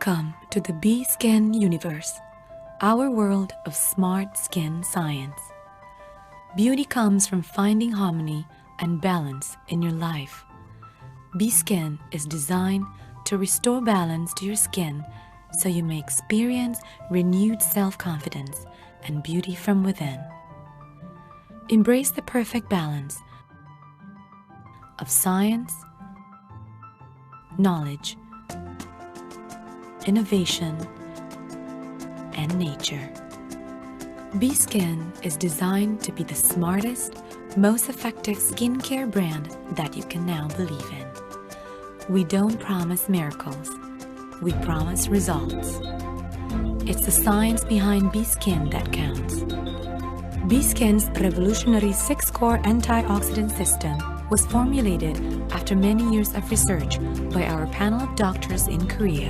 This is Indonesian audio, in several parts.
Welcome to the B-Skin universe, our world of smart skin science. Beauty comes from finding harmony and balance in your life. B-Skin is designed to restore balance to your skin so you may experience renewed self-confidence and beauty from within. Embrace the perfect balance of science, knowledge, innovation, and nature. B-Skin is designed to be the smartest, most effective skincare brand that you can now believe in. We don't promise miracles, we promise results. It's the science behind B-Skin that counts. B-Skin's revolutionary 6-core antioxidant system was formulated after many years of research by our panel of doctors in Korea.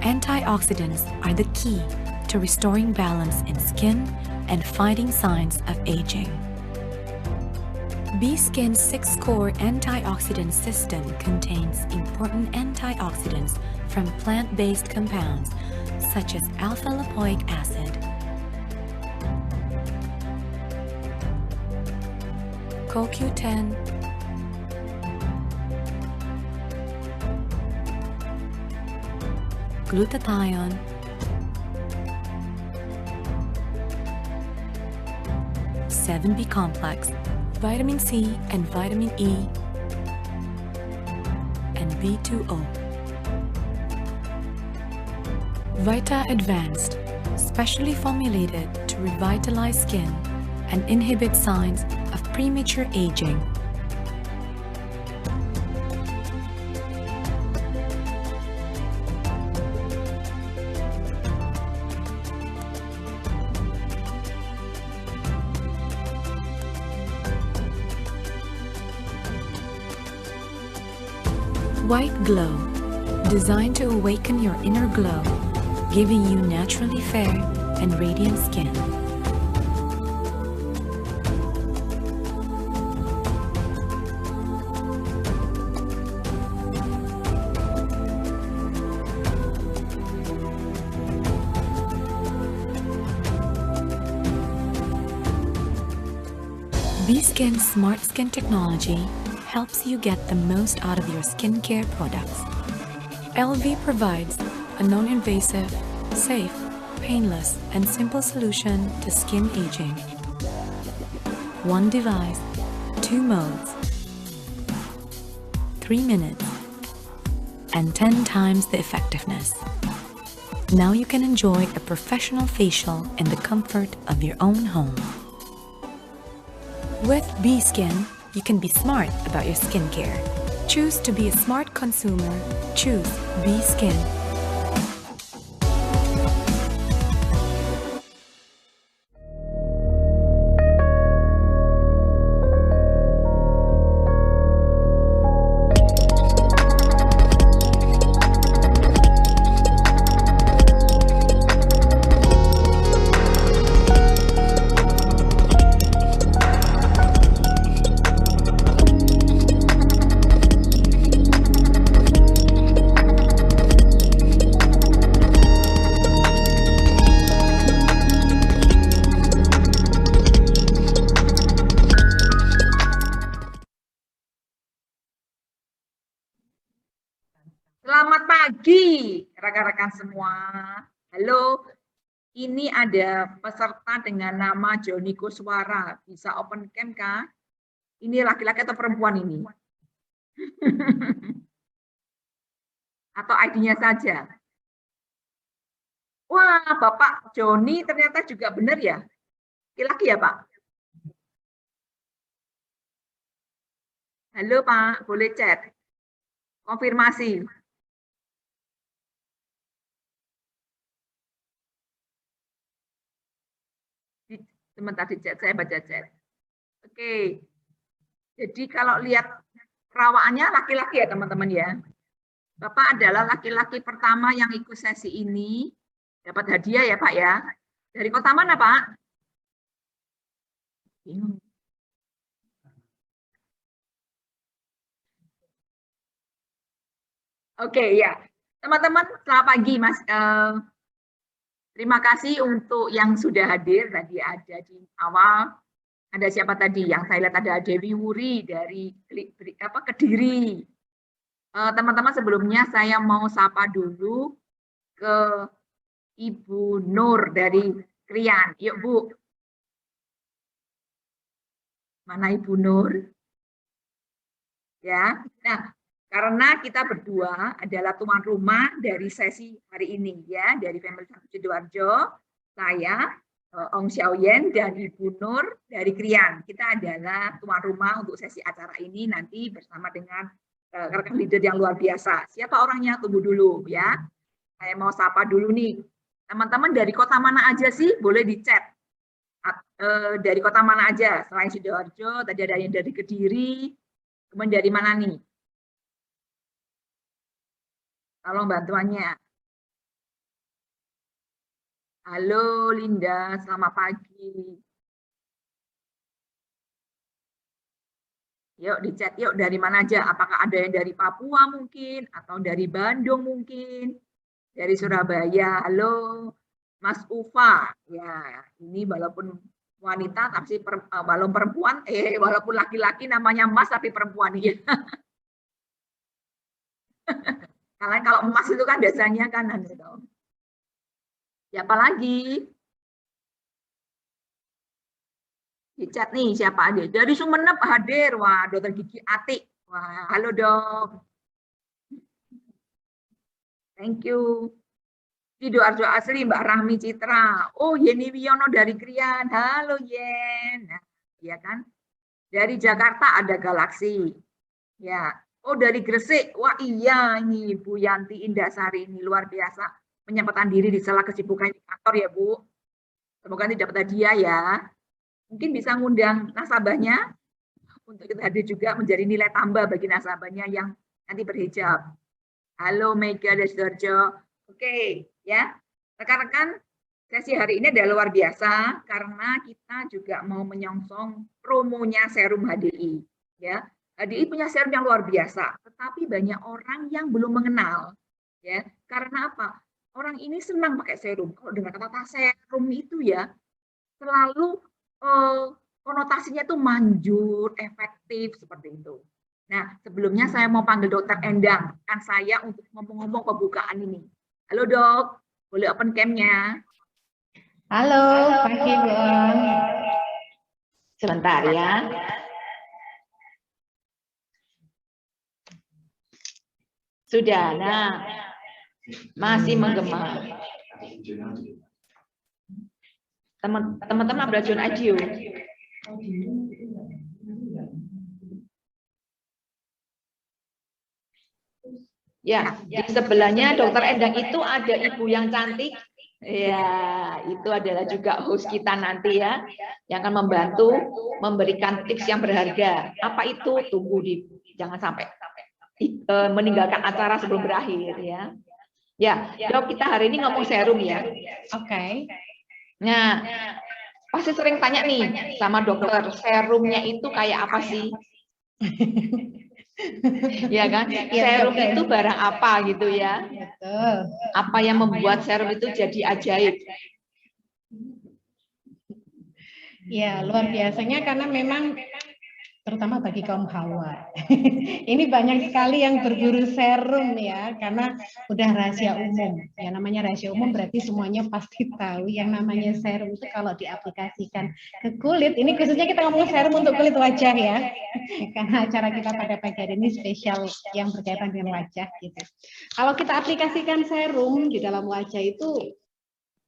Antioxidants are the key to restoring balance in skin and fighting signs of aging. B-Skin's 6-core antioxidant system contains important antioxidants from plant-based compounds such as alpha-lipoic acid, CoQ10, glutathione, (7B) complex, vitamin C and vitamin E, and B2O. Vita Advanced, specially formulated to revitalize skin and inhibit signs of premature aging. White Glow, designed to awaken your inner glow, giving you naturally fair and radiant skin. B-Skin Smart Skin technology helps you get the most out of your skincare products. LV provides a non-invasive, safe, painless, and simple solution to skin aging. One device, 2 modes, 3 minutes, and 10 times the effectiveness. Now you can enjoy a professional facial in the comfort of your own home. With B-Skin, you can be smart about your skincare. Choose to be a smart consumer. Choose B-Skin. Selamat pagi, rekan-rekan semua. Halo, ini ada peserta dengan nama Joni Kuswara. Bisa open cam, Kak? Ini laki-laki atau perempuan ini? Atau ID-nya saja? Wah, Bapak Joni ternyata juga benar ya? Laki-laki ya, Pak? Halo, Pak. Boleh chat? Konfirmasi. Sebentar di chat, saya baca chat. Oke. Jadi kalau lihat perawaannya laki-laki ya teman-teman ya. Bapak adalah laki-laki pertama yang ikut sesi ini. Dapat hadiah ya Pak ya. Dari kota mana Pak? Bingung. Oke ya. Teman-teman, selamat pagi, Mas. Terima kasih untuk yang sudah hadir. Tadi ada di awal, ada siapa tadi? Yang saya lihat ada Dewi Wuri dari Kediri. Teman-teman, sebelumnya saya mau sapa dulu ke Ibu Nur dari Krian. Yuk, Bu. Mana Ibu Nur? Ya. Nah, karena kita berdua adalah tuan rumah dari sesi hari ini ya, dari Family Sidoarjo, saya Ong Xiaoyen dan Ibu Nur dari Krian. Kita adalah tuan rumah untuk sesi acara ini nanti bersama dengan rekan leader yang luar biasa. Siapa orangnya? Tunggu dulu ya. Saya mau sapa dulu nih. Teman-teman dari kota mana aja sih? Boleh di chat. Dari kota mana aja? Selain Sidoarjo, tadi ada yang dari Kediri. Kemudian dari mana nih? Tolong bantuannya. Halo Linda, selamat pagi. Yuk di chat, yuk dari mana aja? Apakah ada yang dari Papua mungkin? Atau dari Bandung mungkin? Dari Surabaya, halo. Mas Ufa, ya ini walaupun wanita, tapi walaupun perempuan, walaupun laki-laki namanya Mas, tapi perempuan ya. Kalian kalau emas itu kan biasanya kan gitu. Siapa lagi? Di chat nih siapa aja? Dari Sumeneb hadir, wah Dokter Gigi Atik, wah halo dok. Thank you. Sidoarjo asli Mbak Rahmi Citra. Oh Yeni Wiono dari Krian, halo Yen. Nah, ya kan? Dari Jakarta ada Galaksi. Ya. Oh dari Gresik, wah iya ini Bu Yanti Indasari ini luar biasa menyempatkan diri di sela kesibukan di kantor ya Bu. Semoga tidak dapat hadiah ya. Mungkin bisa ngundang nasabahnya untuk kita hadir juga menjadi nilai tambah bagi nasabahnya yang nanti berhijab. Halo Mega dari Sidoarjo. Oke ya, rekan-rekan sesi hari ini adalah luar biasa karena kita juga mau menyongsong promonya serum HDI ya. HDI punya serum yang luar biasa, tetapi banyak orang yang belum mengenal, ya. Karena apa? Orang ini senang pakai serum. Kalau dengar kata serum itu ya, selalu konotasinya itu manjur, efektif seperti itu. Nah, sebelumnya saya mau panggil Dokter Endang, kan saya untuk ngomong-ngomong pembukaan ini. Halo dok, boleh open cam-nya? Halo, pagi Bu. Sebentar ya. Sudah, nah, masih menggema. Teman-teman belajar audio. Ya, di sebelahnya Dokter Endang itu ada ibu yang cantik. Ya, itu adalah juga host kita nanti ya, yang akan membantu memberikan tips yang berharga. Apa itu? Tunggu di, jangan sampai meninggalkan acara sebelum berakhir ya. Ya, Dok, kita hari ini ngomong serum ya. Oke. Nah, pasti sering tanya nih sama dokter, serumnya itu kayak apa sih? Ya kan? Serum itu barang apa gitu ya? Betul. Apa yang membuat serum itu jadi ajaib? Ya, luar biasanya karena memang terutama bagi kaum hawa. Ini banyak sekali yang berburu serum ya, karena udah rahasia umum. Ya namanya rahasia umum berarti semuanya pasti tahu yang namanya serum itu kalau diaplikasikan ke kulit. Ini khususnya kita ngomong serum untuk kulit wajah ya. Karena acara kita pada pagi hari ini spesial yang berkaitan dengan wajah gitu. Kalau kita aplikasikan serum di dalam wajah itu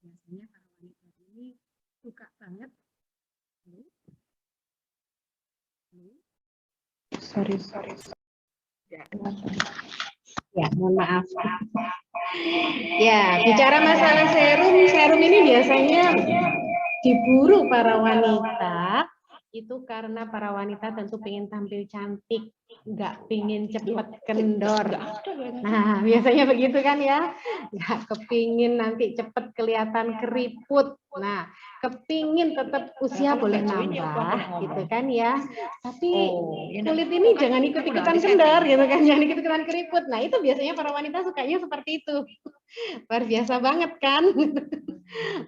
biasanya para wanita ini suka banget. Sorry. Ya, mohon maaf. Ya, bicara masalah serum ini biasanya diburu para wanita itu karena para wanita tentu pengen tampil cantik, nggak pengen cepet kendor. Nah, biasanya begitu kan ya, nggak kepingin nanti cepet kelihatan keriput. Nah, kepingin tetap usia boleh nambah, gitu kan ya. Tapi kulit ini jangan ikut-ikutan kendor, gitu kan, jangan ikut-ikutan keriput. Nah, itu biasanya para wanita sukanya seperti itu. Luar biasa banget kan?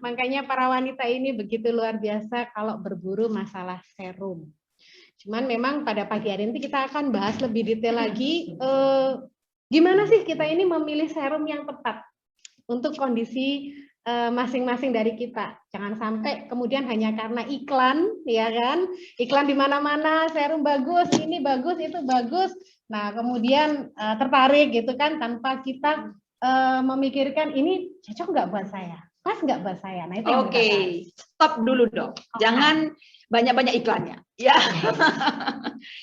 Makanya para wanita ini begitu luar biasa kalau berburu masalah serum. Cuman memang pada pagi hari ini kita akan bahas lebih detail lagi gimana sih kita ini memilih serum yang tepat untuk kondisi masing-masing dari kita. Jangan sampai kemudian hanya karena iklan, ya kan? Iklan di mana-mana, serum bagus, ini bagus, itu bagus. Nah, kemudian tertarik gitu kan tanpa kita memikirkan ini cocok nggak buat saya, pas nggak buat saya. Nah, itu Oke, stop dulu dong. Jangan banyak-banyak iklannya. Ya,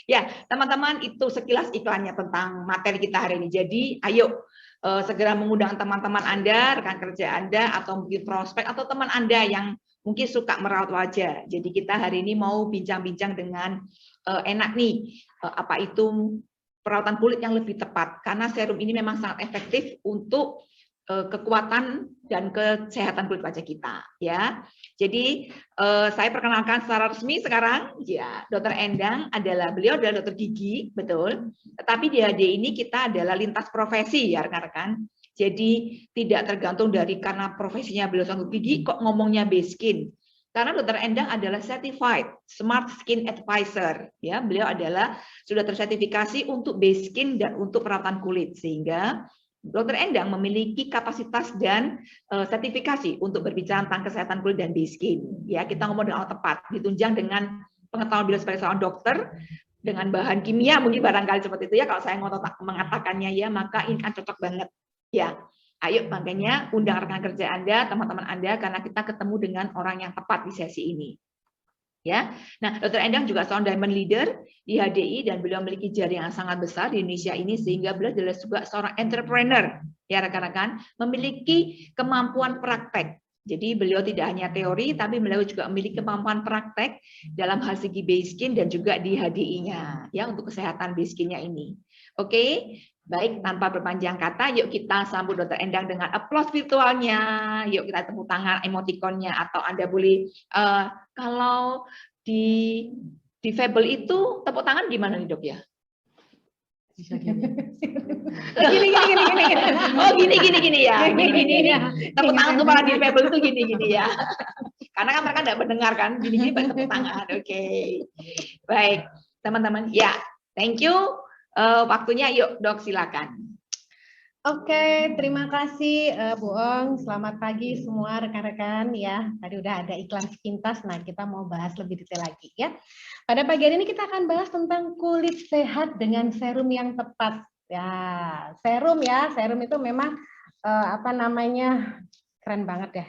ya teman-teman, itu sekilas iklannya tentang materi kita hari ini. Jadi, ayo segera mengundang teman-teman Anda, rekan kerja Anda, atau mungkin prospek atau teman Anda yang mungkin suka merawat wajah. Jadi kita hari ini mau bincang-bincang dengan enak nih, apa itu perawatan kulit yang lebih tepat, karena serum ini memang sangat efektif untuk kekuatan dan kesehatan kulit wajah kita, ya. Jadi saya perkenalkan secara resmi sekarang, ya, Dr. Endang beliau adalah dokter gigi, betul. Tetapi di HD ini kita adalah lintas profesi, ya rekan-rekan. Jadi tidak tergantung dari karena profesinya beliau seorang gigi kok ngomongnya base skin. Karena Dr. Endang adalah certified smart skin advisor, ya. Beliau adalah sudah tersertifikasi untuk base skin dan untuk perawatan kulit, sehingga Dr. Endang memiliki kapasitas dan sertifikasi untuk berbicara tentang kesehatan kulit dan base skin. Ya, kita ngomong dengan tepat, ditunjang dengan pengetahuan beliau sebagai seorang dokter dengan bahan kimia, mungkin barangkali seperti itu ya. Kalau saya mengatakannya ya, maka ini kan cocok banget. Ya. Ayo, makanya undang rekan kerja Anda, teman-teman Anda, karena kita ketemu dengan orang yang tepat di sesi ini. Ya, nah, Dr. Endang juga seorang diamond leader di HDI dan beliau memiliki jaringan yang sangat besar di Indonesia ini, sehingga beliau adalah juga seorang entrepreneur, ya rekan-rekan, memiliki kemampuan praktek. Jadi beliau tidak hanya teori, tapi beliau juga memiliki kemampuan praktek dalam hal segi base skin dan juga di HDI-nya, ya, untuk kesehatan base skin-nya ini. Oke. Baik, tanpa berpanjang kata, yuk kita sambut Dr. Endang dengan applause virtualnya. Yuk kita tepuk tangan emotikonnya, atau Anda boleh kalau di difabel itu tepuk tangan gimana nih, Dok, ya? Gini. Oh, gini ya. Gini. Tepuk tangan tuh para difabel itu gini ya. Karena kan mereka tidak mendengar kan, gini baru tepuk tangan. Oke. Baik, teman-teman. Ya, thank you. Waktunya, yuk Dok, silakan. Oke, terima kasih Bu Ong. Selamat pagi semua rekan-rekan ya. Tadi udah ada iklan sepintas, nah kita mau bahas lebih detail lagi ya. Pada pagi hari ini kita akan bahas tentang kulit sehat dengan serum yang tepat. Ya, serum itu memang keren banget ya.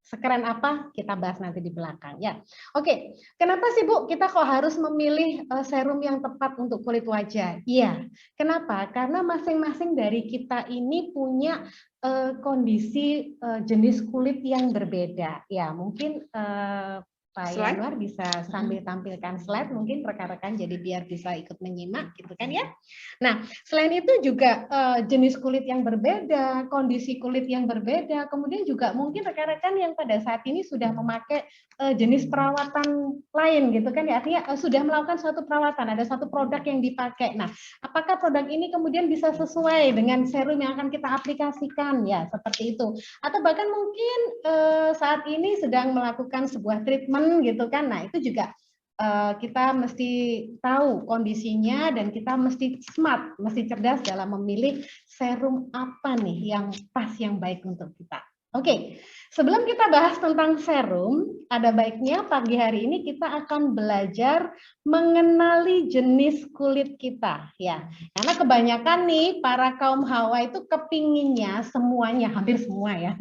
Sekeren apa kita bahas nanti di belakang ya. Oke, kenapa sih Bu kita kok harus memilih serum yang tepat untuk kulit wajah? Iya, kenapa? Karena masing-masing dari kita ini punya kondisi jenis kulit yang berbeda. Ya, mungkin Pak Yanuar bisa sambil tampilkan slide mungkin rekan-rekan, jadi biar bisa ikut menyimak gitu kan ya. Nah, selain itu juga jenis kulit yang berbeda, kondisi kulit yang berbeda, kemudian juga mungkin rekan-rekan yang pada saat ini sudah memakai jenis perawatan lain gitu kan ya, artinya sudah melakukan suatu perawatan, ada satu produk yang dipakai. Nah, apakah produk ini kemudian bisa sesuai dengan serum yang akan kita aplikasikan ya, seperti itu. Atau bahkan mungkin saat ini sedang melakukan sebuah treatment gitu kan. Nah, itu juga kita mesti tahu kondisinya dan kita mesti smart, mesti cerdas dalam memilih serum apa nih yang pas, yang baik untuk kita. Oke, sebelum kita bahas tentang serum, ada baiknya pagi hari ini kita akan belajar mengenali jenis kulit kita ya. Karena kebanyakan nih para kaum hawa itu kepinginnya semuanya, hampir semua ya.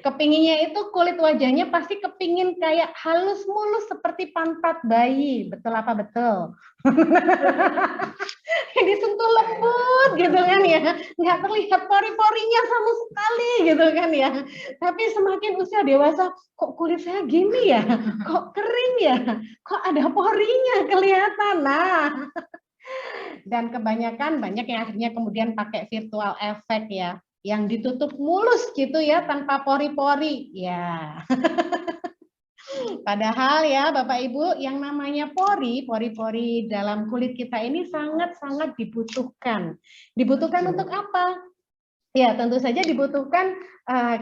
Kepinginnya itu kulit wajahnya pasti kepingin kayak halus mulus seperti pantat bayi. Betul apa betul? Disentuh lembut gitu kan ya, nggak terlihat pori-porinya sama sekali gitu kan ya. Tapi semakin usia dewasa, kok kulit saya gini ya, kok kering ya, kok ada porinya kelihatan. Nah, dan kebanyakan banyak yang akhirnya kemudian pakai virtual effect ya, yang ditutup mulus gitu ya, tanpa pori-pori. Ya. Padahal ya Bapak Ibu, yang namanya pori-pori dalam kulit kita ini sangat-sangat dibutuhkan. Dibutuhkan untuk apa? Ya, tentu saja dibutuhkan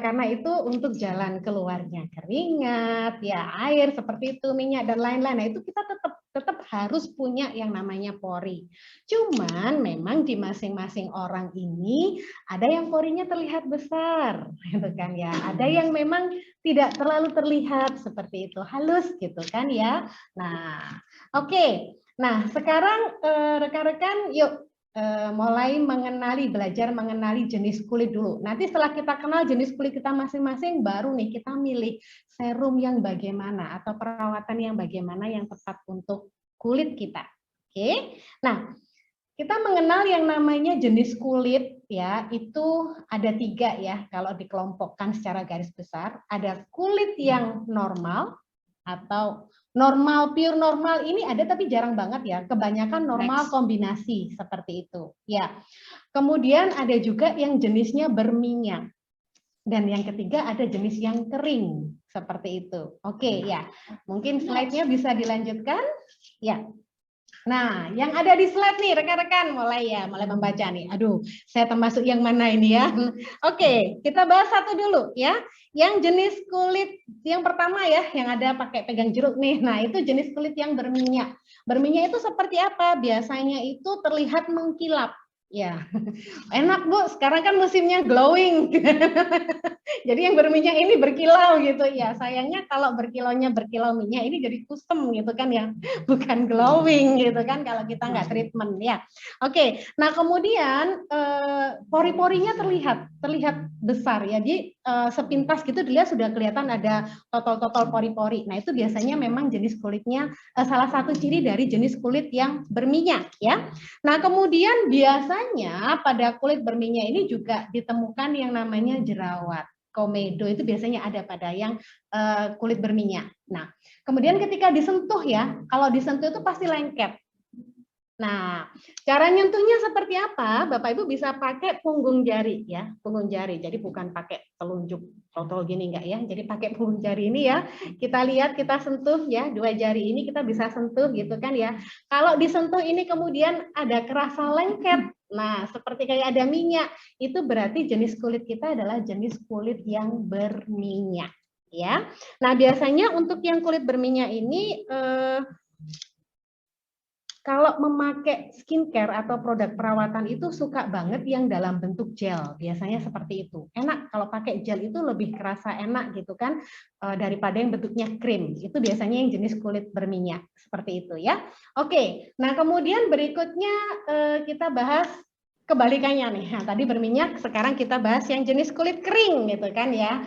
karena itu untuk jalan keluarnya keringat, ya air seperti itu, minyak dan lain-lain. Nah, itu kita tetap harus punya yang namanya pori. Cuman memang di masing-masing orang ini ada yang porinya terlihat besar, gitu kan ya. Ada yang memang tidak terlalu terlihat seperti itu, halus gitu kan ya. Nah, oke. Nah, sekarang rekan-rekan yuk mulai belajar mengenali jenis kulit dulu. Nanti setelah kita kenal jenis kulit kita masing-masing, baru nih kita milih serum yang bagaimana atau perawatan yang bagaimana yang tepat untuk kulit kita. Oke. Nah, kita mengenal yang namanya jenis kulit ya, itu ada 3 ya kalau dikelompokkan secara garis besar. Ada kulit yang normal atau normal, pure normal ini ada tapi jarang banget ya. Kebanyakan normal kombinasi seperti itu. Ya. Kemudian ada juga yang jenisnya berminyak. Dan yang ketiga ada jenis yang kering seperti itu. Oke ya. Mungkin slide-nya bisa dilanjutkan. Ya. Nah, yang ada di slide nih rekan-rekan mulai membaca nih. Aduh, saya termasuk yang mana ini ya? Oke, kita bahas satu dulu ya. Yang jenis kulit yang pertama ya, yang ada pakai pegang jeruk nih. Nah, itu jenis kulit yang berminyak. Berminyak itu seperti apa? Biasanya itu terlihat mengkilap. Ya, enak Bu, sekarang kan musimnya glowing. Jadi yang berminyak ini berkilau gitu ya. Sayangnya kalau berkilau minyak ini jadi kusem gitu kan ya, bukan glowing gitu kan kalau kita nggak treatment ya. Oke, nah kemudian pori-porinya terlihat besar ya. Jadi sepintas gitu dilihat sudah kelihatan ada totol-totol pori-pori. Nah itu biasanya memang jenis kulitnya salah satu ciri dari jenis kulit yang berminyak ya. Nah kemudian biasanya pada kulit berminyak ini juga ditemukan yang namanya jerawat. Komedo itu biasanya ada pada yang kulit berminyak. Nah, kemudian ketika disentuh ya, kalau disentuh itu pasti lengket. Nah, cara nyentuhnya seperti apa? Bapak Ibu bisa pakai punggung jari ya, punggung jari. Jadi bukan pakai telunjuk totol gini enggak ya. Jadi pakai punggung jari ini ya. Kita lihat, kita sentuh ya, 2 jari ini kita bisa sentuh gitu kan ya. Kalau disentuh ini kemudian ada kerasa lengket. Nah, seperti kayak ada minyak, itu berarti jenis kulit kita adalah jenis kulit yang berminyak ya. Nah, biasanya untuk yang kulit berminyak ini kalau memakai skincare atau produk perawatan itu suka banget yang dalam bentuk gel, biasanya seperti itu. Enak kalau pakai gel itu lebih kerasa enak gitu kan daripada yang bentuknya krim. Itu biasanya yang jenis kulit berminyak seperti itu ya. Oke, nah kemudian berikutnya kita bahas kebalikannya nih. Nah, tadi berminyak, sekarang kita bahas yang jenis kulit kering gitu kan ya.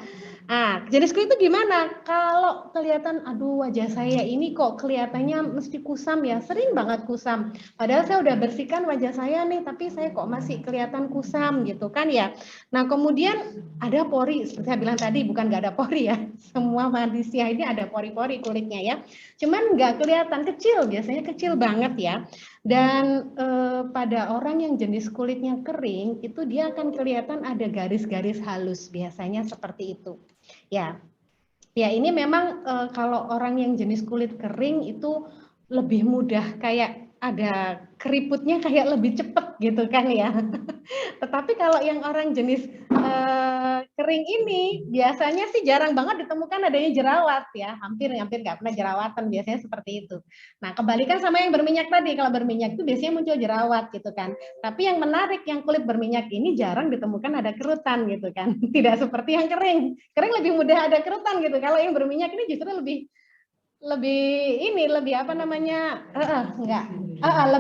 Nah, jenis kulit itu gimana? Kalau kelihatan, aduh wajah saya ini kok kelihatannya mesti kusam ya, sering banget kusam. Padahal saya udah bersihkan wajah saya nih, tapi saya kok masih kelihatan kusam gitu kan ya. Nah kemudian ada pori, seperti saya bilang tadi, bukan nggak ada pori ya. Semua manusia ini ada pori-pori kulitnya ya. Cuman nggak kelihatan, kecil, biasanya kecil banget ya. Dan pada orang yang jenis kulitnya kering, itu dia akan kelihatan ada garis-garis halus, biasanya seperti itu. Ya, ini memang kalau orang yang jenis kulit kering itu lebih mudah kayak ada keriputnya kayak lebih cepat gitu kan ya. Tetapi kalau yang orang jenis kering ini biasanya sih jarang banget ditemukan adanya jerawat ya. Hampir nggak pernah jerawatan, biasanya seperti itu. Nah, kebalikan sama yang berminyak tadi. Kalau berminyak itu biasanya muncul jerawat gitu kan. Tapi yang menarik yang kulit berminyak ini jarang ditemukan ada kerutan gitu kan. Tidak seperti yang kering. Kering lebih mudah ada kerutan gitu. Kalau yang berminyak ini justru lebih lebih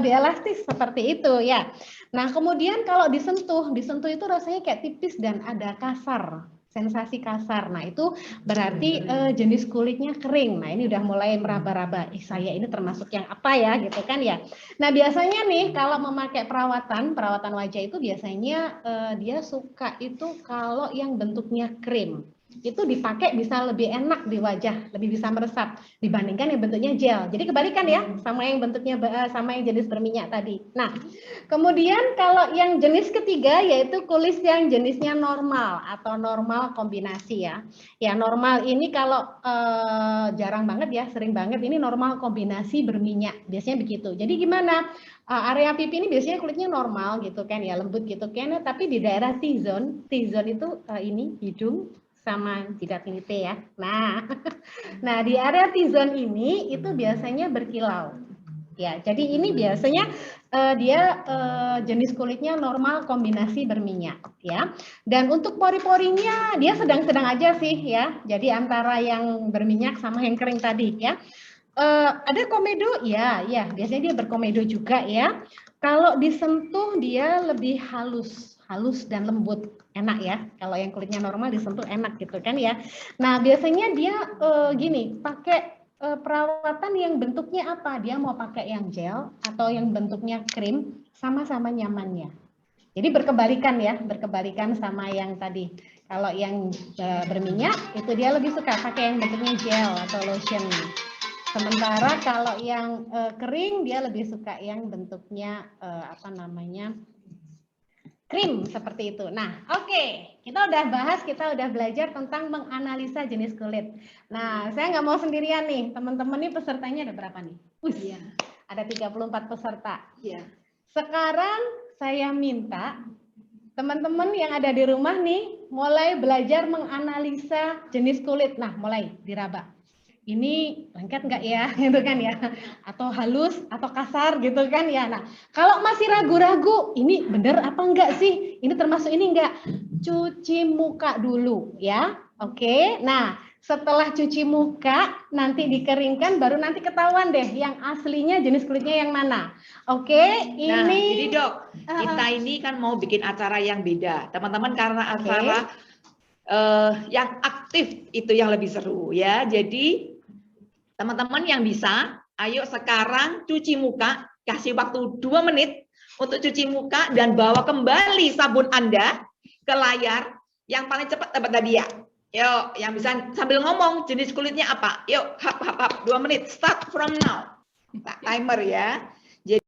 elastis seperti itu ya. Nah kemudian kalau disentuh itu rasanya kayak tipis dan ada kasar sensasi kasar. Nah, itu berarti jenis kulitnya kering. Nah, ini udah mulai meraba-raba. Saya ini termasuk yang apa ya, gitu kan ya. Nah, biasanya nih kalau memakai perawatan wajah itu biasanya dia suka itu kalau yang bentuknya krim. Itu dipakai bisa lebih enak di wajah, lebih bisa meresap dibandingkan yang bentuknya gel. Jadi kebalikan ya sama yang bentuknya sama yang jenis berminyak tadi. Nah, kemudian kalau yang jenis ketiga yaitu kulit yang jenisnya normal atau normal kombinasi ya. Ya normal ini kalau jarang banget ya, sering banget ini normal kombinasi berminyak. Biasanya begitu. Jadi gimana? Area pipi ini biasanya kulitnya normal gitu kan ya, lembut gitu kan, tapi di daerah T-zone itu ini hidung sama jidat ini ya. Nah, nah di area T-zone ini itu biasanya berkilau. Ya, jadi ini biasanya dia jenis kulitnya normal kombinasi berminyak ya. Dan untuk pori-porinya dia sedang-sedang aja sih ya. Jadi antara yang berminyak sama yang kering tadi ya. Ada komedo ya, biasanya dia berkomedo juga ya. Kalau disentuh dia lebih halus dan lembut, enak ya. Kalau yang kulitnya normal disentuh enak gitu kan ya. Nah biasanya dia gini, pakai perawatan yang bentuknya apa? Dia mau pakai yang gel atau yang bentuknya krim, sama-sama nyamannya. Jadi berkebalikan ya, berkebalikan sama yang tadi. Kalau yang berminyak itu dia lebih suka pakai yang bentuknya gel atau lotion. Sementara kalau yang kering dia lebih suka yang bentuknya krim seperti itu. Nah, oke, kita udah bahas, kita udah belajar tentang menganalisa jenis kulit. Nah, saya nggak mau sendirian nih, teman-teman nih pesertanya ada berapa nih? Iya. Ada 34 peserta. Iya. Sekarang saya minta teman-teman yang ada di rumah nih mulai belajar menganalisa jenis kulit. Nah, mulai diraba. Ini lengket nggak ya, gitu kan ya, atau halus atau kasar gitu kan ya. Nah, kalau masih ragu-ragu, ini bener apa enggak sih? Ini termasuk ini enggak? Cuci muka dulu ya, oke. Nah, setelah cuci muka, nanti dikeringkan, baru nanti ketahuan deh yang aslinya jenis kulitnya yang mana. Oke, ini. Nah, jadi dok, kita ini kan mau bikin acara yang beda, teman-teman, karena acara yang aktif itu yang lebih seru ya. Jadi teman-teman yang bisa, ayo sekarang cuci muka, kasih waktu 2 menit untuk cuci muka dan bawa kembali sabun Anda ke layar. Yang paling cepat dapat hadiah. Yuk, yang bisa sambil ngomong jenis kulitnya apa? Yuk, hap, 2 menit, start from now. Timer ya. Jadi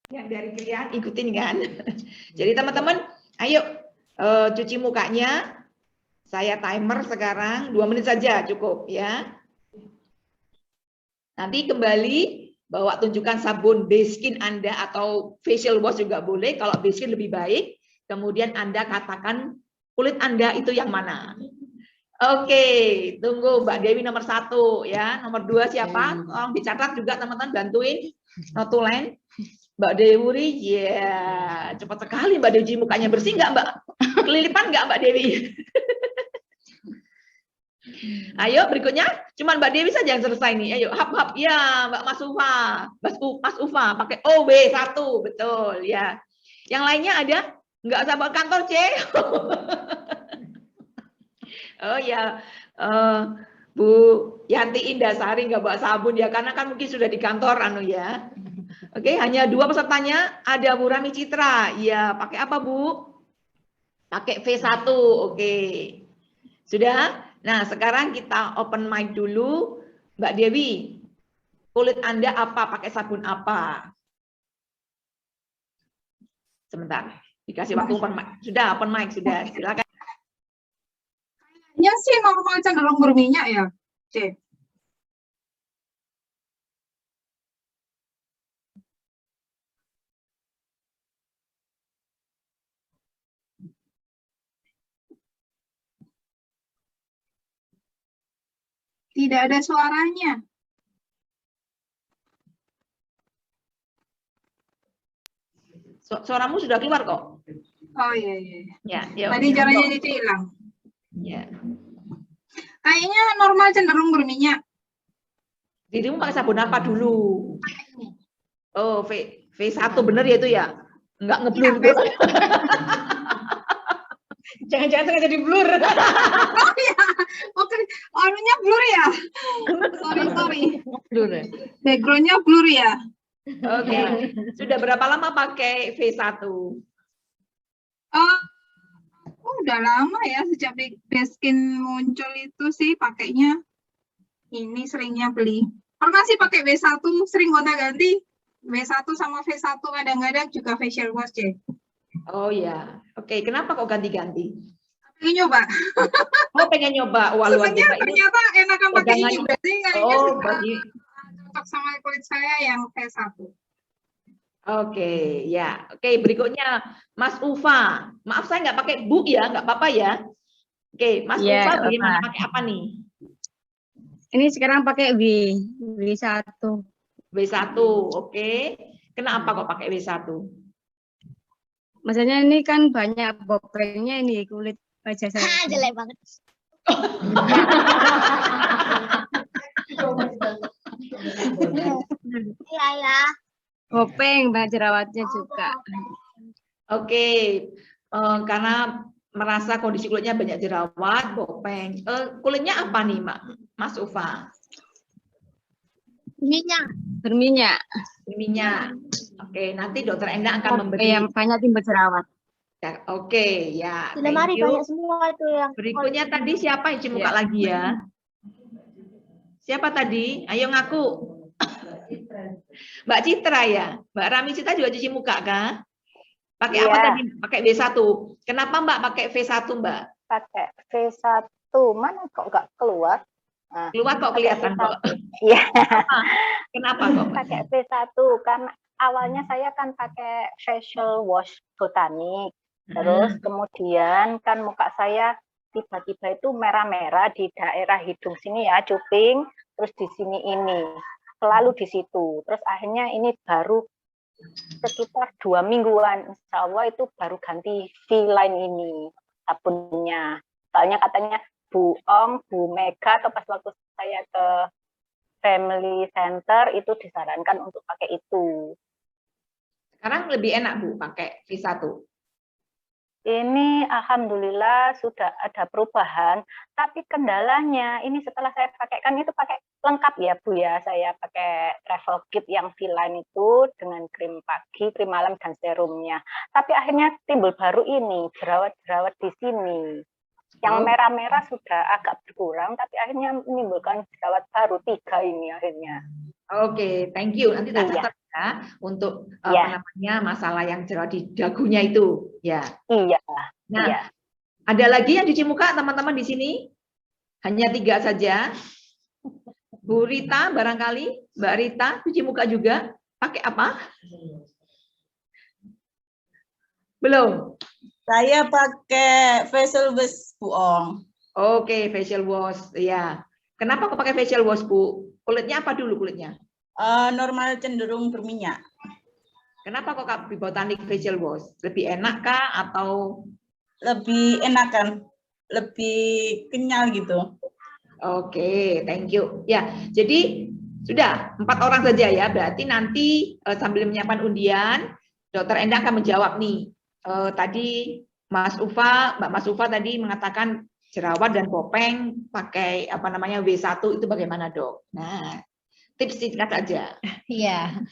yang dari kalian ikutin kan. Jadi teman-teman, ayo cuci mukanya. Saya timer sekarang 2 menit saja cukup ya. Nanti kembali bawa tunjukkan sabun base skin Anda atau facial wash juga boleh. Kalau base skin lebih baik. Kemudian Anda katakan kulit Anda itu yang mana. Oke, tunggu Mbak Dewi nomor 1 ya. Nomor 2 siapa? Tolong dicatat juga teman-teman, bantuin notulen. Mbak Dewi, ya cepat sekali Mbak Dewi, mukanya bersih nggak Mbak? Kelilipan nggak Mbak Dewi? Ayo berikutnya, cuman Mbak Dewi saja yang selesai nih. Ayo, hap, ya Mbak Mas Ufa, pakai OB1, betul ya. Yang lainnya ada? Nggak usah bawa kantor, C. Oh ya, Bu Yanti Indasari nggak bawa sabun ya, karena kan mungkin sudah di kantor anu ya. Oke, hanya 2 pesertanya. Ada Bu Rami Citra. Ya, pakai apa Bu? Pakai V1. Oke. Sudah? Nah, sekarang kita open mic dulu. Mbak Dewi, kulit Anda apa? Pakai sabun apa? Sebentar. Dikasih waktu open mic. Sudah, open mic. Sudah. Silakan. Kayaknya sih normal cenderung berminyak ya, C. Tidak ada suaranya. Suaramu sudah keluar kok. Oh iya. Ya, yuk. Tadi caranya jadi hilang. Ya. Kayaknya normal cenderung berminyak. Dirimu pakai sabun apa dulu? Oh, V1 bener ya itu ya? Enggak ngeblur Iya, tuh. Jangan-jangan sengaja di blur. Oh iya, oke, anunya blur ya. Sorry. Blur ya? Backgroundnya blur ya. Oke. Sudah berapa lama pakai V1? Udah lama ya sejak Baskin muncul itu sih pakainya. Ini seringnya beli. Pernah sih pakai W1, sering gonta-ganti. W1 sama V1 kadang-kadang juga facial wash deh. Oh ya. Oke, kenapa kok ganti-ganti? Pengen nyoba. Oh, pengen nyoba. Wah, luar Sebenarnya biasa. Ini ternyata enakan pakai ini. pegangan- Berarti kayaknya Oh, sudah bagi cocok sama kulit saya yang V1. Oke, ya. Oke, berikutnya Mas Ufa. Maaf saya nggak pakai Bu ya, nggak apa-apa ya. Oke, Mas Iya, Ufa nggak bagaimana apa-apa. pakai apa nih? Ini sekarang pakai W1. W1, oke. Kenapa kok pakai W1? Maksudnya ini kan banyak bopengnya ini kulit wajah saya. Jelek banget. Iya ya. Bopeng, banyak jerawatnya juga. Oke, karena merasa kondisi kulitnya banyak jerawat, bopeng. Kulitnya apa nih, Mas Ufa? Minyak. Berminyak. Minyak. Oke, nanti Dokter Enda akan memberi. Yang banyak timbul jerawat. Oke, ya. Di Thank lemari you. banyak semua itu yang. Berikutnya tadi siapa yang cuci muka lagi ya? Siapa tadi? Ayo ngaku. Mbak Citra ya? Mbak Rami Citra juga cuci muka kan? Pakai apa Iya. tadi? Pakai V1. Kenapa Mbak pakai V1 Mbak? Pakai V1 mana kok nggak keluar? Nah, Keluar kok kelihatan kok. Iya, Kenapa kok? pakai V1 karena awalnya saya kan pakai facial wash botanik. Terus kemudian kan muka saya tiba-tiba itu merah-merah di daerah hidung sini ya, cuping, terus di sini ini, selalu di situ. Terus akhirnya ini baru sekitar 2 mingguan, insya Allah itu baru ganti V-line ini sabunnya. Soalnya katanya Bu Om, Bu Mega, atau pas waktu saya ke Family Center itu disarankan untuk pakai itu. Sekarang lebih enak Bu pakai V1. Ini alhamdulillah sudah ada perubahan, tapi kendalanya ini setelah saya pakaikan itu pakai lengkap ya Bu ya. Saya pakai travel kit yang V-line itu dengan krim pagi, krim malam dan serumnya. Tapi akhirnya timbul baru ini jerawat-jerawat di sini. Yang merah-merah sudah agak berkurang, tapi akhirnya menimbulkan jerawat baru 3 ini akhirnya. Oke, thank you. Nanti tak Iya. catat ya untuk Iya. apa namanya masalah yang jerawat di dagunya itu, ya. Iya. Nah, Iya. ada lagi yang cuci muka teman-teman di sini? Hanya 3 saja. Bu Rita barangkali, Mbak Rita cuci muka juga. Pakai apa? Belum. Saya pakai facial wash Bu Ong. Oke, facial wash. Ya. Kenapa kok pakai facial wash, Bu? Kulitnya apa dulu kulitnya? Normal cenderung berminyak. Kenapa kok Kak Botanik facial wash? Lebih enak kah atau Lebih enakan, lebih kenyal gitu. Oke, thank you. Ya, jadi sudah 4 orang saja ya. Berarti nanti sambil menyiapkan undian, Dokter Enda akan menjawab nih. Tadi Mbak Mas Ufa tadi mengatakan jerawat dan bopeng pakai apa namanya W1 itu bagaimana Dok? Nah, tips singkat saja. Iya.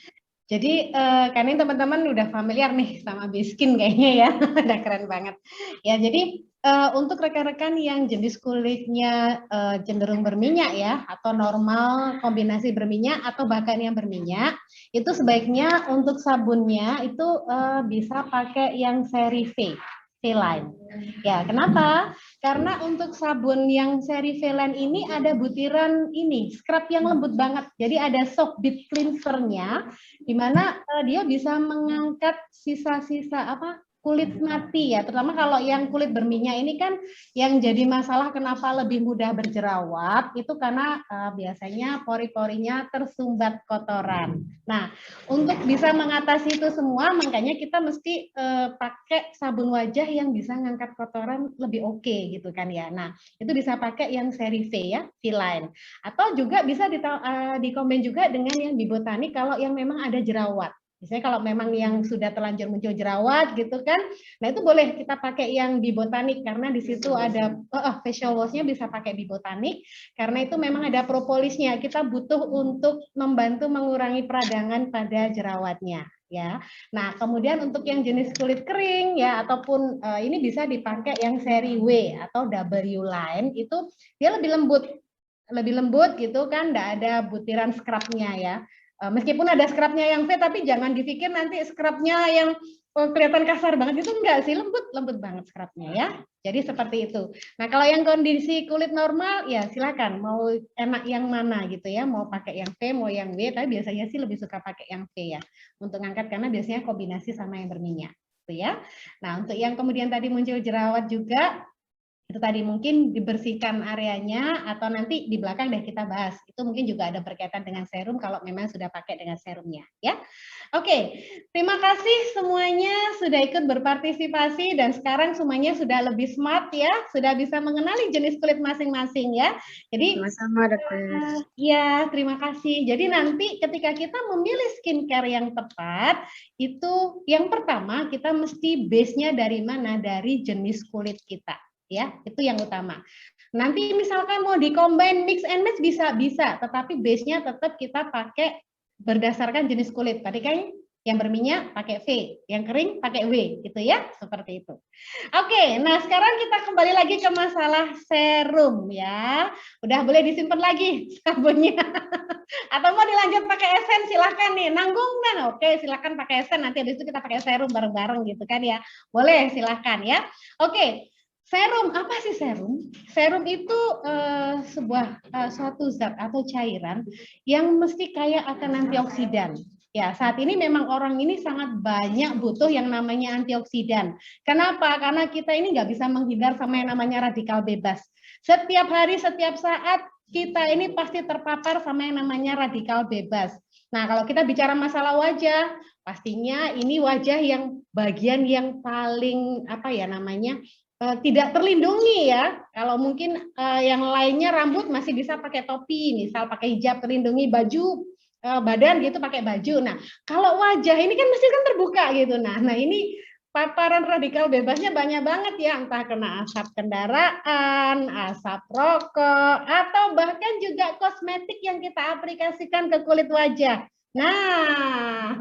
Jadi karena ini teman-teman udah familiar nih sama Baskin kayaknya ya, udah keren banget. Ya jadi untuk rekan-rekan yang jenis kulitnya cenderung berminyak ya, atau normal kombinasi berminyak atau bahkan yang berminyak, itu sebaiknya untuk sabunnya itu bisa pakai yang seri V-line. Ya kenapa? Karena untuk sabun yang seri V-line ini ada butiran ini, scrub yang lembut banget. Jadi ada soft bead cleanser-nya, di mana dia bisa mengangkat sisa-sisa kulit mati ya, terutama kalau yang kulit berminyak ini kan yang jadi masalah kenapa lebih mudah berjerawat itu karena biasanya pori-porinya tersumbat kotoran. Nah, untuk bisa mengatasi itu semua makanya kita mesti pakai sabun wajah yang bisa ngangkat kotoran lebih oke gitu kan ya. Nah, itu bisa pakai yang seri V ya, V-line. Atau juga bisa dikomben juga dengan yang Bibotanik kalau yang memang ada jerawat. Misalnya kalau memang yang sudah terlanjur muncul jerawat gitu kan, nah itu boleh kita pakai yang Bibotanik karena di situ ada facial wash-nya bisa pakai Bibotanik karena itu memang ada propolisnya. Kita butuh untuk membantu mengurangi peradangan pada jerawatnya. Ya, nah kemudian untuk yang jenis kulit kering ya ataupun ini bisa dipakai yang seri W atau W line itu dia lebih lembut gitu kan, enggak ada butiran scrubnya ya. Meskipun ada scrubnya yang V tapi jangan dipikir nanti scrubnya yang kelihatan kasar banget itu enggak sih, lembut banget scrubnya ya. Jadi seperti itu. Nah, kalau yang kondisi kulit normal ya silakan mau enak yang mana gitu ya, mau pakai yang V, mau yang W, tapi biasanya sih lebih suka pakai yang V ya. Untuk ngangkat karena biasanya kombinasi sama yang berminyak gitu ya. Nah, untuk yang kemudian tadi muncul jerawat juga itu tadi mungkin dibersihkan areanya atau nanti di belakang deh kita bahas. Itu mungkin juga ada berkaitan dengan serum kalau memang sudah pakai dengan serumnya ya. Oke, terima kasih semuanya sudah ikut berpartisipasi dan sekarang semuanya sudah lebih smart ya, sudah bisa mengenali jenis kulit masing-masing ya. Jadi Sama-sama, Dokter. ya, terima kasih. Jadi nanti ketika kita memilih skincare yang tepat, itu yang pertama kita mesti base-nya dari mana? Dari jenis kulit kita. Ya, itu yang utama. Nanti misalkan mau di-combine mix and match bisa, tetapi base-nya tetap kita pakai berdasarkan jenis kulit. Tadi kan yang berminyak pakai V, yang kering pakai W, gitu ya, seperti itu. Oke, nah sekarang kita kembali lagi ke masalah serum ya. Udah boleh disimpan lagi sabunnya. Atau mau dilanjut pakai esen silahkan nih, nanggung dan oke silahkan pakai esen, nanti habis itu kita pakai serum bareng-bareng gitu kan ya. Boleh silahkan ya. Oke. Serum, apa sih serum? Serum itu suatu zat atau cairan yang mesti kaya akan antioksidan. Ya, saat ini memang orang ini sangat banyak butuh yang namanya antioksidan. Kenapa? Karena kita ini nggak bisa menghindar sama yang namanya radikal bebas. Setiap hari, setiap saat kita ini pasti terpapar sama yang namanya radikal bebas. Nah, kalau kita bicara masalah wajah, pastinya ini wajah yang bagian yang paling apa ya namanya? Tidak terlindungi ya. Kalau mungkin yang lainnya rambut masih bisa pakai topi, misal pakai hijab terlindungi, baju badan gitu pakai baju. Nah, kalau wajah ini kan mesti kan terbuka gitu. Nah ini paparan radikal bebasnya banyak banget ya, entah kena asap kendaraan, asap rokok, atau bahkan juga kosmetik yang kita aplikasikan ke kulit wajah. Nah,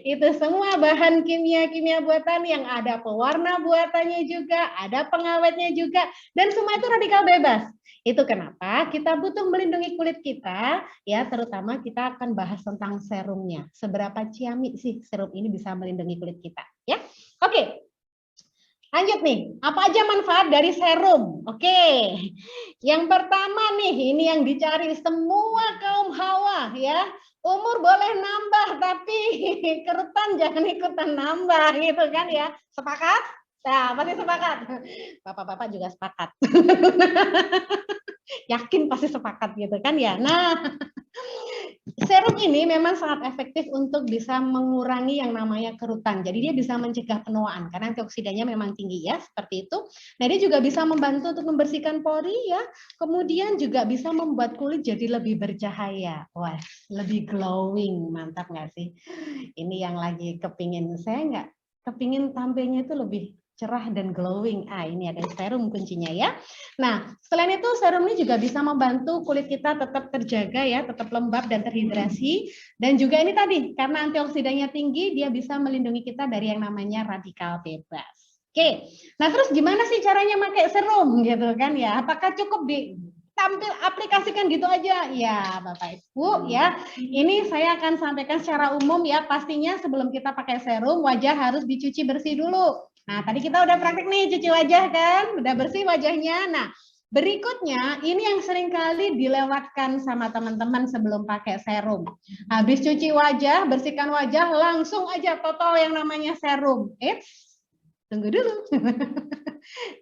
itu semua bahan kimia-kimia buatan yang ada pewarna buatannya juga, ada pengawetnya juga, dan semua itu radikal bebas. Itu kenapa kita butuh melindungi kulit kita, ya terutama kita akan bahas tentang serumnya. Seberapa ciamik sih serum ini bisa melindungi kulit kita, ya? Oke. Lanjut nih, apa aja manfaat dari serum? Oke, yang pertama nih, ini yang dicari semua kaum hawa ya. Umur boleh nambah, tapi kerutan jangan ikutan nambah gitu kan ya. Sepakat? Nah, pasti sepakat. Bapak-bapak juga sepakat. Yakin pasti sepakat gitu kan ya. Nah, serum ini memang sangat efektif untuk bisa mengurangi yang namanya kerutan. Jadi dia bisa mencegah penuaan karena antioksidannya memang tinggi ya, seperti itu. Nah, dia juga bisa membantu untuk membersihkan pori ya. Kemudian juga bisa membuat kulit jadi lebih bercahaya. Wah, lebih glowing. Mantap nggak sih? Ini yang lagi kepingin, saya nggak kepingin tampilnya itu lebih cerah dan glowing. Ini ada serum kuncinya ya. Nah, selain itu serum ini juga bisa membantu kulit kita tetap terjaga ya, tetap lembab dan terhidrasi. Dan juga ini tadi, karena antioksidannya tinggi, dia bisa melindungi kita dari yang namanya radikal bebas. Oke, nah terus gimana sih caranya pakai serum gitu kan ya? Apakah cukup tampil aplikasikan gitu aja? Ya, Bapak Ibu ya. Ini saya akan sampaikan secara umum ya. Pastinya sebelum kita pakai serum, wajah harus dicuci bersih dulu. Nah, tadi kita udah praktek nih cuci wajah kan, udah bersih wajahnya. Nah, berikutnya ini yang seringkali dilewatkan sama teman-teman sebelum pakai serum. Habis cuci wajah, bersihkan wajah, langsung aja total yang namanya serum. Tunggu dulu.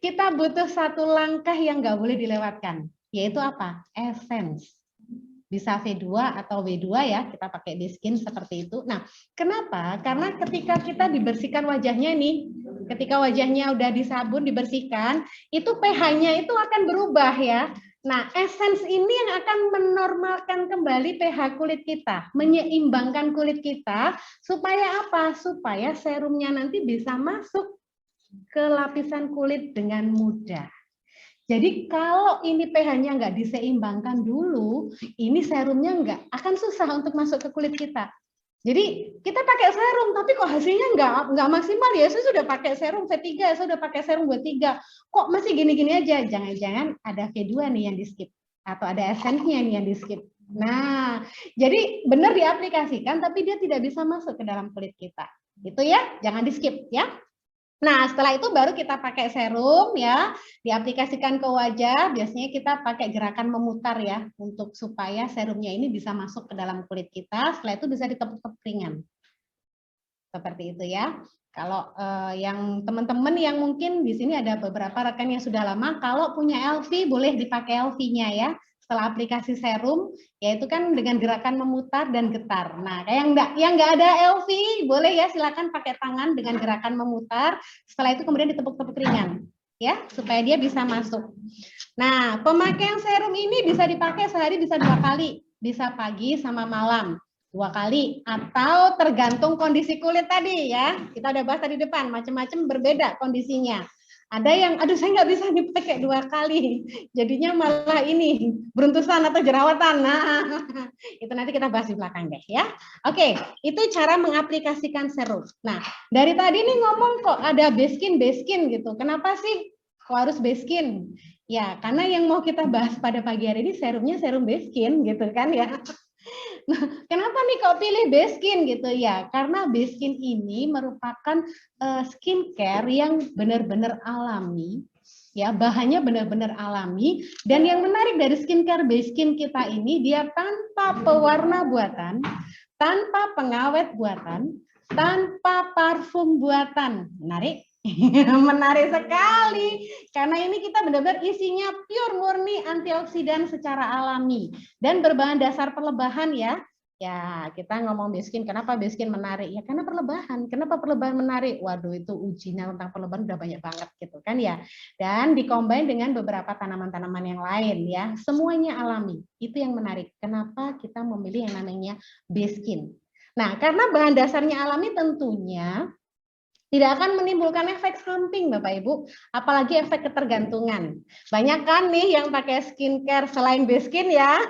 Kita butuh satu langkah yang nggak boleh dilewatkan, yaitu apa? Essence. Bisa V2 atau W2 ya, kita pakai di skin seperti itu. Nah, kenapa? Karena ketika kita dibersihkan wajahnya nih, ketika wajahnya udah disabun, dibersihkan, itu pH-nya itu akan berubah ya. Nah, essence ini yang akan menormalkan kembali pH kulit kita, menyeimbangkan kulit kita, supaya apa? Supaya serumnya nanti bisa masuk ke lapisan kulit dengan mudah. Jadi kalau ini pH-nya nggak diseimbangkan dulu, ini serumnya nggak akan susah untuk masuk ke kulit kita. Jadi kita pakai serum, tapi kok hasilnya nggak maksimal ya. Saya sudah pakai serum V3, saya sudah pakai serum V3, kok masih gini-gini aja. Jangan-jangan ada V2 nih yang di skip, atau ada essence-nya nih yang di skip. Nah, jadi benar diaplikasikan, tapi dia tidak bisa masuk ke dalam kulit kita. Itu ya, jangan di skip ya. Nah, setelah itu baru kita pakai serum ya, diaplikasikan ke wajah. Biasanya kita pakai gerakan memutar ya, untuk supaya serumnya ini bisa masuk ke dalam kulit kita. Setelah itu bisa ditepuk-tepuk ringan. Seperti itu ya. Kalau yang teman-teman yang mungkin di sini ada beberapa rekan yang sudah lama, kalau punya LV boleh dipakai LV-nya ya. Setelah aplikasi serum, yaitu kan dengan gerakan memutar dan getar. Nah, yang nggak ada LV, boleh ya silakan pakai tangan dengan gerakan memutar. Setelah itu kemudian ditepuk-tepuk ringan, ya, supaya dia bisa masuk. Nah, pemakaian serum ini bisa dipakai sehari bisa 2 kali, bisa pagi sama malam 2 kali, atau tergantung kondisi kulit tadi ya. Kita udah bahas tadi depan, macam-macam berbeda kondisinya. Ada yang, aduh saya nggak bisa dipakai 2 kali, jadinya malah ini beruntusan atau jerawatan. Nah, itu nanti kita bahas di belakang deh ya. Oke, itu cara mengaplikasikan serum. Nah, dari tadi nih ngomong kok ada base skin gitu. Kenapa sih kok harus base skin? Ya, karena yang mau kita bahas pada pagi hari ini serumnya serum base skin gitu kan ya. Nah, kenapa nih kok pilih base skin gitu ya? Karena base skin ini merupakan skincare yang benar-benar alami, ya, bahannya benar-benar alami. Dan yang menarik dari skincare base skin kita ini, dia tanpa pewarna buatan, tanpa pengawet buatan, tanpa parfum buatan. Menarik? Menarik sekali, karena ini kita benar-benar isinya pure murni antioksidan secara alami dan berbahan dasar perlebahan ya. Ya, kita ngomong base skin, kenapa base skin menarik? Ya karena perlebahan. Kenapa perlebahan menarik? Waduh, itu ujinya tentang perlebahan udah banyak banget gitu kan ya. Dan dikombin dengan beberapa tanaman-tanaman yang lain ya. Semuanya alami. Itu yang menarik. Kenapa kita memilih yang namanya base skin? Nah, karena bahan dasarnya alami tentunya tidak akan menimbulkan efek samping Bapak Ibu, apalagi efek ketergantungan. Banyak kan nih yang pakai skincare selain base skin ya.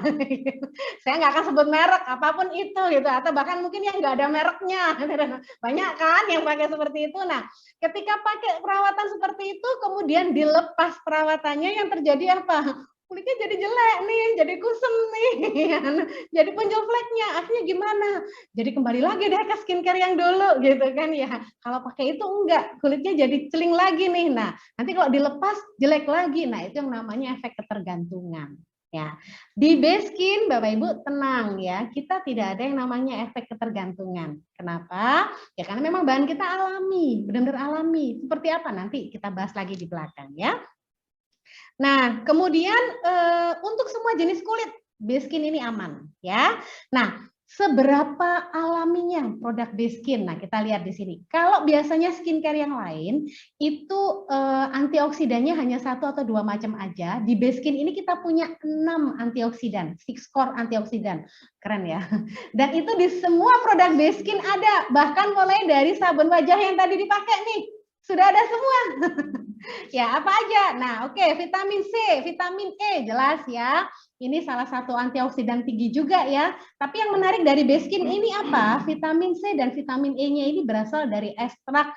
Saya nggak akan sebut merek apapun itu gitu, atau bahkan mungkin yang nggak ada mereknya. Banyak kan yang pakai seperti itu. Nah, ketika pakai perawatan seperti itu kemudian dilepas perawatannya, yang terjadi apa? Kulitnya jadi jelek nih, jadi kusem nih, jadi punjul fleknya. Akhirnya gimana? Jadi kembali lagi deh ke skincare yang dulu gitu kan ya. Kalau pakai itu enggak, kulitnya jadi celing lagi nih. Nah, nanti kalau dilepas jelek lagi. Nah, itu yang namanya efek ketergantungan. Ya, di base skin Bapak Ibu tenang ya, kita tidak ada yang namanya efek ketergantungan. Kenapa? Ya karena memang bahan kita alami, benar-benar alami. Seperti apa nanti kita bahas lagi di belakang ya. Nah, kemudian untuk semua jenis kulit, base skin ini aman ya. Nah, seberapa alaminya produk base skin? Nah, kita lihat di sini. Kalau biasanya skincare yang lain itu antioksidannya hanya 1 atau 2 macam aja. Di base skin ini kita punya 6 antioksidan, 6 core antioksidan. Keren ya. Dan itu di semua produk base skin ada. Bahkan mulai dari sabun wajah yang tadi dipakai nih, sudah ada semua. Ya, apa aja? Nah, oke, vitamin C, vitamin E, jelas ya. Ini salah satu antioksidan tinggi juga ya. Tapi yang menarik dari base skin ini apa? Vitamin C dan vitamin E-nya ini berasal dari ekstrak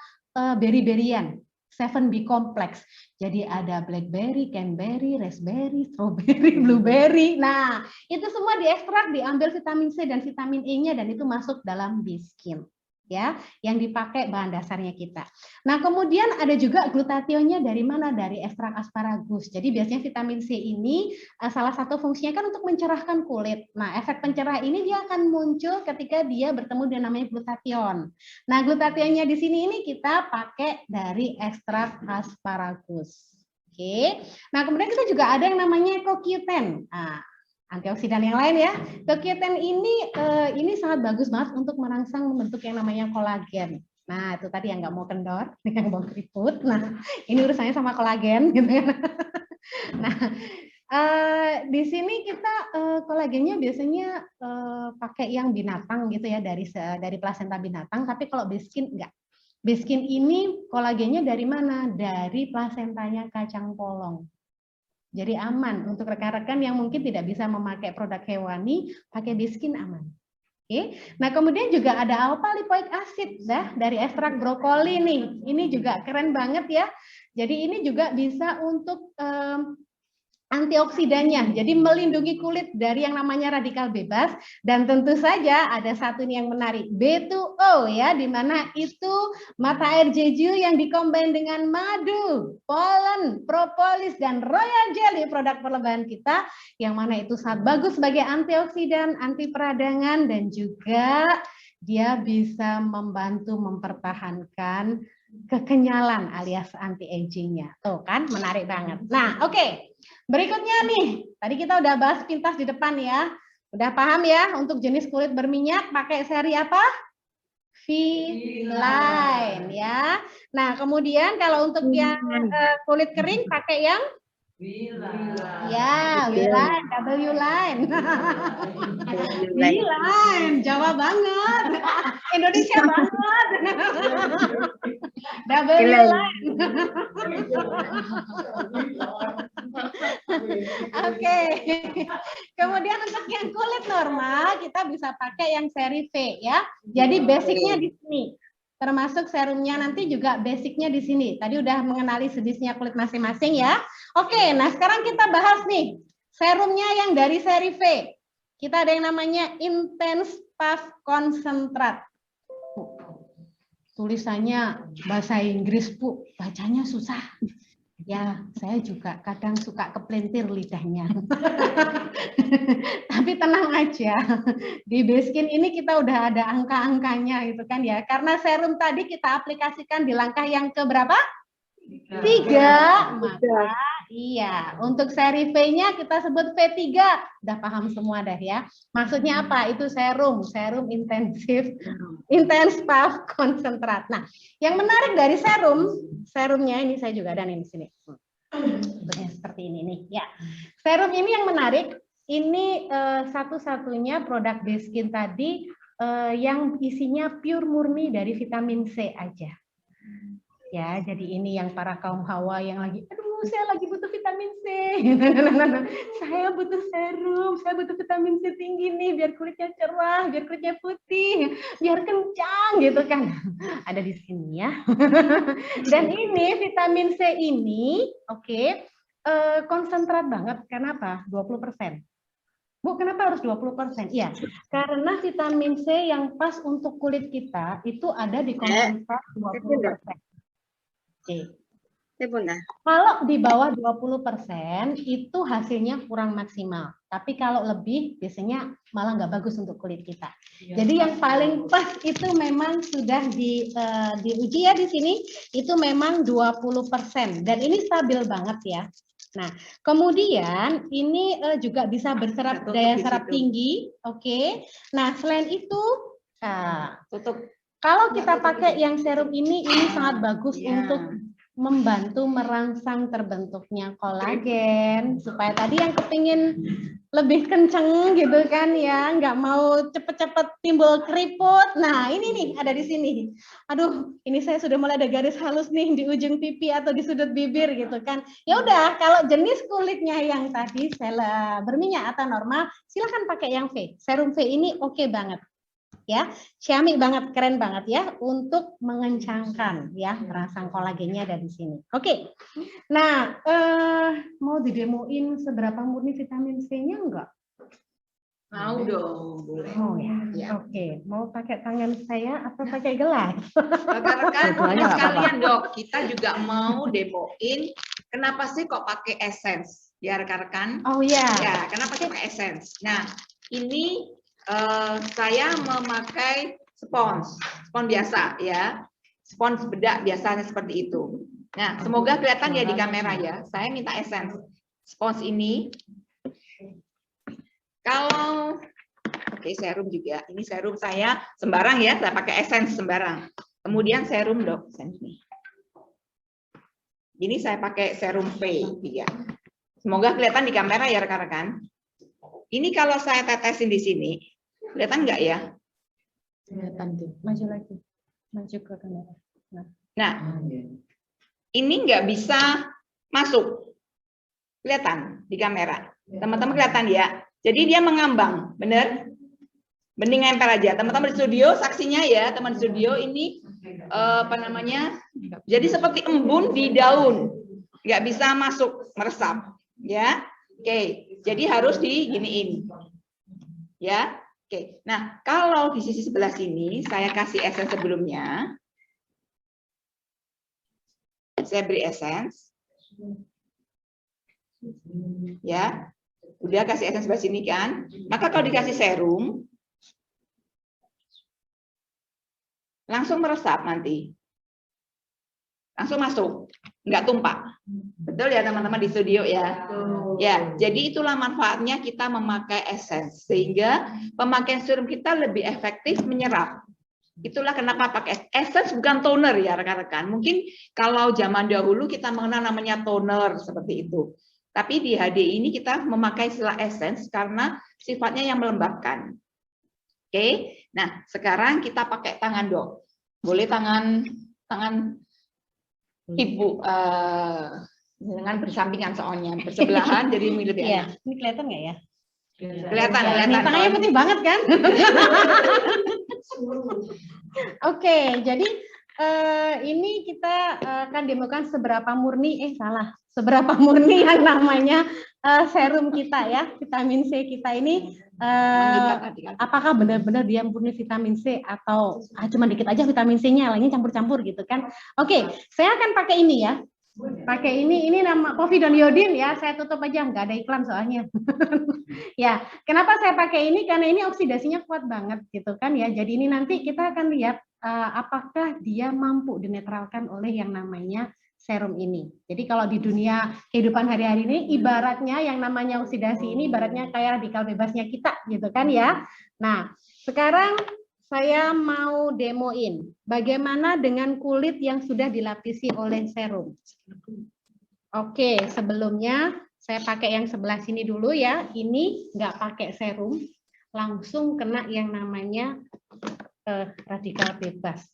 beri-berian, 7B complex. Jadi ada blackberry, cranberry, raspberry, strawberry, blueberry. Nah, itu semua diekstrak, diambil vitamin C dan vitamin E-nya, dan itu masuk dalam base skin. Ya, yang dipakai bahan dasarnya kita. Nah, kemudian ada juga glutationnya dari mana? Dari ekstrak asparagus. Jadi biasanya vitamin C ini salah satu fungsinya kan untuk mencerahkan kulit. Nah, efek pencerah ini dia akan muncul ketika dia bertemu dengan namanya glutathione. Nah, glutathionnya di sini ini kita pakai dari ekstrak asparagus. Oke. Nah, kemudian kita juga ada yang namanya CoQ10. Nah, antioksidan yang lain ya. CoQ10 ini sangat bagus banget untuk merangsang membentuk yang namanya kolagen. Nah, itu tadi yang nggak mau kendor, yang mau keriput. Nah, ini urusannya sama kolagen gitu kan. Nah, Di sini kita kolagennya biasanya pakai yang binatang gitu ya, dari plasenta binatang. Tapi kalau Beskin enggak. Beskin ini kolagennya dari mana? Dari plasentanya kacang polong. Jadi aman untuk rekan-rekan yang mungkin tidak bisa memakai produk hewani, pakai Beskin aman. Oke. Nah, kemudian juga ada alpha lipoic acid dari ekstrak brokoli nih. Ini juga keren banget ya. Jadi ini juga bisa untuk antioksidannya, jadi melindungi kulit dari yang namanya radikal bebas. Dan tentu saja ada satu nih yang menarik, B2O ya, di mana itu mata air jeju yang dikombin dengan madu, polen, propolis, dan royal jelly, produk perlebahan kita, yang mana itu sangat bagus sebagai antioksidan, anti peradangan, dan juga dia bisa membantu mempertahankan kekenyalan alias anti-agingnya. Tuh kan, menarik banget. Nah, oke. Berikutnya nih, tadi kita udah bahas pintas di depan ya. Udah paham ya, untuk jenis kulit berminyak pakai seri apa? V-Line ya. Nah, kemudian kalau untuk yang kulit kering pakai yang ya, W-Line, W-Line. W-Line, Jawa banget. Indonesia banget. W-Line. Oke. Kemudian untuk yang kulit normal, kita bisa pakai yang seri V ya. Jadi basicnya di sini. Termasuk serumnya nanti juga basicnya di sini. Tadi udah mengenali jenisnya kulit masing-masing ya. Oke, nah sekarang kita bahas nih serumnya yang dari seri V. Kita ada yang namanya Intense Puff Concentrate. Tulisannya bahasa Inggris, Bu. Bacanya susah. Ya, saya juga kadang suka kepelintir lidahnya. Tapi tenang aja, di Beskin ini kita udah ada angka-angkanya gitu kan ya. Karena serum tadi kita aplikasikan di langkah yang keberapa? 3. Maka iya, untuk seri V-nya kita sebut V3. Udah paham semua dah ya. Maksudnya apa? Itu serum intense puff concentrate. Nah, yang menarik dari serumnya ini saya juga ada nih di sini. Bentuknya seperti ini nih. Ya, serum ini yang menarik. Ini satu-satunya produk Beskin tadi yang isinya pure murni dari vitamin C aja. Ya, jadi ini yang para kaum hawa yang lagi, aduh saya lagi butuh vitamin C. Saya butuh serum, saya butuh vitamin C tinggi nih biar kulitnya cerah, biar kulitnya putih, biar kencang gitu kan. Ada di sini ya. Dan ini vitamin C ini, oke, konsentrat banget. Kenapa? 20%. Bu, kenapa harus 20%? Iya, karena vitamin C yang pas untuk kulit kita itu ada di konsentrat 20%. Oke. Kalau di bawah 20% itu hasilnya kurang maksimal. Tapi kalau lebih biasanya malah nggak bagus untuk kulit kita. Jadi yang paling pas itu memang sudah diuji ya di sini, itu memang 20%. Dan ini stabil banget ya. Nah, kemudian ini juga bisa berserap daya serap tinggi. Oke. Nah, selain itu, kalau kita pakai yang serum ini sangat bagus untuk membantu merangsang terbentuknya kolagen, supaya tadi yang kepingin lebih kenceng gitu kan ya, nggak mau cepet-cepet timbul keriput. Nah ini nih ada di sini. Aduh, ini saya sudah mulai ada garis halus nih di ujung pipi atau di sudut bibir gitu kan. Ya udah, kalau jenis kulitnya yang tadi berminyak atau normal, silakan pakai yang V. Serum V ini oke banget. Ya, ciamik banget, keren banget ya untuk mengencangkan ya merangsang kolagennya dari sini. Oke. Nah, mau didemoin seberapa murni vitamin C-nya enggak? Mau dong, boleh. Oh ya. Oke, mau pakai tangan saya atau pakai gelas? Rekan-rekan sekalian, Dok, kita juga mau demoin kenapa sih kok pakai essence? Ya rekan-rekan. Oh ya. Ya, kenapa sih pakai essence? Nah, ini saya memakai spons biasa ya, spons bedak biasanya seperti itu. Nah, semoga kelihatan ya di kamera ya. Saya minta essence spons ini. Kalau oke, serum juga. Ini serum saya sembarang ya, saya pakai essence sembarang. Kemudian serum, Dok, essence nih. Ini saya pakai serum V3. Semoga kelihatan di kamera ya rekan-rekan. Ini kalau saya tetesin di sini, kelihatan nggak ya? Kelihatan tuh. Maju lagi. Maju ke kamera. Nah, ini nggak bisa masuk. Kelihatan di kamera. Teman-teman kelihatan ya? Jadi dia mengambang, benar? Mending nempel aja. Teman-teman di studio, saksinya ya, teman di studio ini apa namanya? Jadi seperti embun di daun, nggak bisa masuk meresap, ya. Oke, jadi harus diginiin, ya. Oke. Nah, kalau di sisi sebelah sini saya kasih essence sebelumnya, saya beri essence, ya. Udah kasih essence sebelah sini kan? Maka kalau dikasih serum, langsung meresap nanti. Langsung masuk, nggak tumpah. Betul ya teman-teman di studio ya? Ya, jadi itulah manfaatnya kita memakai essence. Sehingga pemakaian serum kita lebih efektif menyerap. Itulah kenapa pakai essence, bukan toner ya rekan-rekan. Mungkin kalau zaman dahulu kita mengenal namanya toner seperti itu. Tapi di HDI ini kita memakai istilah essence karena sifatnya yang melembabkan. Oke, nah sekarang kita pakai tangan dok. Boleh tangan ibu dengan bersampingan soalnya bersebelahan jadi lebih enak. Ini kelihatan nggak ya? Kelihatan. Tangannya penting banget kan? Oke, jadi ini kita akan demokan seberapa murni, seberapa murni yang namanya serum kita ya, vitamin C kita ini, apakah benar-benar dia murni vitamin C atau cuma dikit aja vitamin C-nya, lainnya campur-campur gitu kan? Oke, saya akan pakai ini ya. Pakai ini nama povidone iodine ya, saya tutup aja, nggak ada iklan soalnya. Ya, kenapa saya pakai ini? Karena ini oksidasinya kuat banget gitu kan ya. Jadi ini nanti kita akan lihat apakah dia mampu dinetralkan oleh yang namanya serum ini. Jadi kalau di dunia kehidupan hari-hari ini, ibaratnya yang namanya oksidasi ini ibaratnya kayak radikal bebasnya kita gitu kan ya. Nah, sekarang saya mau demoin bagaimana dengan kulit yang sudah dilapisi oleh serum. Oke, sebelumnya saya pakai yang sebelah sini dulu ya. Ini nggak pakai serum, langsung kena yang namanya radikal bebas.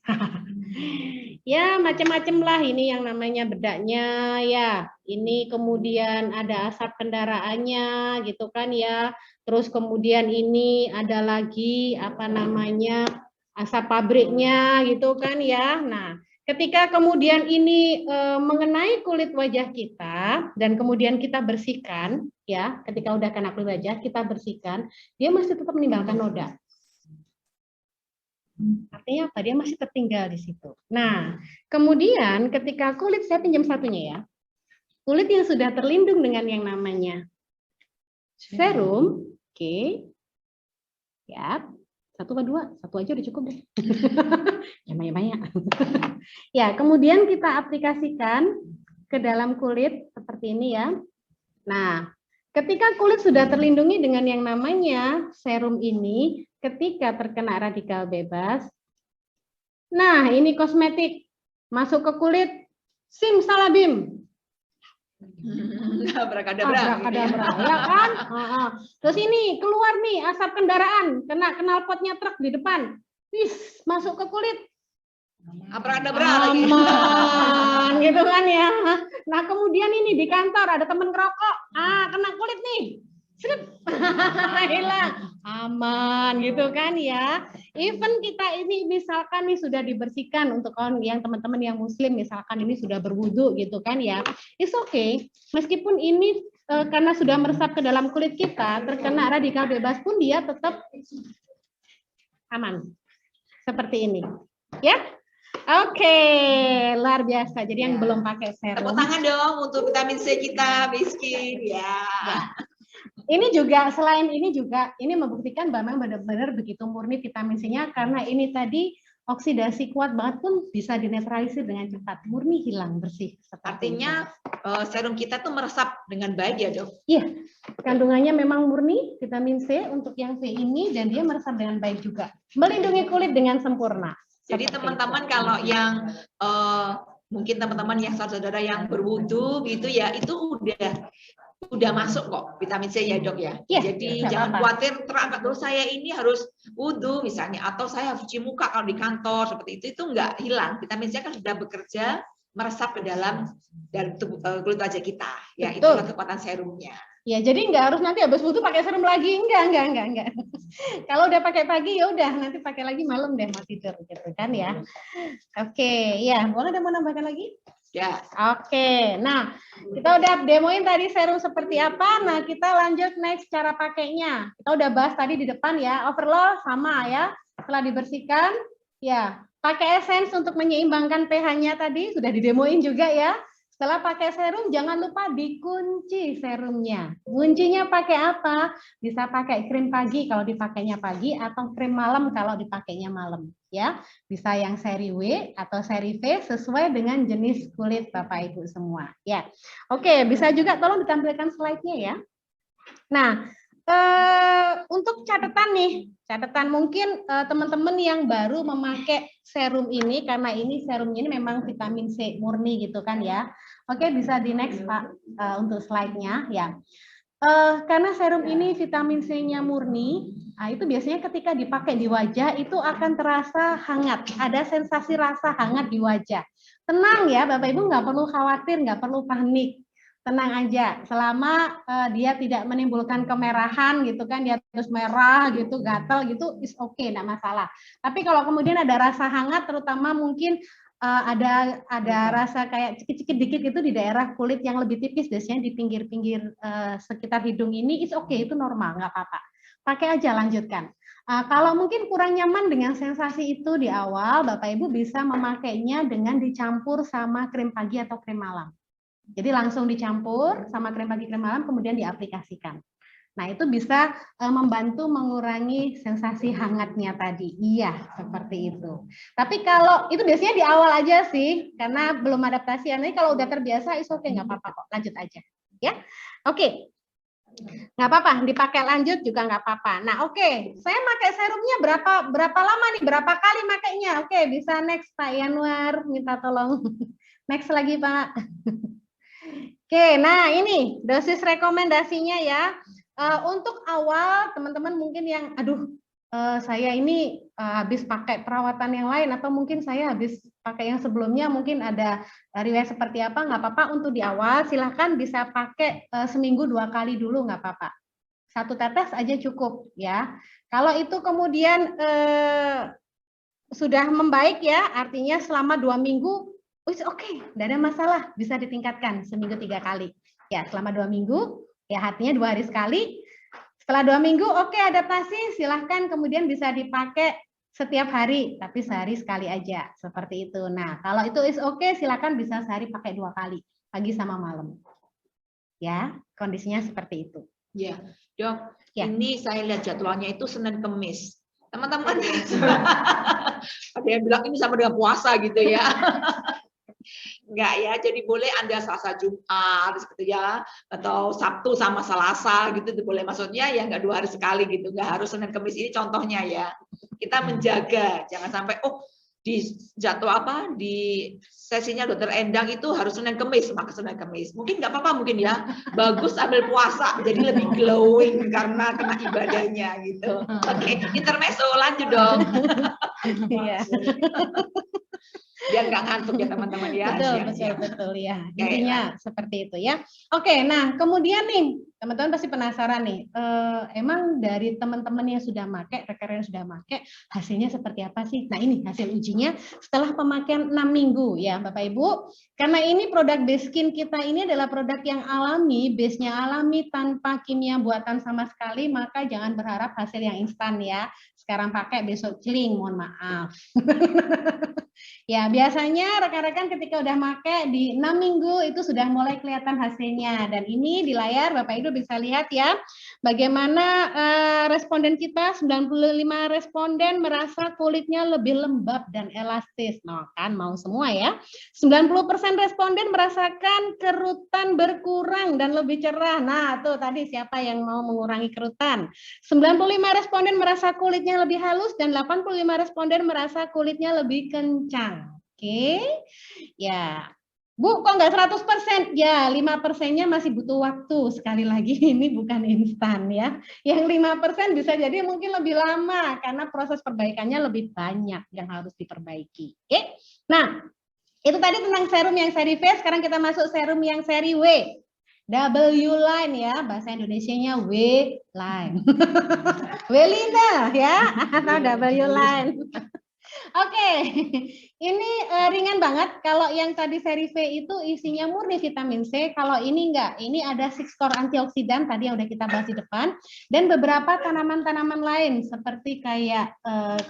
Ya, macam-macam lah ini yang namanya bedaknya ya. Ini kemudian ada asap kendaraannya gitu kan ya. Terus kemudian ini ada lagi apa namanya asap pabriknya gitu kan ya. Nah, ketika kemudian ini mengenai kulit wajah kita dan kemudian kita bersihkan ya, ketika udah kena kulit wajah kita bersihkan, dia masih tetap meninggalkan noda. Artinya apa? Dia masih tertinggal di situ. Nah, kemudian ketika kulit, saya pinjam satunya ya. Kulit yang sudah terlindung dengan yang namanya serum, oke. Ya, satu atau dua? Satu aja udah cukup deh. Ya, banyak-banyak. Ya, kemudian kita aplikasikan ke dalam kulit seperti ini ya. Nah, ketika kulit sudah terlindungi dengan yang namanya serum ini, ketika terkena radikal bebas, nah ini kosmetik masuk ke kulit, simsalabim. Abrakadabra, ya kan? Terus ini keluar nih asap kendaraan, kena knalpotnya truk di depan, masuk ke kulit. Abrakadabra lagi. Aman, gitu kan ya. Nah kemudian ini di kantor ada temen ngerokok, kena kulit nih. Hilang, aman gitu kan ya. Even kita ini misalkan nih sudah dibersihkan untuk yang teman-teman yang muslim misalkan ini sudah berwudu gitu kan ya, it's okay. Meskipun ini karena sudah meresap ke dalam kulit kita, terkena radikal bebas pun dia tetap aman seperti ini ya. Oke, luar biasa. Jadi yang belum pakai serum, tepuk tangan dong untuk vitamin C kita, miskin ya. Ini juga selain ini juga ini membuktikan bahwa benar-benar begitu murni vitamin C-nya karena ini tadi oksidasi kuat banget pun bisa dinetralisir dengan cepat, murni hilang bersih. Artinya serum kita tuh meresap dengan baik ya dok? Iya, kandungannya memang murni vitamin C untuk yang C ini dan dia meresap dengan baik juga, melindungi kulit dengan sempurna. Jadi teman-teman kalau yang mungkin teman-teman yang saudara yang berwudu gitu ya, itu udah udah masuk kok vitamin C ya dok ya. Iya, Jadi nggak jangan apa-apa. khawatir terangkat dulu saya ini harus wudhu misalnya, atau saya harus cuci muka kalau di kantor seperti itu nggak hilang. Vitamin C kan sudah bekerja meresap ke dalam kulit wajah kita. Ya Betul. itulah kekuatan serumnya. Ya, jadi nggak harus nanti habis wudhu pakai serum lagi, enggak. Kalau udah pakai pagi ya udah, nanti pakai lagi malam deh mau tidur gitu kan ya. Oke, ya, boleh ada mau nambahkan lagi? Ya. Oke, nah kita udah demoin tadi serum seperti apa. Nah kita lanjut next cara pakainya. Kita udah bahas tadi di depan ya, overload sama ya. Setelah dibersihkan, ya pakai essence untuk menyeimbangkan pH-nya tadi sudah didemoin juga ya. Setelah pakai serum, jangan lupa dikunci serumnya. Kuncinya pakai apa? Bisa pakai krim pagi kalau dipakainya pagi, atau krim malam kalau dipakainya malam. Ya, bisa yang seri W atau seri V sesuai dengan jenis kulit Bapak Ibu semua. Ya, oke, bisa juga tolong ditampilkan slide-nya ya. Nah, untuk catatan nih, catatan mungkin teman-teman yang baru memakai serum ini, karena ini serumnya ini memang vitamin C murni gitu kan ya. Oke, bisa di next Pak untuk slide-nya ya. Karena serum ini vitamin C-nya murni, nah itu biasanya ketika dipakai di wajah itu akan terasa hangat, ada sensasi rasa hangat di wajah. Tenang ya Bapak Ibu, nggak perlu khawatir, nggak perlu panik. Tenang aja, selama dia tidak menimbulkan kemerahan gitu kan, dia terus merah gitu, gatal gitu, is oke, enggak masalah. Tapi kalau kemudian ada rasa hangat, terutama mungkin ada rasa kayak cekit-cekit dikit itu di daerah kulit yang lebih tipis, biasanya di pinggir-pinggir sekitar hidung ini, is oke, itu normal, nggak apa-apa. Pakai aja, lanjutkan. Kalau mungkin kurang nyaman dengan sensasi itu di awal, Bapak Ibu bisa memakainya dengan dicampur sama krim pagi atau krim malam. Jadi langsung dicampur sama krim pagi krim malam kemudian diaplikasikan. Nah, itu bisa membantu mengurangi sensasi hangatnya tadi. Iya, seperti itu. Tapi kalau itu biasanya di awal aja sih, karena belum adaptasi. Nanti kalau udah terbiasa, is oke, nggak apa-apa kok. Lanjut aja. Ya, oke. Nggak apa-apa, dipakai lanjut juga nggak apa-apa. Nah, oke. Saya pakai serumnya berapa lama nih? Berapa kali makainya? Oke, bisa next Pak Yanuar, minta tolong. Next lagi Pak. Oke, nah ini dosis rekomendasinya ya. Untuk awal teman-teman mungkin yang, aduh saya ini habis pakai perawatan yang lain atau mungkin saya habis pakai yang sebelumnya, mungkin ada riwayat seperti apa, nggak apa-apa untuk di awal. Silahkan bisa pakai seminggu 2 kali dulu, nggak apa-apa. 1 tetes aja cukup ya. Kalau itu kemudian sudah membaik ya, artinya selama 2 minggu, oke, tidak ada masalah, bisa ditingkatkan seminggu 3 kali. Ya, selama 2 minggu, ya artinya 2 hari sekali. Setelah 2 minggu, oke, adaptasi, silahkan kemudian bisa dipakai setiap hari, tapi sehari sekali aja, seperti itu. Nah, kalau itu is oke, silahkan bisa sehari pakai 2 kali, pagi sama malam. Ya, kondisinya seperti itu. Ya, dok, ya. Ini saya lihat jadwalnya itu Senin Kemis. Teman-teman, ada yang bilang ini sama dengan puasa gitu ya. Enggak ya, jadi boleh Anda Selasa Jumat seperti ya, atau Sabtu sama Selasa gitu boleh, maksudnya ya enggak 2 hari sekali gitu, enggak harus Senin Kemis. Ini contohnya ya. Kita menjaga jangan sampai di jadwal di sesinya Dokter Endang itu harus Senin Kemis, maka Senin Kemis. Mungkin nggak apa-apa mungkin ya. Bagus ambil puasa jadi lebih glowing karena kena ibadahnya gitu. Oke, intermezzo lanjut dong. Iya. Biar nggak ngantuk ya teman-teman ya. Betul ya. Intinya seperti itu ya. Oke, nah kemudian nih teman-teman pasti penasaran nih, emang dari teman-teman yang sudah pakai, rekan-rekan yang sudah pakai, hasilnya seperti apa sih? Nah ini hasil ujinya setelah pemakaian 6 minggu ya Bapak Ibu. Karena ini produk base skin kita ini adalah produk yang alami, base-nya alami tanpa kimia buatan sama sekali, maka jangan berharap hasil yang instan ya. Sekarang pakai besok celing, mohon maaf. Ya, biasanya rekan-rekan ketika udah pakai di 6 minggu itu sudah mulai kelihatan hasilnya. Dan ini di layar Bapak Ibu bisa lihat ya, bagaimana responden kita, 95 responden merasa kulitnya lebih lembab dan elastis. Nah, kan mau semua ya. 90% responden merasakan kerutan berkurang dan lebih cerah. Nah, tuh tadi siapa yang mau mengurangi kerutan? 95 responden merasa kulitnya lebih halus dan 85 responden merasa kulitnya lebih kencang. Oke, ya Bu, kok nggak 100%? Ya, 5%-nya masih butuh waktu. Sekali lagi, ini bukan instan ya. Yang 5% bisa jadi mungkin lebih lama, karena proses perbaikannya lebih banyak yang harus diperbaiki. Oke? Nah, itu tadi tentang serum yang seri V, sekarang kita masuk serum yang seri W. W line ya, bahasa Indonesianya W line. Welina ya, atau W line. Oke, ini ringan banget. Kalau yang tadi seri V itu isinya murni vitamin C, kalau ini enggak. Ini ada 6 core antioksidan tadi yang udah kita bahas di depan, dan beberapa tanaman-tanaman lain seperti kayak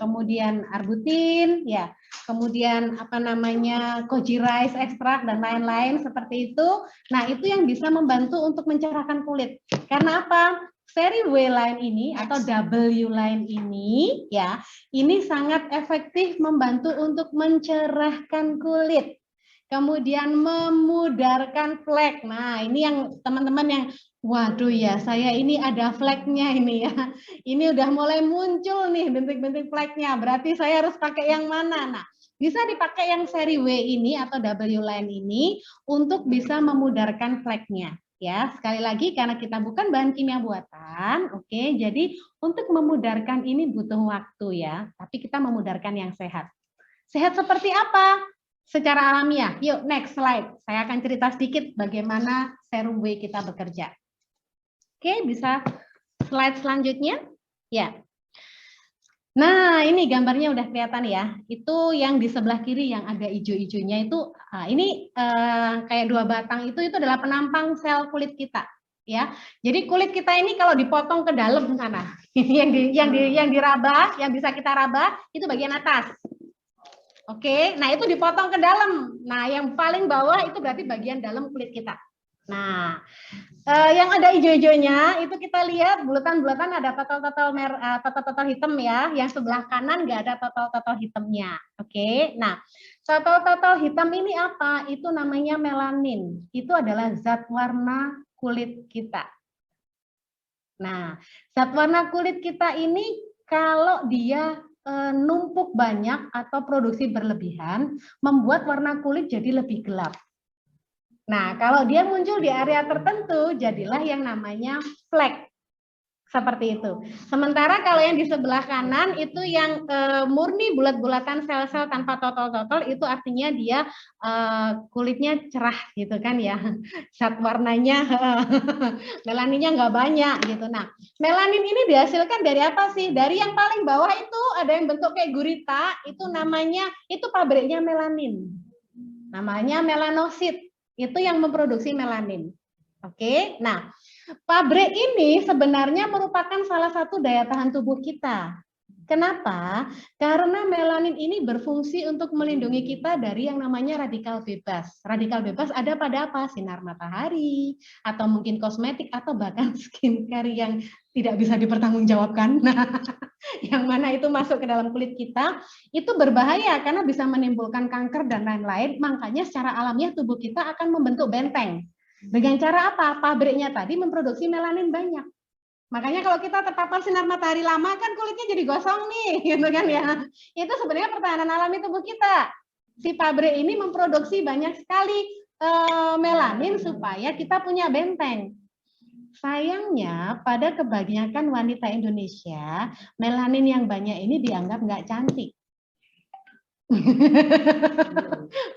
kemudian arbutin, ya, kemudian apa namanya koji rice extract dan lain-lain seperti itu. Nah, itu yang bisa membantu untuk mencerahkan kulit. Karena apa? Seri W line ini atau W line ini ya, ini sangat efektif membantu untuk mencerahkan kulit. Kemudian memudarkan flek. Nah, ini yang teman-teman yang waduh ya, saya ini ada fleknya ini ya. Ini udah mulai muncul nih bintik-bintik fleknya. Berarti saya harus pakai yang mana? Nah, bisa dipakai yang seri W ini atau W line ini untuk bisa memudarkan fleknya. Ya, sekali lagi karena kita bukan bahan kimia buatan, oke. Jadi untuk memudarkan ini butuh waktu ya, tapi kita memudarkan yang sehat. Sehat seperti apa? Secara alamiah. Yuk, next slide. Saya akan cerita sedikit bagaimana serum W kita bekerja. Oke, bisa slide selanjutnya? Ya. Nah, ini gambarnya udah kelihatan ya. Itu yang di sebelah kiri yang ada hijau-hijaunya itu, ini kayak 2 batang itu adalah penampang sel kulit kita, ya. Jadi kulit kita ini kalau dipotong ke dalam sana, yang diraba, yang bisa kita raba itu bagian atas. Oke, nah itu dipotong ke dalam. Nah, yang paling bawah itu berarti bagian dalam kulit kita. Nah, yang ada hijau-hijaunya itu kita lihat bulatan-bulatan ada total hitam ya. Yang sebelah kanan nggak ada total hitamnya. Oke, nah total hitam ini apa? Itu namanya melanin. Itu adalah zat warna kulit kita. Nah, zat warna kulit kita ini kalau dia numpuk banyak atau produksi berlebihan, membuat warna kulit jadi lebih gelap. Nah, kalau dia muncul di area tertentu, jadilah yang namanya flek. Seperti itu. Sementara kalau yang di sebelah kanan itu yang murni bulat-bulatan sel-sel tanpa total-total, itu artinya dia kulitnya cerah gitu kan ya. Zat warnanya, melaninnya nggak banyak gitu. Nah, melanin ini dihasilkan dari apa sih? Dari yang paling bawah itu ada yang bentuk kayak gurita, itu namanya, itu pabriknya melanin. Namanya melanosit. Itu yang memproduksi melanin. Oke, nah pabrik ini sebenarnya merupakan salah satu daya tahan tubuh kita. Kenapa? Karena melanin ini berfungsi untuk melindungi kita dari yang namanya radikal bebas. Radikal bebas ada pada apa? Sinar matahari, atau mungkin kosmetik, atau bahkan skincare yang tidak bisa dipertanggungjawabkan. Nah, yang mana itu masuk ke dalam kulit kita, itu berbahaya karena bisa menimbulkan kanker dan lain-lain. Makanya secara alamiah tubuh kita akan membentuk benteng. Dengan cara apa? Pabriknya tadi memproduksi melanin banyak. Makanya kalau kita terpapar sinar matahari lama kan kulitnya jadi gosong nih, gitu kan ya. Itu sebenarnya pertahanan alami tubuh kita. Si pabrik ini memproduksi banyak sekali melanin supaya kita punya benteng. Sayangnya pada kebanyakan wanita Indonesia, melanin yang banyak ini dianggap nggak cantik.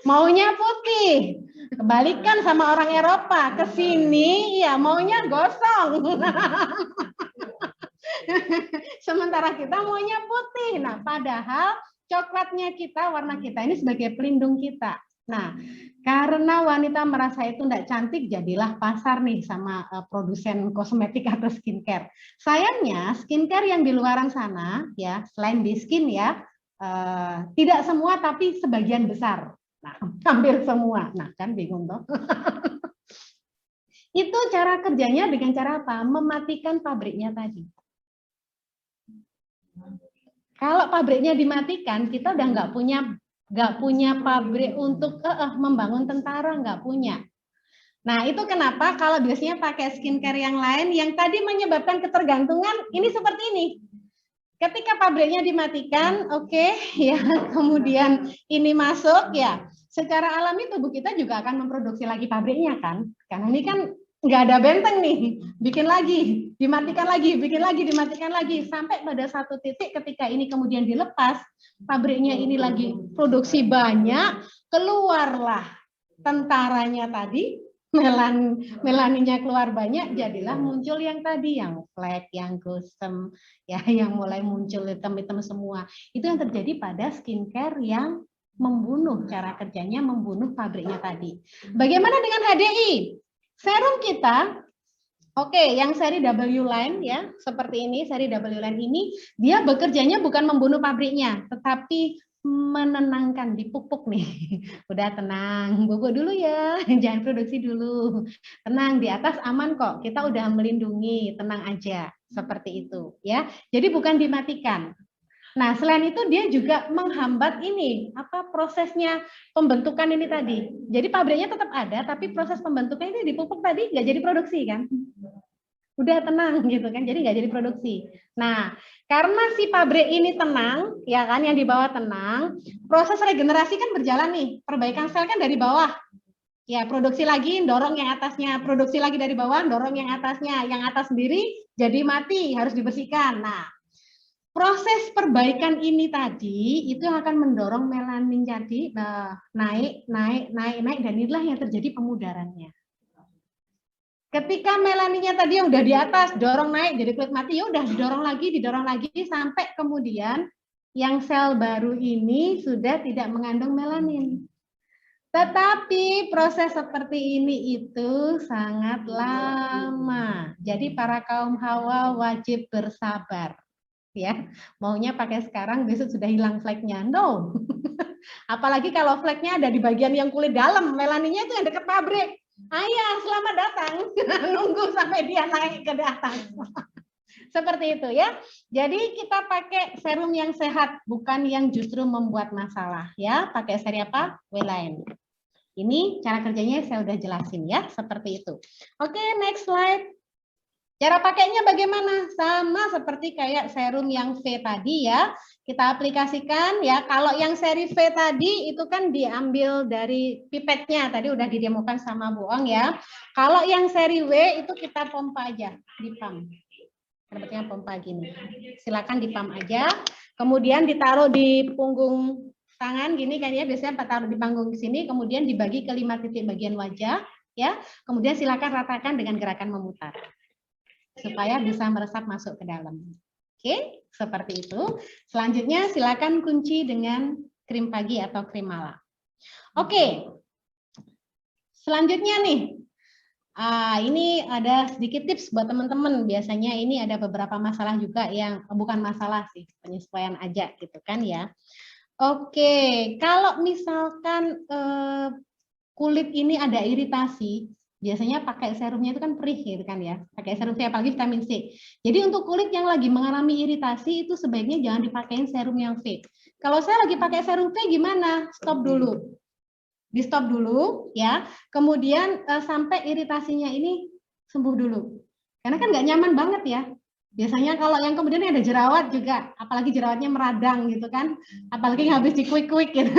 Maunya putih. Kebalikan sama orang Eropa, ke sini ya maunya gosong. Sementara kita maunya putih. Nah, padahal coklatnya kita, warna kita ini sebagai pelindung kita. Nah, karena wanita merasa itu tidak cantik, jadilah pasar nih sama produsen kosmetik atau skincare. Sayangnya skincare yang di luaran sana, ya selain di skin ya, tidak semua tapi sebagian besar. Nah, hampir semua. Nah, kan bingung toh. Itu cara kerjanya dengan cara apa? Mematikan pabriknya tadi. Kalau pabriknya dimatikan, kita udah nggak punya pabrik untuk membangun tentara, nggak punya. Nah, itu kenapa kalau biasanya pakai skincare yang lain yang tadi menyebabkan ketergantungan, ini seperti ini. Ketika pabriknya dimatikan, oke, ya, kemudian ini masuk, ya, secara alami tubuh kita juga akan memproduksi lagi pabriknya kan, karena ini kan nggak ada benteng nih, bikin lagi, dimatikan lagi, bikin lagi, dimatikan lagi, sampai pada satu titik ketika ini kemudian dilepas, pabriknya ini lagi produksi banyak, keluarlah tentaranya tadi, melaninya keluar banyak, jadilah muncul yang tadi, yang flek, yang kusem, ya, yang mulai muncul hitam-hitam semua. Itu yang terjadi pada skincare yang membunuh, cara kerjanya membunuh pabriknya tadi. Bagaimana dengan HDI? Serum kita, oke, yang seri W line ya, seperti ini, seri W line ini, dia bekerjanya bukan membunuh pabriknya, tetapi menenangkan, dipupuk nih. Udah tenang, bubuk dulu ya, jangan produksi dulu. Tenang, di atas aman kok, kita udah melindungi, tenang aja, seperti itu ya. Jadi bukan dimatikan. Nah, selain itu dia juga menghambat ini, prosesnya pembentukan ini tadi. Jadi pabriknya tetap ada, tapi proses pembentukan ini dipupuk tadi nggak jadi produksi kan? Udah tenang gitu kan, jadi nggak jadi produksi. Nah, karena si pabrik ini tenang, ya kan, yang di bawah tenang, proses regenerasi kan berjalan nih, perbaikan sel kan dari bawah. Ya, produksi lagi, dorong yang atasnya, produksi lagi dari bawah, dorong yang atasnya, yang atas sendiri jadi mati, harus dibersihkan. Nah, proses perbaikan ini tadi itu akan mendorong melanin jadi naik, dan inilah yang terjadi pemudarannya. Ketika melaninnya tadi yang udah di atas, dorong naik jadi kulit mati, ya udah didorong lagi sampai kemudian yang sel baru ini sudah tidak mengandung melanin. Tetapi proses seperti ini itu sangat lama. Jadi para kaum hawa wajib bersabar. Ya, maunya pakai sekarang besok sudah hilang fleknya. No. Apalagi kalau fleknya ada di bagian yang kulit dalam, melaninnya itu yang dekat pabrik. Ayah, selamat datang. Nunggu sampai dia naik ke atas. Seperti itu ya. Jadi kita pakai serum yang sehat, bukan yang justru membuat masalah ya. Pakai seri apa? W-line. Ini cara kerjanya saya udah jelasin ya, seperti itu. Oke, next slide. Cara pakainya bagaimana? Sama seperti kayak serum yang V tadi ya. Kita aplikasikan ya. Kalau yang seri V tadi itu kan diambil dari pipetnya. Tadi udah didemokan sama Bu Ong ya. Kalau yang seri W itu kita pompa aja, dipam. Sebetulnya pompa gini. Silakan dipam aja. Kemudian ditaruh di punggung tangan gini kan ya. Biasanya taruh di panggung sini. Kemudian dibagi ke 5 titik bagian wajah ya. Kemudian silakan ratakan dengan gerakan memutar, supaya bisa meresap masuk ke dalam. Oke, seperti itu. Selanjutnya silakan kunci dengan krim pagi atau krim malam. Oke, selanjutnya nih, ini ada sedikit tips buat teman-teman. Biasanya ini ada beberapa masalah juga yang bukan masalah sih, penyesuaian aja gitu kan ya. Oke, kalau misalkan kulit ini ada iritasi, biasanya pakai serumnya itu kan perih gitu kan ya, pakai serum V apalagi vitamin C. Jadi untuk kulit yang lagi mengalami iritasi itu sebaiknya jangan dipakein serum yang V. Kalau saya lagi pakai serum V gimana? Stop dulu, di stop dulu ya. Kemudian sampai iritasinya ini sembuh dulu. Karena kan nggak nyaman banget ya. Biasanya kalau yang kemudian ada jerawat juga, apalagi jerawatnya meradang gitu kan, apalagi habis dikuik-kuik gitu.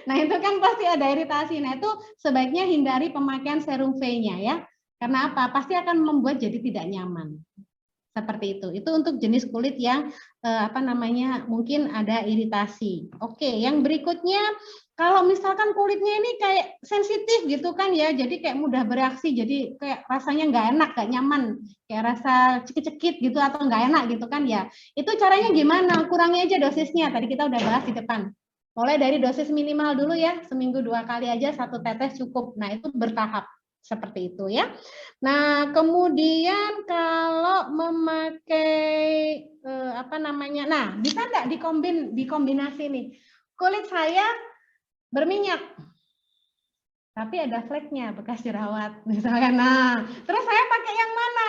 Nah itu kan pasti ada iritasi. Nah itu sebaiknya hindari pemakaian serum V-nya ya. Karena apa? Pasti akan membuat jadi tidak nyaman. Seperti itu. Itu untuk jenis kulit yang mungkin ada iritasi. Oke, yang berikutnya kalau misalkan kulitnya ini kayak sensitif gitu kan ya. Jadi kayak mudah bereaksi. Jadi kayak rasanya nggak enak, nggak nyaman. Kayak rasa cekit-cekit gitu atau nggak enak gitu kan ya. Itu caranya gimana? Kurangi aja dosisnya. Tadi kita udah bahas di depan. Mulai dari dosis minimal dulu ya, seminggu 2 kali aja 1 tetes cukup. Nah itu bertahap seperti itu ya. Nah kemudian kalau memakai nah bisa nggak dikombinasi nih? Kulit saya berminyak, tapi ada fleknya bekas jerawat misalkan. Nah terus saya pakai yang mana?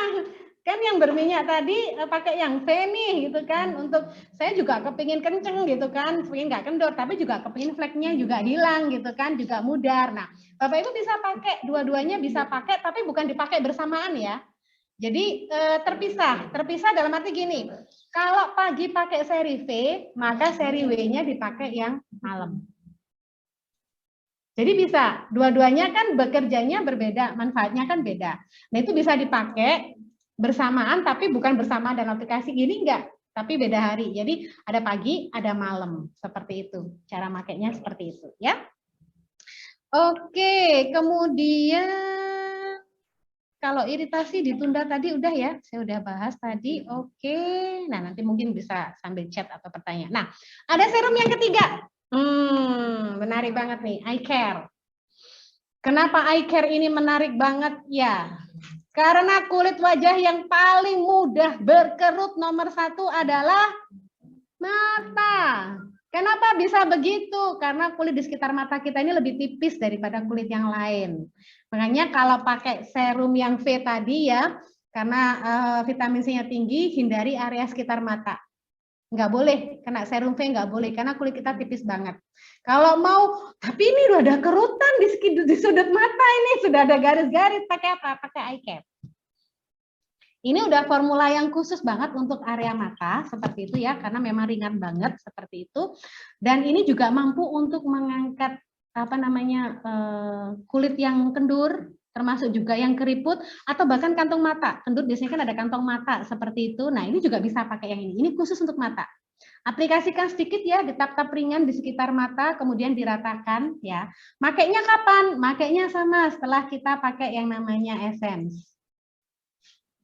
Kan yang berminyak tadi pakai yang V nih gitu kan. Untuk saya juga kepingin kenceng gitu kan, kepingin nggak kendor, tapi juga kepingin fleknya juga hilang gitu kan, juga mudar. Nah Bapak Ibu bisa pakai, dua-duanya bisa pakai, tapi bukan dipakai bersamaan ya. Jadi terpisah dalam arti gini, kalau pagi pakai seri V, maka seri W-nya dipakai yang malam. Jadi bisa, dua-duanya kan bekerjanya berbeda, manfaatnya kan beda. Nah itu bisa dipakai bersamaan, tapi bukan bersamaan dalam aplikasi gini enggak, tapi beda hari. Jadi ada pagi, ada malam, seperti itu. Cara makainya seperti itu, ya. Oke, kemudian kalau iritasi ditunda tadi udah ya, saya udah bahas tadi. Oke, nah nanti mungkin bisa sambil chat atau pertanyaan. Nah, ada serum yang ketiga. Menarik banget nih, eye care. Kenapa eye care ini menarik banget? Ya, karena kulit wajah yang paling mudah berkerut nomor 1 adalah mata. Kenapa bisa begitu? Karena kulit di sekitar mata kita ini lebih tipis daripada kulit yang lain. Makanya kalau pakai serum yang V tadi ya, karena vitamin C-nya tinggi, hindari area sekitar mata. Nggak boleh kena serum V, nggak boleh karena kulit kita tipis banget. Kalau mau, tapi ini udah ada kerutan di sudut mata ini, sudah ada garis-garis, pakai apa? Pakai eye care. Ini udah formula yang khusus banget untuk area mata seperti itu ya, karena memang ringan banget seperti itu. Dan ini juga mampu untuk mengangkat kulit yang kendur, termasuk juga yang keriput atau bahkan kantong mata. Kendur biasanya kan ada kantong mata seperti itu. Nah, ini juga bisa pakai yang ini. Ini khusus untuk mata. Aplikasikan sedikit ya, ditap-tap ringan di sekitar mata, kemudian diratakan ya. Makainya kapan? Makainya sama setelah kita pakai yang namanya essence.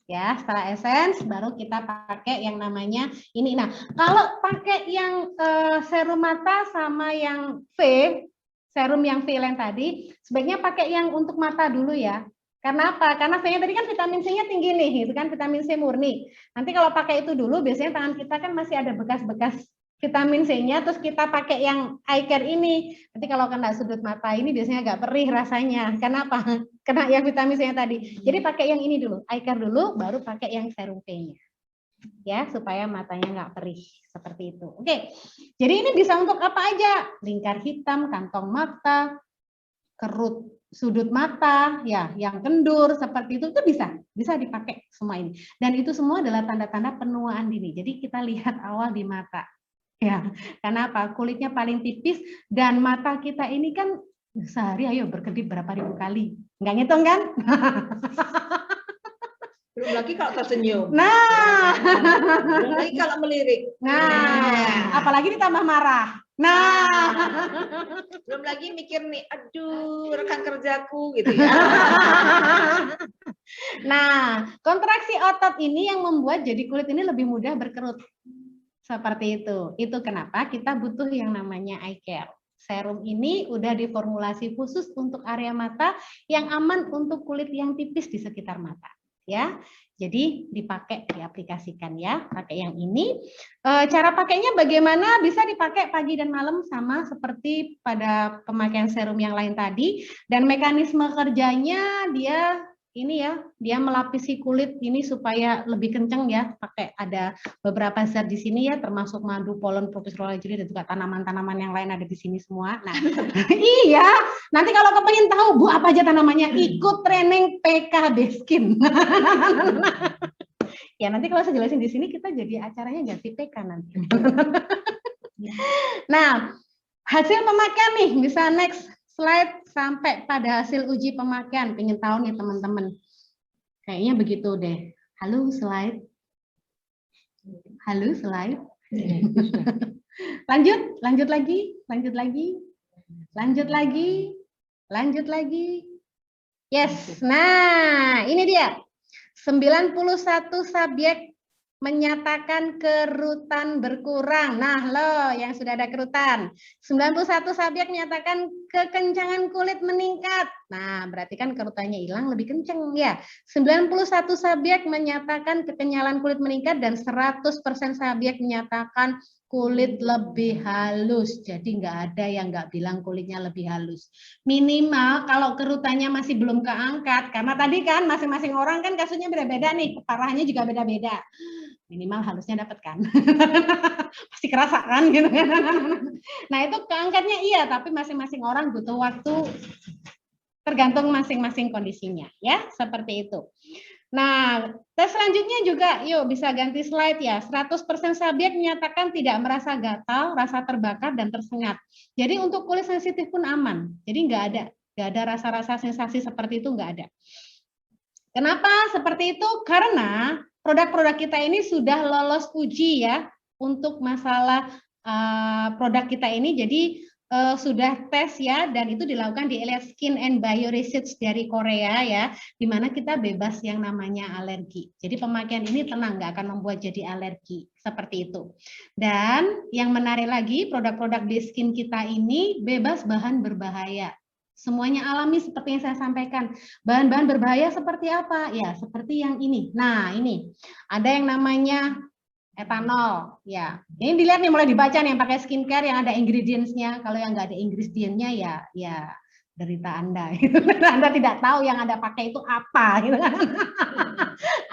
Ya, setelah essence baru kita pakai yang namanya ini. Nah, kalau pakai yang serum mata sama yang V, serum yang V yang tadi, sebaiknya pakai yang untuk mata dulu ya. Karena apa? Karena V-nya tadi kan vitamin C-nya tinggi nih, gitu kan, vitamin C murni. Nanti kalau pakai itu dulu, biasanya tangan kita kan masih ada bekas-bekas vitamin C-nya, terus kita pakai yang eye care ini. Nanti kalau kena sudut mata ini biasanya agak perih rasanya. Kenapa? Kena yang vitamin C-nya tadi. Jadi pakai yang ini dulu, eye care dulu, baru pakai yang serum V-nya. Ya, supaya matanya nggak perih seperti itu. Oke, jadi ini bisa untuk apa aja? Lingkar hitam, kantong mata, kerut sudut mata, ya, yang kendur seperti itu bisa dipakai semua ini. Dan itu semua adalah tanda-tanda penuaan dini. Jadi kita lihat awal di mata, ya. Karena apa? Kulitnya paling tipis dan mata kita ini kan sehari ayo berkedip berapa ribu kali, nggak ngitung kan? Belum lagi kalau tersenyum. Nah, belum lagi kalau melirik. Nah, apalagi ditambah marah. Nah, belum lagi mikir nih, aduh rekan kerjaku gitu ya. Nah, kontraksi otot ini yang membuat jadi kulit ini lebih mudah berkerut. Seperti itu. Itu kenapa kita butuh yang namanya eye care. Serum ini udah diformulasi khusus untuk area mata yang aman untuk kulit yang tipis di sekitar mata. Ya, jadi dipakai, diaplikasikan ya, pakai yang ini. Cara pakainya bagaimana? Bisa dipakai pagi dan malam sama seperti pada pemakaian serum yang lain tadi. Dan mekanisme kerjanya dia ini ya, dia melapisi kulit ini supaya lebih kenceng ya. Pakai ada beberapa zat di sini ya, termasuk madu, polen, propionol, dan juga tanaman-tanaman yang lain ada di sini semua. Nah, iya. Nanti kalau kepengen tahu Bu apa aja tanamannya, ikut training PKB Skin. Ya nanti kalau saya jelasin di sini kita jadi acaranya ganti PK nanti. Nah, hasil pemakaian nih bisa next slide sampai pada hasil uji pemakaian. Pengen tahu nih teman-teman. Kayaknya begitu deh. Halo slide. Halo slide. Lanjut lagi. Lanjut lagi. Yes. Nah, ini dia. 91 subjek menyatakan kerutan berkurang. Nah, lo yang sudah ada kerutan. 91 subjek menyatakan kekencangan kulit meningkat. Nah, berarti kan kerutannya hilang lebih kenceng ya. 91 subjek menyatakan kekenyalan kulit meningkat dan 100% subjek menyatakan kulit lebih halus. Jadi nggak ada yang nggak bilang kulitnya lebih halus. Minimal kalau kerutannya masih belum keangkat, karena tadi kan masing-masing orang kan kasusnya beda-beda nih, keparahannya juga beda-beda. Minimal halusnya dapat kan. Pasti kerasa kan gitu. Nah, itu keangkatnya iya, tapi masing-masing orang butuh waktu tergantung masing-masing kondisinya ya, seperti itu. Nah, tes selanjutnya juga, yuk bisa ganti slide ya. 100% subjek menyatakan tidak merasa gatal, rasa terbakar, dan tersengat. Jadi untuk kulit sensitif pun aman. Jadi nggak ada rasa-rasa sensasi seperti itu, nggak ada. Kenapa seperti itu? Karena produk-produk kita ini sudah lolos uji ya untuk masalah produk kita ini. Jadi sudah tes ya, dan itu dilakukan di Elite Skin and Bio Research dari Korea ya, di mana kita bebas yang namanya alergi. Jadi pemakaian ini tenang, nggak akan membuat jadi alergi seperti itu. Dan yang menarik lagi, produk-produk di skin kita ini bebas bahan berbahaya. Semuanya alami seperti yang saya sampaikan. Bahan-bahan berbahaya seperti apa? Ya, seperti yang ini. Nah, ini ada yang namanya etanol, ya. Ini dilihat nih, mulai dibaca nih yang pakai skincare yang ada ingredients-nya. Kalau yang nggak ada ingredient-nya ya derita Anda. Anda tidak tahu yang Anda pakai itu apa. Gitu kan.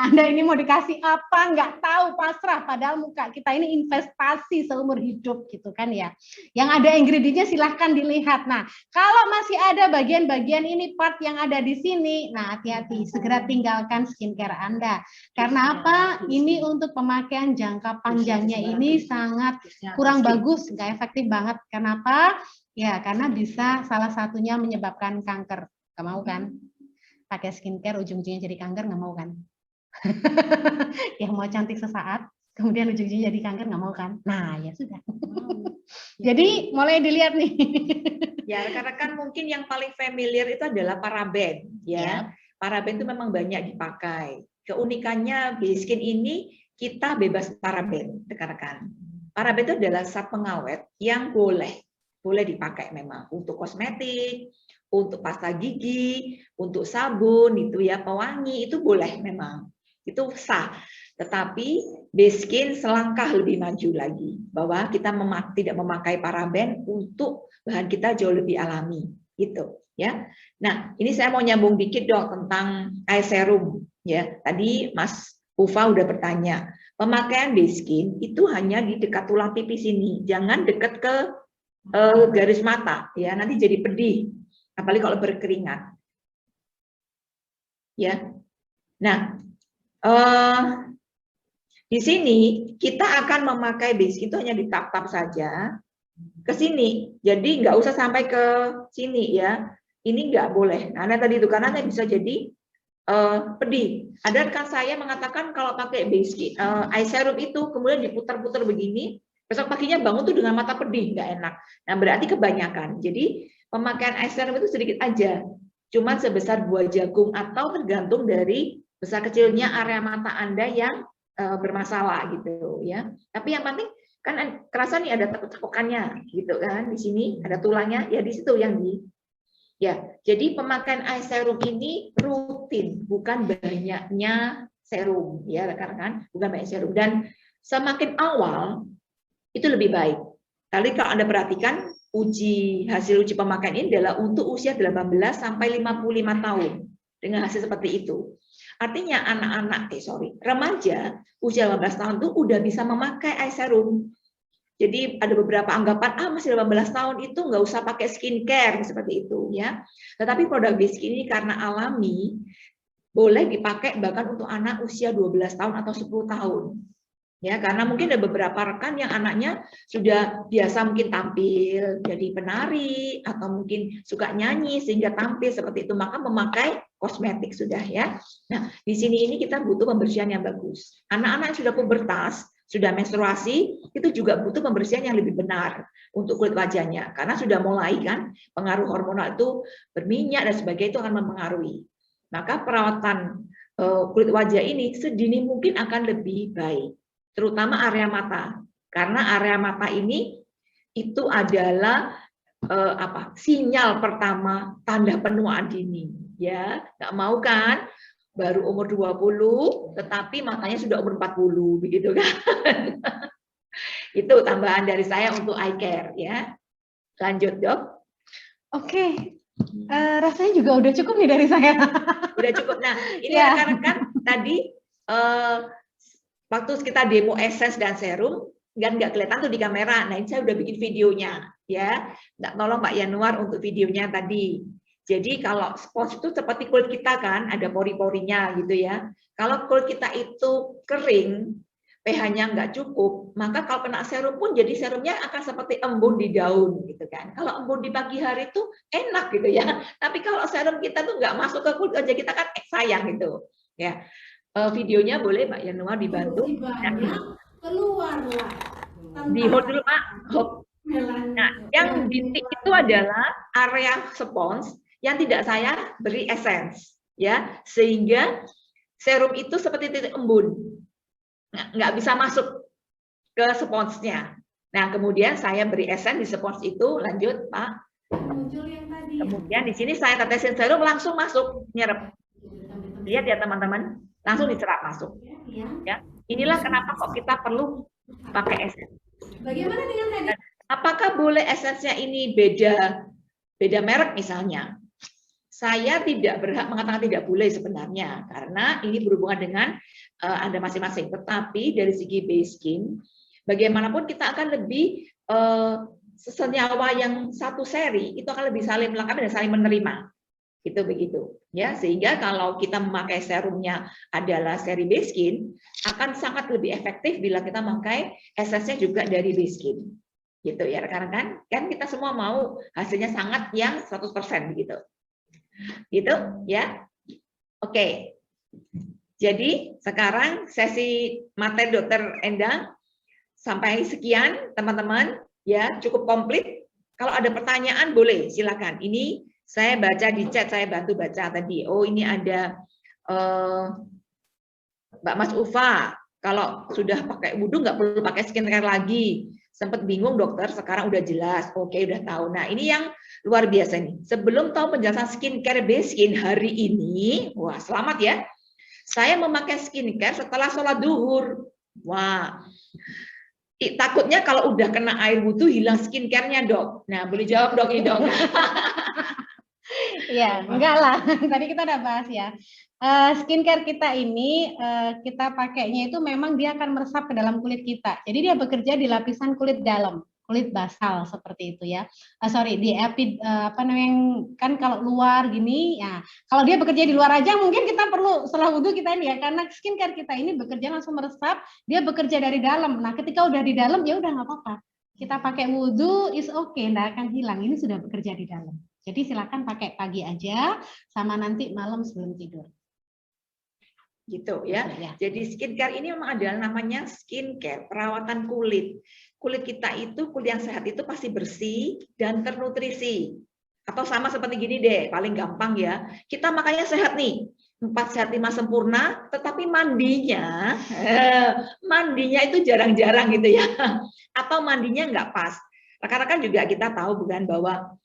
Anda ini mau dikasih apa, nggak tahu, pasrah. Padahal muka kita ini investasi seumur hidup gitu kan ya. Yang ada ingredient-nya silahkan dilihat. Nah, kalau masih ada bagian-bagian ini, part yang ada di sini, nah hati-hati, segera tinggalkan skincare Anda. Karena apa? Ini untuk pemakaian jangka panjangnya ini sangat kurang bagus, nggak efektif banget. Kenapa? Ya, karena bisa salah satunya menyebabkan kanker. Nggak mau kan? Pakai skincare ujung-ujungnya jadi kanker, nggak mau kan? Yang mau cantik sesaat, kemudian ujung-ujungnya jadi kanker, nggak mau kan? Nah, ya sudah. Jadi mulai dilihat nih. Ya, karena kan mungkin yang paling familiar itu adalah paraben, ya. Paraben itu memang banyak dipakai. Keunikannya Skin ini kita bebas paraben, rekan-rekan. Paraben itu adalah zat pengawet yang boleh dipakai memang untuk kosmetik, untuk pasta gigi, untuk sabun itu ya, pewangi itu boleh memang. Itu sah. Tetapi Skin selangkah lebih maju lagi bahwa kita tidak memakai paraben untuk bahan kita jauh lebih alami gitu ya. Nah, ini saya mau nyambung dikit dong tentang eye serum ya. Tadi Mas Ufa udah bertanya, pemakaian Skin itu hanya di dekat tulang pipis ini, jangan dekat ke garis mata ya, nanti jadi pedih apalagi kalau berkeringat ya. Nah, di sini kita akan memakai Skin itu hanya di tap-tap saja ke sini, jadi nggak usah sampai ke sini ya, ini nggak boleh. Nah, tadi itu karena bisa jadi pedih. Ada rekan saya mengatakan kalau pakai Skin eye serum itu kemudian diputar-putar begini, besok paginya bangun tuh dengan mata pedih, nggak enak. Nah, berarti kebanyakan. Jadi pemakaian eye serum itu sedikit aja, cuma sebesar buah jagung atau tergantung dari besar kecilnya area mata Anda yang bermasalah gitu ya. Tapi yang penting kan kerasa nih ada tepuk-tepukannya gitu kan, di sini ada tulangnya ya, di situ yang di ya. Jadi pemakaian eye serum ini rutin, bukan banyaknya serum ya rekan-rekan, bukan banyak serum. Dan semakin awal itu lebih baik. Kali kalau Anda perhatikan hasil uji pemakaian ini adalah untuk usia 18 sampai 55 tahun dengan hasil seperti itu. Artinya anak-anak remaja usia 18 tahun itu udah bisa memakai eye serum. Jadi ada beberapa anggapan masih 18 tahun itu nggak usah pakai skincare seperti itu ya. Tetapi produk Skin ini karena alami boleh dipakai bahkan untuk anak usia 12 tahun atau 10 tahun. Ya, karena mungkin ada beberapa rekan yang anaknya sudah biasa mungkin tampil jadi penari atau mungkin suka nyanyi sehingga tampil seperti itu, maka memakai kosmetik sudah ya. Nah, di sini ini kita butuh pembersihan yang bagus. Anak-anak yang sudah pubertas, sudah menstruasi, itu juga butuh pembersihan yang lebih benar untuk kulit wajahnya karena sudah mulai kan pengaruh hormonal itu berminyak dan sebagainya, itu akan mempengaruhi. Maka perawatan kulit wajah ini sedini mungkin akan lebih baik, terutama area mata, karena area mata ini itu adalah sinyal pertama tanda penuaan dini ya. Nggak mau kan baru umur 20 tetapi matanya sudah umur 40 begitu kan. Itu tambahan dari saya untuk eye care ya. Lanjut Dok. Oke. Rasanya juga udah cukup nih dari saya. Udah cukup. Nah, ini rekan-rekan tadi waktu kita demo essence dan serum, nggak kelihatan tuh di kamera. Nah, ini saya udah bikin videonya, ya. Tolong Pak Yanuar untuk videonya tadi. Jadi kalau spons itu seperti kulit kita kan, ada pori-porinya gitu ya. Kalau kulit kita itu kering, pH-nya nggak cukup, maka kalau kena serum pun jadi serumnya akan seperti embun di daun gitu kan. Kalau embun di pagi hari itu enak gitu ya. Tapi kalau serum kita tuh nggak masuk ke kulit aja kita kan sayang gitu. Ya, videonya boleh Mbak Yanuar dibantu. Di hold dulu Pak. Nah, yang di tik itu adalah area spons yang tidak saya beri essence, ya, sehingga serum itu seperti titik embun, nggak bisa masuk ke sponsnya. Nah, kemudian saya beri essence di spons itu, lanjut Pak. Kemudian di sini saya tetesin serum langsung masuk, nyerap. Lihat ya teman-teman, langsung diserap masuk. Ya, inilah kenapa kok kita perlu pakai essence. Bagaimana dengan tadi? Apakah boleh essence-nya ini beda merek misalnya? Saya tidak berhak mengatakan tidak boleh sebenarnya, karena ini berhubungan dengan Anda masing-masing. Tetapi dari segi base skin, bagaimanapun kita akan lebih senyawa yang satu seri itu akan lebih saling melengkapi dan saling menerima. Itu begitu, ya. Sehingga kalau kita memakai serumnya adalah seri base skin, akan sangat lebih efektif bila kita memakai essence-nya juga dari base skin. Gitu ya rekan-rekan, kan kita semua mau hasilnya sangat yang 100% begitu. Gitu ya. Oke. Jadi sekarang sesi materi Dr. Endang sampai sekian teman-teman ya, cukup komplit. Kalau ada pertanyaan boleh silakan. Ini saya baca di chat, saya bantu baca tadi. Oh, ini ada Mbak Mas Ufa, kalau sudah pakai wudhu nggak perlu pakai skincare lagi. Sempat bingung dokter, sekarang udah jelas. Oke, udah tahu. Nah, ini yang luar biasa nih. Sebelum tahu penjelasan skincare base skin hari ini, wah selamat ya. Saya memakai skincare setelah sholat duhur. Wah, takutnya kalau udah kena air wudhu hilang skincare-nya dok. Nah, boleh jawab dok ini dok. Ya, enggak lah. Tadi kita udah bahas ya. Skincare kita ini kita pakainya itu memang dia akan meresap ke dalam kulit kita. Jadi dia bekerja di lapisan kulit dalam, kulit basal seperti itu ya. Di apa namanya, kan kalau luar gini ya. Kalau dia bekerja di luar aja mungkin kita perlu setelah wudhu kita ini ya, karena skincare kita ini bekerja langsung meresap, dia bekerja dari dalam. Nah, ketika udah di dalam ya udah nggak apa-apa. Kita pakai wudhu is okay, nggak akan hilang. Ini sudah bekerja di dalam. Jadi silakan pakai pagi aja sama nanti malam sebelum tidur. Gitu ya. Jadi skincare ini memang adalah namanya skincare, perawatan kulit. Kulit kita itu, kulit yang sehat itu pasti bersih dan ternutrisi. Atau sama seperti gini deh, paling gampang ya. Kita makanya sehat nih, 4 sehat 5 sempurna, tetapi mandinya itu jarang-jarang gitu ya. Atau mandinya nggak pas. Rekan-rekan juga kita tahu bukan bahwa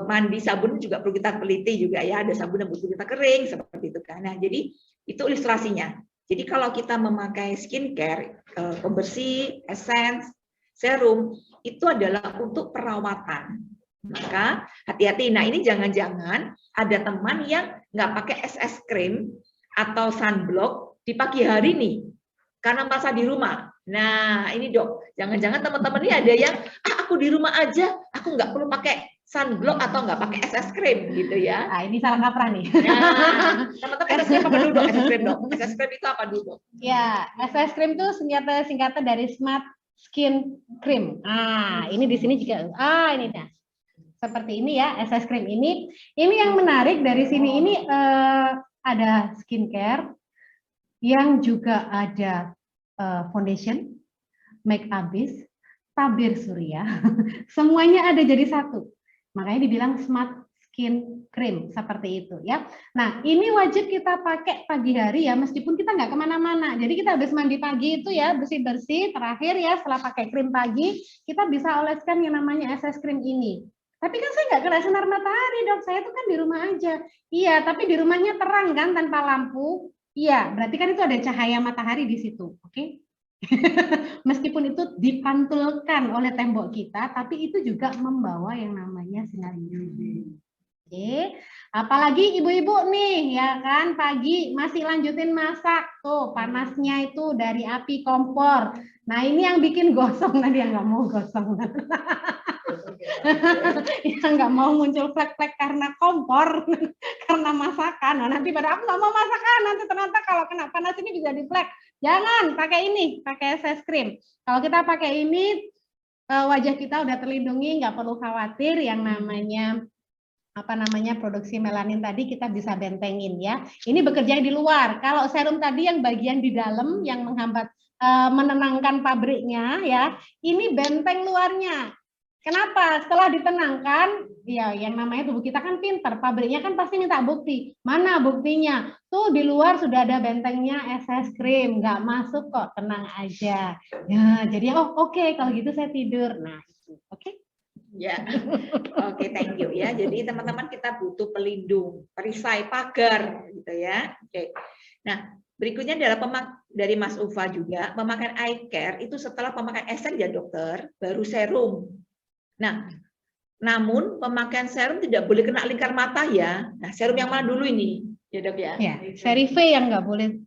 mandi sabun juga perlu kita teliti juga ya, ada sabun yang butuh kita kering seperti itu kan. Nah, jadi itu ilustrasinya. Jadi kalau kita memakai skincare, pembersih, essence, serum itu adalah untuk perawatan. Maka hati-hati. Nah, ini jangan-jangan ada teman yang nggak pakai SS cream atau sunblock di pagi hari nih karena merasa di rumah. Nah, ini dok, jangan-jangan teman-teman ini ada yang aku di rumah aja, aku nggak perlu pakai sunblock atau nggak pakai SS cream gitu ya. Nah, ini salah kaprah nih. Nah, teman-teman SS cream apa dulu dok? SS cream dok. SS cream itu apa dulu dok? Ya, SS cream itu singkatan dari Smart Skin Cream. Ah, ini di sini juga. Ini dah. Seperti ini ya, SS cream ini. Ini yang menarik dari sini ini ada skincare yang juga ada foundation, make up base, tabir surya. Semuanya ada jadi satu. Makanya dibilang Smart Skin Cream seperti itu ya. Nah, ini wajib kita pakai pagi hari ya, meskipun kita nggak kemana-mana. Jadi kita habis mandi pagi itu ya, bersih-bersih, terakhir ya setelah pakai krim pagi, kita bisa oleskan yang namanya SS cream ini. Tapi kan saya nggak kena sinar matahari dok, saya tuh kan di rumah aja. Iya, tapi di rumahnya terang kan tanpa lampu. Iya, berarti kan itu ada cahaya matahari di situ, oke? Meskipun itu dipantulkan oleh tembok kita, tapi itu juga membawa yang namanya sinar UV. Oke, apalagi ibu-ibu nih, ya kan, pagi masih lanjutin masak, tuh panasnya itu dari api kompor. Nah ini yang bikin gosong tadi yang nggak mau gosong. Yang nggak mau muncul flek-flek karena kompor, karena masakan. Nah, nanti pada aku nggak mau masakan, nanti ternyata kalau kena panas ini bisa di flek. Jangan pakai ini, pakai face cream. Kalau kita pakai ini, wajah kita udah terlindungi, nggak perlu khawatir yang namanya produksi melanin tadi kita bisa bentengin ya. Ini bekerja di luar. Kalau serum tadi yang bagian di dalam yang menghambat menenangkan pabriknya ya, ini benteng luarnya. Kenapa? Setelah ditenangkan, ya yang namanya tubuh kita kan pinter, pabriknya kan pasti minta bukti. Mana buktinya? Tuh di luar sudah ada bentengnya SS cream, nggak masuk kok, tenang aja. Ya, jadi oke, kalau gitu saya tidur. Nah, itu oke. Ya, oke, thank you ya. Jadi teman-teman kita butuh pelindung, perisai, pagar, gitu ya. Oke. Nah, berikutnya adalah dari Mas Ufa juga, pemakaian eye care itu setelah pemakaian esen ya dokter, baru serum. Nah, namun pemakaian serum tidak boleh kena lingkar mata ya. Nah, serum yang mana dulu ini, ya dok ya? Ya, seri V yang nggak boleh.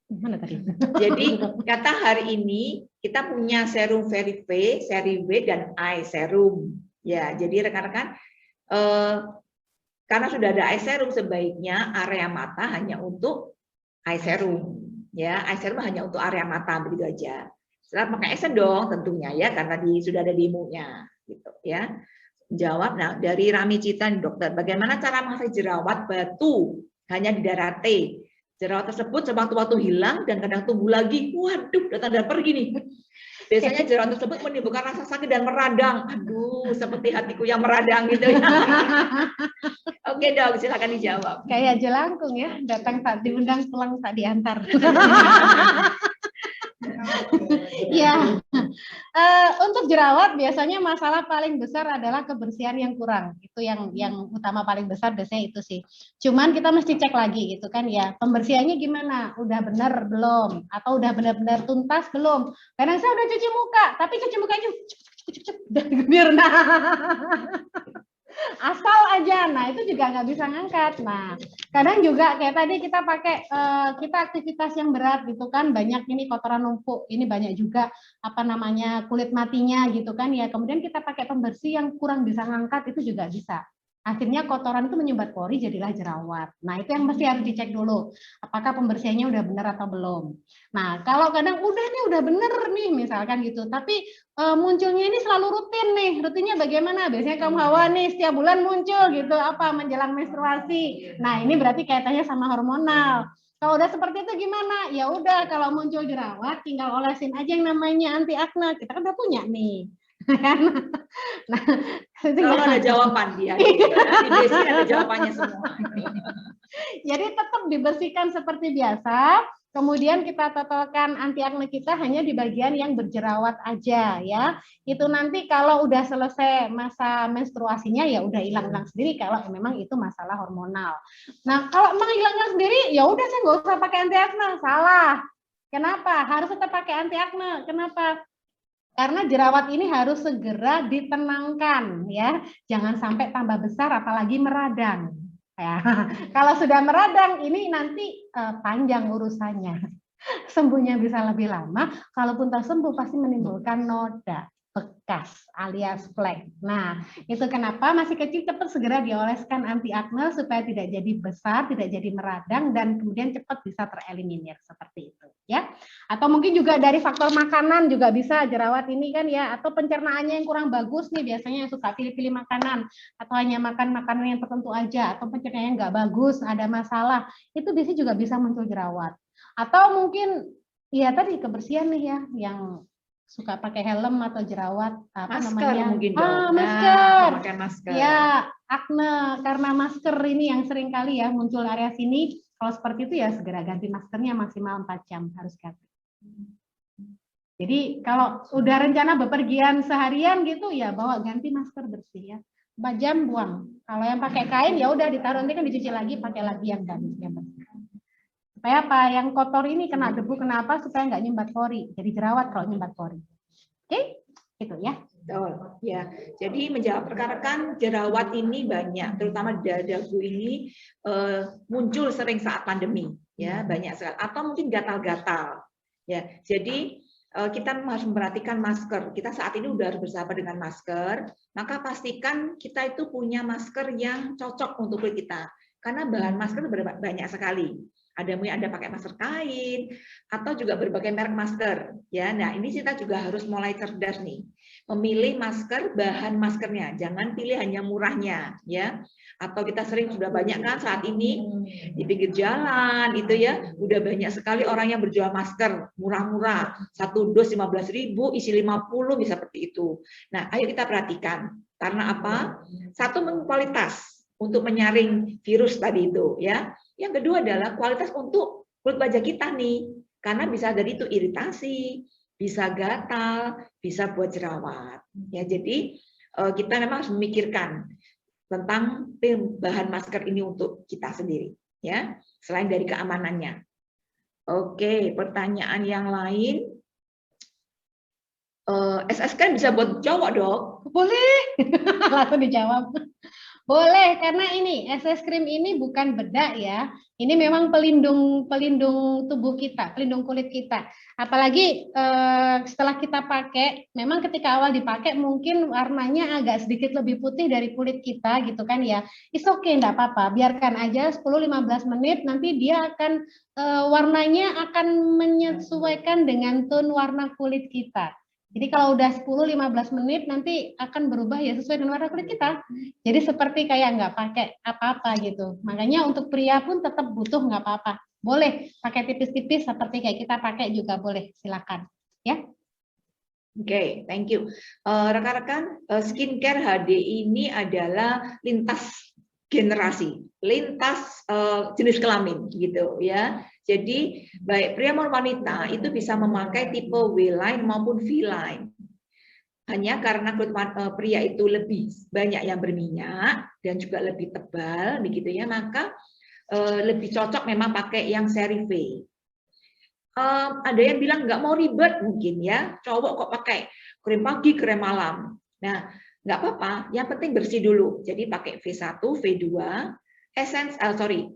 Mana tadi? Jadi kata hari ini kita punya serum seri V, seri W dan eye serum. Ya, jadi rekan-rekan karena sudah ada eye serum sebaiknya area mata hanya untuk eye serum. Ya, eye serum hanya untuk area mata begitu aja. Setelah pakai esen dong tentunya ya karena sudah ada di imunya gitu ya. Jawab. Nah, dari Rami Cita dokter, bagaimana cara mengatasi jerawat batu hanya di daerah T? Jerawat tersebut sewaktu-waktu hilang dan kadang tumbuh lagi. Waduh, datang dan pergi nih. Biasanya jerawat tersebut menimbulkan rasa sakit dan meradang. Aduh, seperti hatiku yang meradang gitu ya. Oke dok, silakan dijawab. Kayak jelangkung ya, datang saat diundang, pulang saat diantar. Ya, untuk jerawat biasanya masalah paling besar adalah kebersihan yang kurang. Itu yang utama paling besar biasanya itu sih. Cuman kita mesti cek lagi gitu kan ya. Pembersihannya gimana? Udah benar belum? Atau udah benar-benar tuntas belum? Kadang saya udah cuci muka, tapi cuci mukanya biar asal aja. Nah, itu juga nggak bisa ngangkat. Nah, kadang juga kayak tadi kita pakai kita aktivitas yang berat gitu kan, banyak ini kotoran numpuk, ini banyak juga kulit matinya gitu kan ya. Kemudian kita pakai pembersih yang kurang bisa ngangkat, itu juga bisa. Akhirnya kotoran itu menyumbat pori, jadilah jerawat. Nah, itu yang mesti harus dicek dulu. Apakah pembersihannya udah benar atau belum. Nah, kalau kadang udah bener nih misalkan gitu, tapi munculnya ini selalu rutin nih. Rutinnya bagaimana? Biasanya kaum hawa nih setiap bulan muncul gitu, menjelang menstruasi. Nah, ini berarti kaitannya sama hormonal. Kalau udah seperti itu gimana? Ya udah, kalau muncul jerawat tinggal olesin aja yang namanya anti akne. Kita kan udah punya nih. Nah, kalau ada jawaban dia, di Desi ada jawabannya semua. Jadi tetap dibersihkan seperti biasa. Kemudian kita totalkan anti akne kita hanya di bagian yang berjerawat aja ya. Itu nanti kalau udah selesai masa menstruasinya ya udah hilang-hilang sendiri kalau memang itu masalah hormonal. Nah, kalau memang hilang-hilang sendiri ya udah saya nggak usah pakai anti akne. Salah. Kenapa? Harus tetap pakai anti akne. Kenapa? Karena jerawat ini harus segera ditenangkan ya. Jangan sampai tambah besar apalagi meradang. Ya, kalau sudah meradang ini nanti panjang urusannya. Sembuhnya bisa lebih lama, kalaupun tak sembuh pasti menimbulkan noda bekas alias flek. Nah, itu kenapa masih kecil cepat segera dioleskan anti akne supaya tidak jadi besar, tidak jadi meradang dan kemudian cepat bisa tereliminir seperti itu ya. Atau mungkin juga dari faktor makanan juga bisa jerawat ini kan ya, atau pencernaannya yang kurang bagus nih biasanya yang suka pilih-pilih makanan atau hanya makan makanan yang tertentu aja atau pencernaannya nggak bagus, ada masalah, itu biasanya juga bisa muncul jerawat. Atau mungkin ya tadi kebersihan nih ya yang suka pakai helm atau jerawat masker mungkin dong. Masker. Pakai masker. Ya, akne karena masker ini yang sering kali ya muncul area sini. Kalau seperti itu ya segera ganti maskernya maksimal 4 jam harus ganti. Jadi kalau udah rencana bepergian seharian gitu ya bawa ganti masker bersih ya. 4 jam buang. Kalau yang pakai kain ya udah ditaruh nanti kan dicuci lagi pakai lagi yang bagus yang bersih. Supaya apa? Yang kotor ini kena debu, kenapa? Supaya nggak nyumbat pori. Jadi jerawat kalau nyumbat pori. Oke, gitu ya. Betul, ya. Jadi menjawab rekan-rekan, jerawat ini banyak, terutama di dagu ini muncul sering saat pandemi, ya banyak sekali. Atau mungkin gatal-gatal, ya. Jadi kita harus memperhatikan masker. Kita saat ini udah harus bersahabat dengan masker, maka pastikan kita itu punya masker yang cocok untuk kulit kita. Karena bahan masker banyak sekali. Ada mungkin ada pakai masker kain atau juga berbagai merek masker. Ya, nah ini kita juga harus mulai cerdas nih, memilih masker, bahan maskernya. Jangan pilih hanya murahnya, ya. Atau kita sering sudah banyak kan saat ini di pinggir jalan itu ya, udah banyak sekali orang yang berjual masker murah-murah, satu dos 15.000, isi 50 bisa seperti itu. Nah, ayo kita perhatikan karena apa? Satu, kualitas untuk menyaring virus tadi itu ya. Yang kedua adalah kualitas untuk kulit wajah kita nih, karena bisa dari itu iritasi, bisa gatal, bisa buat jerawat. Ya, jadi kita memang harus memikirkan tentang bahan masker ini untuk kita sendiri, ya, selain dari keamanannya. Oke, pertanyaan yang lain. SS kan bisa buat cowok, Dok? Boleh, langsung dijawab. Boleh, karena ini SS Cream ini bukan bedak ya. Ini memang pelindung tubuh kita, pelindung kulit kita. Apalagi setelah kita pakai, memang ketika awal dipakai mungkin warnanya agak sedikit lebih putih dari kulit kita gitu kan ya. It's okay, enggak apa-apa. Biarkan aja 10-15 menit, nanti dia akan warnanya akan menyesuaikan dengan tone warna kulit kita. Jadi kalau udah 10-15 menit nanti akan berubah ya sesuai dengan warna kulit kita. Jadi seperti kayak nggak pakai apa-apa gitu. Makanya untuk pria pun tetap butuh nggak apa-apa. Boleh pakai tipis-tipis seperti kayak kita pakai juga boleh. Silakan. Ya. Oke, thank you. Rekan-rekan, skincare HD ini adalah lintas generasi, lintas jenis kelamin gitu ya. Jadi baik pria maupun wanita itu bisa memakai tipe W-line maupun V-line. Hanya karena kulit pria itu lebih banyak yang berminyak dan juga lebih tebal begitu ya, maka lebih cocok memang pakai yang seri V. Ada yang bilang nggak mau ribet mungkin ya, cowok kok pakai krim pagi, krim malam. Nah, nggak apa-apa, yang penting bersih dulu. Jadi pakai V1, V2,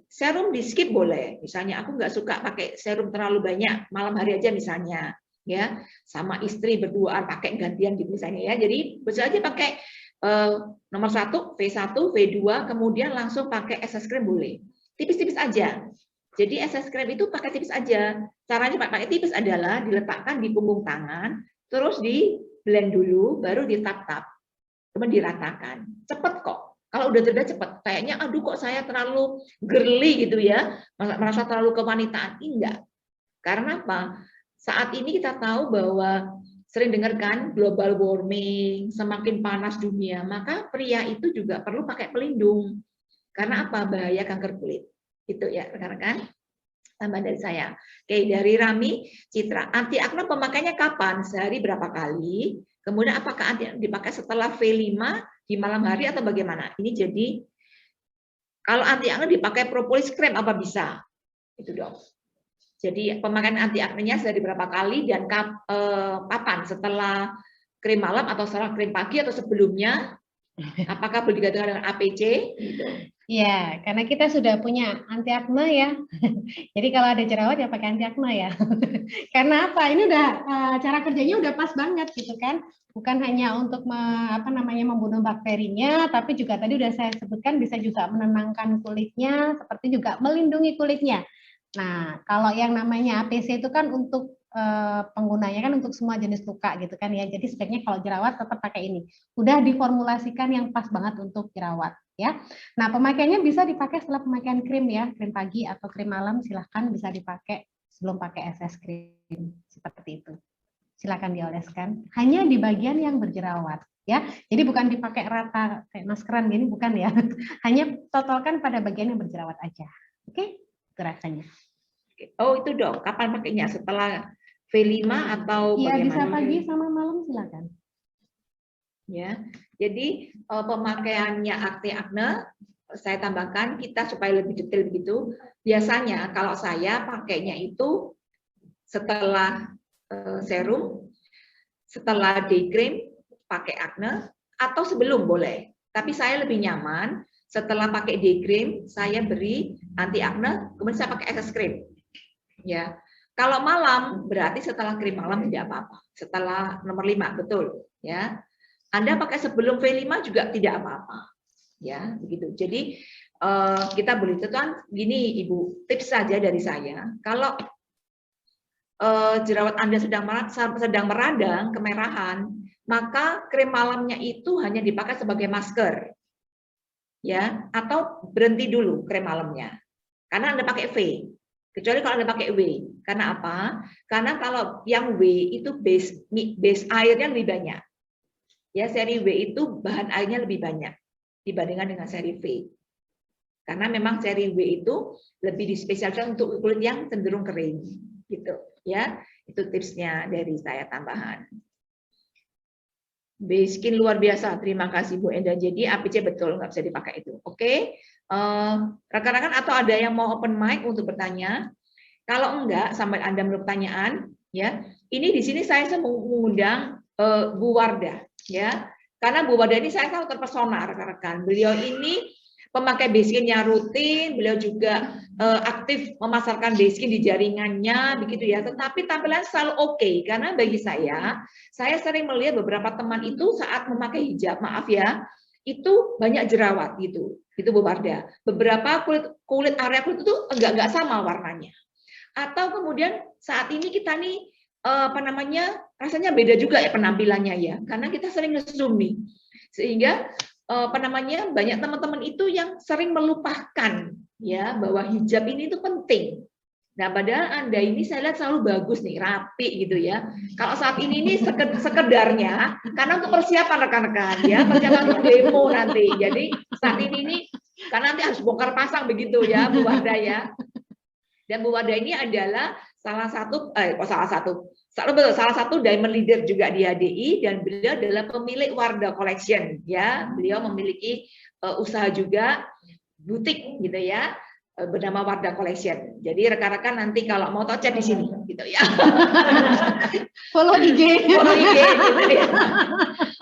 serum di skip boleh. Misalnya aku nggak suka pakai serum terlalu banyak, malam hari aja misalnya, ya. Sama istri berduaan pakai gantian gitu misalnya ya. Jadi bisa aja pakai nomor 1, V1, V2, kemudian langsung pakai SS cream boleh. Tipis-tipis aja. Jadi SS cream itu pakai tipis aja. Caranya pakai tipis adalah diletakkan di punggung tangan, terus di blend dulu, baru ditap-tap, kemudian diratakan. Cepet kok. Kalau udah terbiasa cepat, kayaknya aduh kok saya terlalu girly gitu ya, merasa terlalu kewanitaan. Enggak. Karena apa? Saat ini kita tahu bahwa sering dengarkan global warming, semakin panas dunia, maka pria itu juga perlu pakai pelindung. Karena apa? Bahaya kanker kulit. Itu ya, rekan-rekan. Tambah dari saya. Oke, dari Rami Citra, anti akne pemakainya kapan? Sehari berapa kali? Kemudian apakah anti dipakai setelah V5 di malam hari atau bagaimana? Ini jadi kalau anti akne dipakai propolis krem apa bisa? Itu dong. Jadi pemakaian anti aknenya dari berapa kali dan kapan? Setelah krim malam atau setelah krim pagi atau sebelumnya? Apakah boleh digabungkan dengan APC? Gitu. Ya, karena kita sudah punya anti akne ya. Jadi kalau ada jerawat ya pakai anti akne ya. Karena apa? Ini udah cara kerjanya udah pas banget gitu kan. Bukan hanya untuk membunuh bakterinya, tapi juga tadi udah saya sebutkan bisa juga menenangkan kulitnya, seperti juga melindungi kulitnya. Nah, kalau yang namanya APC itu kan untuk penggunanya kan untuk semua jenis luka gitu kan ya. Jadi sebaiknya kalau jerawat tetap pakai ini. Udah diformulasikan yang pas banget untuk jerawat ya. Nah, pemakaiannya bisa dipakai setelah pemakaian krim ya, krim pagi atau krim malam silahkan bisa dipakai sebelum pakai SS krim seperti itu. Silahkan dioleskan. Hanya di bagian yang berjerawat ya. Jadi bukan dipakai rata kayak maskeran gini bukan ya. Hanya totalkan pada bagian yang berjerawat aja. Oke? Itu rasanya. Oh, itu dong. Kapan pakainya? Setelah V5 atau iya, bagaimana? bisa pagi sama malam silakan. Ya, jadi pemakaiannya anti akne saya tambahkan kita supaya lebih detail begitu. Biasanya kalau saya pakainya itu setelah serum, setelah day cream pakai akne atau sebelum boleh. Tapi saya lebih nyaman setelah pakai day cream saya beri anti akne, kemudian saya pakai SS cream. Ya, Kalau malam berarti setelah krim malam tidak apa-apa. Setelah nomor 5, betul ya. Anda pakai sebelum V5 juga tidak apa-apa. Ya, begitu. Jadi kita boleh tentukan gini Ibu, tips saja dari saya. Kalau jerawat Anda sedang meradang kemerahan, maka krim malamnya itu hanya dipakai sebagai masker. Ya, atau berhenti dulu krim malamnya. Karena Anda pakai V. Kecuali kalau Anda pakai W. Karena apa? Karena kalau yang W itu base airnya lebih banyak. Ya, seri W itu bahan airnya lebih banyak dibandingkan dengan seri V. Karena memang seri W itu lebih dispesialkan untuk kulit yang cenderung kering, gitu. Ya, itu tipsnya dari saya tambahan. Skin luar biasa, terima kasih Bu Enda. Jadi APC betul nggak bisa dipakai itu. Oke, rekan-rekan atau ada yang mau open mic untuk bertanya? Kalau enggak, sampai Anda berpertanyaan, ya. Ini di sini saya mengundang Bu Wardah, ya. Karena Bu Wardah ini saya tahu terpesona rekan-rekan. Beliau ini pemakai Basecamp yang rutin, beliau juga aktif memasarkan Basecamp di jaringannya, begitu ya. Tetapi tampilan selalu oke, karena bagi saya sering melihat beberapa teman itu saat memakai hijab, maaf ya, itu banyak jerawat gitu, itu Bu Wardah. Beberapa kulit area kulit itu enggak sama warnanya. Atau kemudian saat ini kita nih rasanya beda juga ya penampilannya ya, karena kita sering nge-zoom nih, sehingga banyak teman-teman itu yang sering melupakan ya bahwa hijab ini itu penting. Nah, padahal Anda ini saya lihat selalu bagus nih, rapi gitu ya. Kalau saat ini nih sekedarnya karena untuk persiapan rekan-rekan ya, persiapan untuk demo nanti. Jadi saat ini nih karena nanti harus bongkar pasang begitu ya Bu Wardah ya. Dan Bu Wardah ini adalah salah satu diamond leader juga di HDI, dan beliau adalah pemilik Wardah Collection ya. Beliau memiliki usaha juga butik gitu ya, bernama Wardah Collection. Jadi rekan-rekan nanti kalau mau tahu chat di sini gitu ya. Follow IG. Follow IG gitu ya.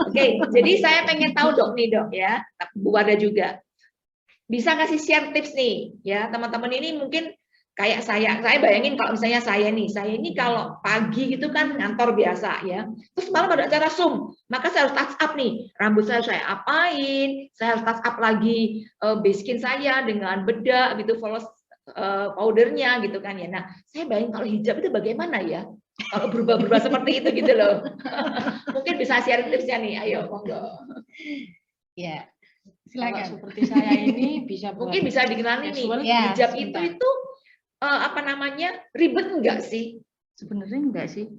Oke, jadi saya pengen tahu Dok ya, Bu Wardah juga. Bisa kasih share tips nih ya, teman-teman ini mungkin kayak saya bayangin kalau misalnya saya ini kalau pagi gitu kan ngantor biasa ya, terus malam ada acara Zoom, maka saya harus touch up nih, rambut saya apain, saya harus touch up lagi base skin saya dengan bedak gitu, follow powdernya gitu kan ya. Nah, saya bayangin kalau hijab itu bagaimana ya, kalau berubah-berubah seperti itu gitu loh. Mungkin bisa share tipsnya nih, ayo monggo. Ya, silakan. Kalau seperti saya ini bisa mungkin bisa dikenali nih, ya, hijab itu ribet enggak sih? Sebenarnya enggak sih.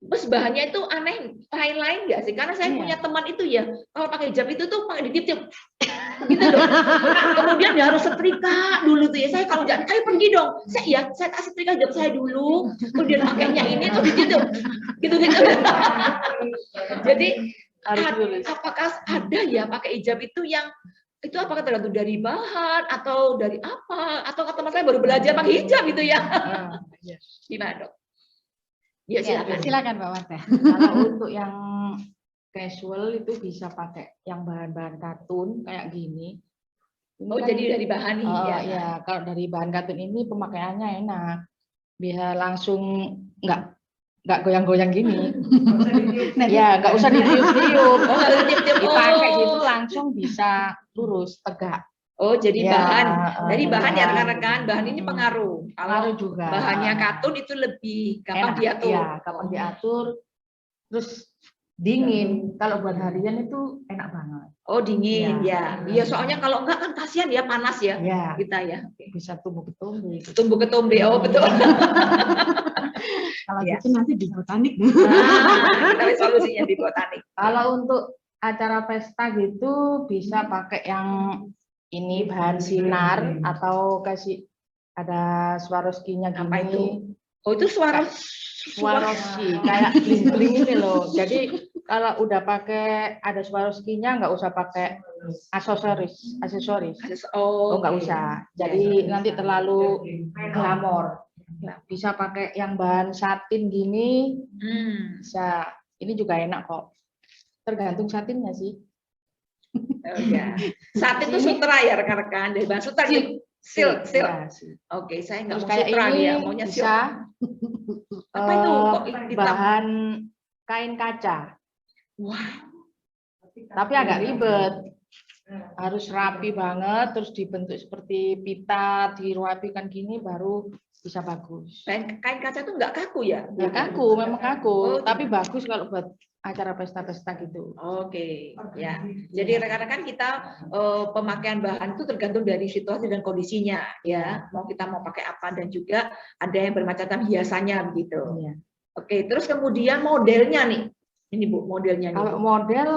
Terus bahannya itu aneh, lain-lain enggak sih? Karena saya punya teman itu ya, kalau pakai hijab itu tuh pakai ditiup-tiup, gitu loh. Kemudian dia harus setrika dulu tuh ya. Saya kalau enggak, ayo pergi dong. Saya tak setrika hijab saya dulu. Kemudian pakainya ini tuh ditiup, gitu-gitu. Jadi apakah ada ya pakai hijab itu yang itu apakah tergantung dari bahan atau dari apa, atau teman saya baru belajar pakai hijab gitu ya? Gimana Dok? Ya silakan Pak Wardah. Kalau untuk yang casual itu bisa pakai yang bahan-bahan katun kayak gini. Ini kan, jadi dari bahan nih ya? Ya, kalau dari bahan katun ini pemakaiannya enak, bisa langsung nggak goyang-goyang gini. Ya, nggak usah ditiup-tiup. Dipakai gitu langsung bisa lurus, tegak. Oh, jadi dari bahan ya rekan-rekan, bahan ini pengaruh. Pengaruh juga. Bahannya katun itu lebih gampang diatur. Ya, gampang diatur. Terus dingin. Kalau buat harian itu enak banget. Oh, dingin ya. Iya, soalnya kalau enggak kan kasihan ya, panas ya. Kita ya. Bisa tumbuh ketombe. Tumbuh ketombe. Oh, betul. Kalau gitu nanti di botanik. Kita solusinya di botanik. Kalau untuk acara pesta gitu bisa pakai yang ini bahan sinar atau kasih ada Swarovski-nya gini. Apa itu? Oh, itu Swarovski kayak bling-bling ini loh. Jadi kalau udah pakai ada Swarovski-nya nggak usah pakai aksesoris. Oh, nggak usah. Jadi nanti terlalu glamor. Nah, bisa pakai yang bahan satin gini, bisa. Ini juga enak kok. Tergantung satinnya sih. Oh, ya. Satin itu sutra ya rekan-rekan, dari bahan sutra. Silk. Ya, silk. Oke, saya nggak Terus mau kayak sutra ini nih ya, maunya silk. bisa Apa itu? Kok hitam? bahan kain kaca. Wah, Tapi agak ribet. Harus rapi banget, terus dibentuk seperti pita, dirapikan gini baru bisa bagus. kain kaca itu nggak kaku ya? Ya kaku, memang kaku, Oh, tapi bagus kalau buat acara pesta-pesta gitu. Oke, ya. Jadi rekan-rekan kita pemakaian bahan itu tergantung dari situasi dan kondisinya, ya. Mau kita mau pakai apa dan juga ada yang bermacam-macam hiasannya begitu. Iya. Oke, terus kemudian modelnya nih, ini Bu modelnya nih. Kalau model,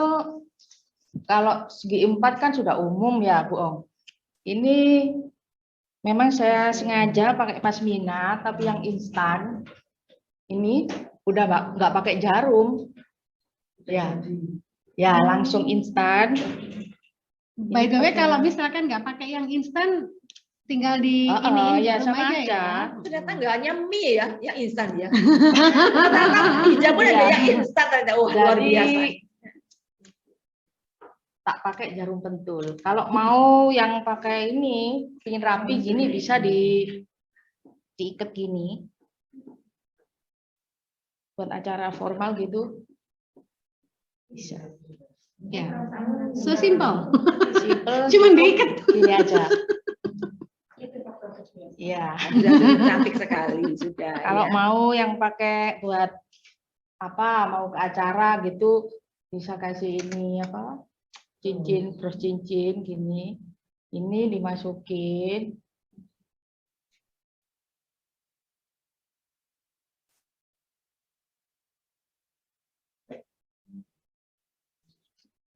kalau segi 4 kan sudah umum ya Bu Ong. Ini memang saya sengaja pakai pasmina, tapi yang instan. Ini udah nggak pakai jarum. Ya langsung instan. By the way, kalau misalkan nggak pakai yang instan, tinggal di ini ya jarum sama aja aja. ya. Ternyata nggak hanya mie ya, yang instan ya. Ternyata hijab pun ada yang instan ternyata. Wah, luar biasa. Tak pakai jarum pentul. Kalau mau yang pakai ini, pingin rapi gini bisa diikat gini. Buat acara formal gitu. Bisa. Ya. So simple. Simple. Cuman diikat. Gini aja. Iya. Sudah cantik sekali sudah. Kalau ya. mau yang pakai buat apa, mau ke acara gitu, bisa kasih ini apa? Cincin, terus cincin gini. Ini dimasukin.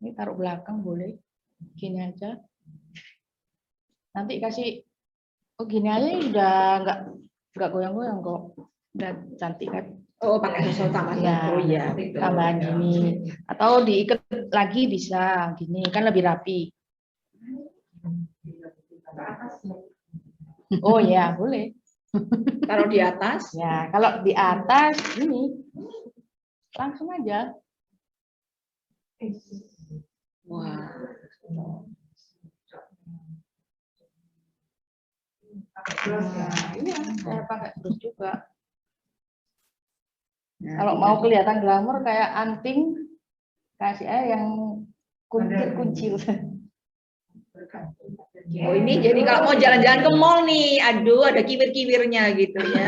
Ini taruh belakang boleh. Gini aja. Nanti kasih, oh gini aja udah nggak goyang-goyang kok. Udah cantik kan. Oh, pakai sosok tambah. Ya, Oh iya. tambahan gini. Atau diikat lagi bisa gini, kan lebih rapi. Oh ya, boleh. Taruh di atas. Ya, kalau di atas ini langsung aja. Wah. Nah, iya, saya pakai terus juga. Kalau mau kelihatan glamor kayak anting, kasih aja yang kuncil-kuncil. Oh ini jadi kalau mau jalan-jalan ke mall nih, aduh ada kiwir-kiwirnya gitu ya.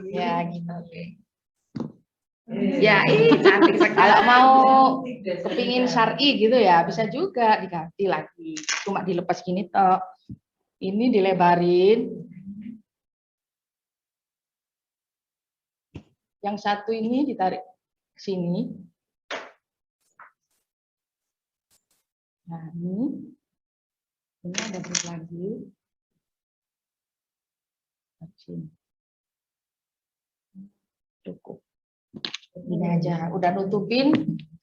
Ya gitu. Ya ini cantik sekali. Kalau mau kepingin syar'i gitu ya, bisa juga diganti lagi. Cuma dilepas gini toh. Ini dilebarin. Yang satu ini ditarik ke sini. Nah, ini ada satu lagi. Cukup. Ini aja, udah nutupin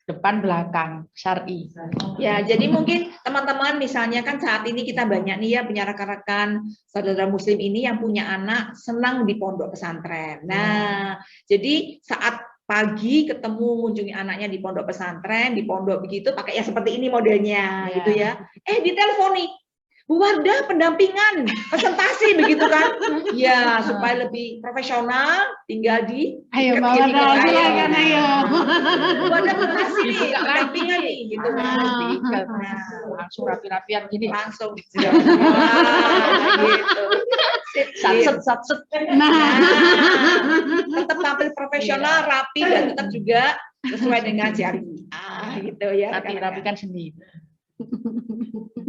depan belakang syar'i. Ya, jadi mungkin teman-teman misalnya kan saat ini kita banyak nih ya punya rekan-rekan saudara muslim ini yang punya anak senang di pondok pesantren. Nah, jadi saat pagi ketemu mengunjungi anaknya di pondok pesantren, di pondok begitu pakai ya seperti ini modelnya gitu ya. Diteleponi, Bu Wardah pendampingan, presentasi begitu kan? Ya, supaya lebih profesional tinggal di Ayo Mbak Wardah, silakan ayo. Bu Wardah presentasi nih, pendampingan nih gitu kan. Langsung rapi-rapian gini. Langsung gitu. Satset. Nah, tetap tampil profesional, rapi dan tetap juga sesuai dengan syariat. Gitu ya. Tapi rapikan sendiri.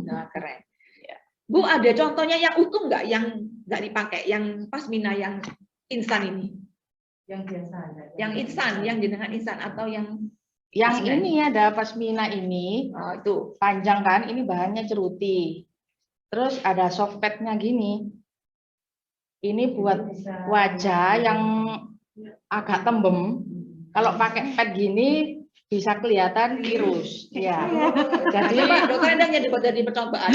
Nah, keren. Bu, ada contohnya yang utuh nggak, yang nggak dipakai, yang pasmina yang instan ini? Yang biasa ada. Yang instan, yang jenengan instan atau yang ini ada pasmina ini. Oh, itu panjang kan? Ini bahannya ceruti. Terus ada soft padnya gini. Ini buat wajah yang agak tembem. Kalau pakai pad gini bisa kelihatan virus. Ya. Jadi Pak, dokter Endang jadi percobaan.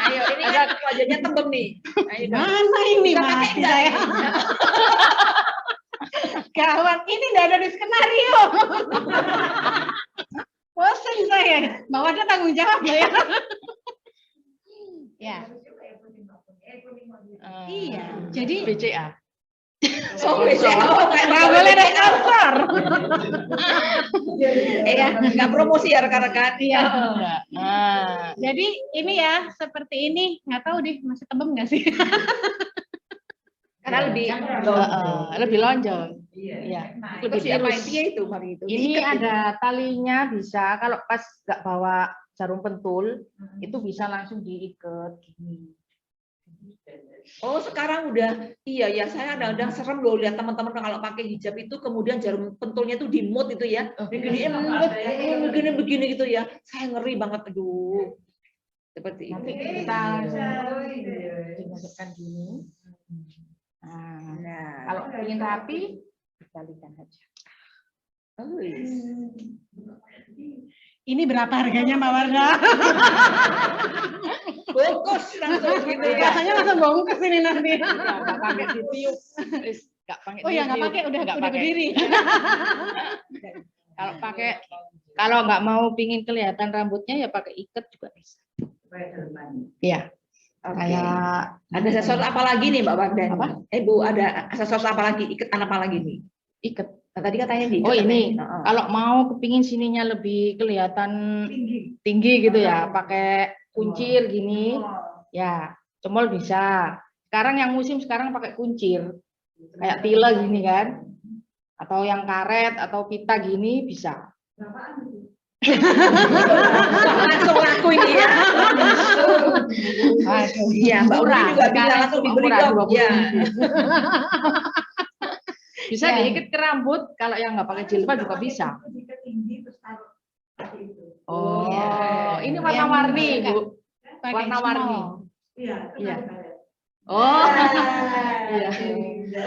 Ayo, ini kan wajahnya tembem nih. Ayo, mana ini mati saya? Kawan, ini nggak ada di skenario. Bosan saya. Mbak Wardah tanggung jawab loh ya. Ya. Iya. Jadi BCA. Nggak boleh ada sponsor. Ya, nggak promosi ya rekan-rekan. Iya. Jadi ini ya seperti ini, nggak tahu deh masih tebem nggak sih? Karena lebih lonjong. Iya. Lebih halus. Itu hari itu. Ini ada talinya bisa kalau pas nggak bawa jarum pentul itu bisa langsung diikat gini. Oh sekarang udah iya ya saya kadang serem loh lihat teman-teman kalau pakai hijab itu kemudian jarum pentulnya tuh dimut itu ya begini gitu ya saya ngeri banget aduh seperti itu. Nanti kita dimasukkan gini. Nah, kalau ingin rapi dikalikan aja. Ini berapa harganya Mbak Wardah? Bungkus langsung gitu ya. Rasanya langsung bungkus ini nanti. Nggak pakai ditiup. Nggak pakai. Oh ya nggak pakai udah berdiri. Kalau nggak mau pingin kelihatan rambutnya ya pakai ikat juga bisa. Iya. Kayak ada aksesoris apa lagi nih Mbak Wardah? Apa? Bu ada aksesoris apa lagi? Iketan apa lagi nih? Ikat. Nah, tadi katanya di. Oh ini kalau mau kepingin sininya lebih kelihatan tinggi gitu ya, pakai kuncir gini, ya cemol bisa. Sekarang yang musim sekarang pakai kuncir, kayak tila gini kan, atau yang karet atau pita gini bisa. Langsung laku ini ya. Iya Mbak Uri juga bisa langsung dibeli dong. Ya. Bisa diikat ke rambut, kalau yang nggak pakai jilbab juga bisa. Oh, ini warna-warni, Bu. Warna-warni. Iya. Oh, iya.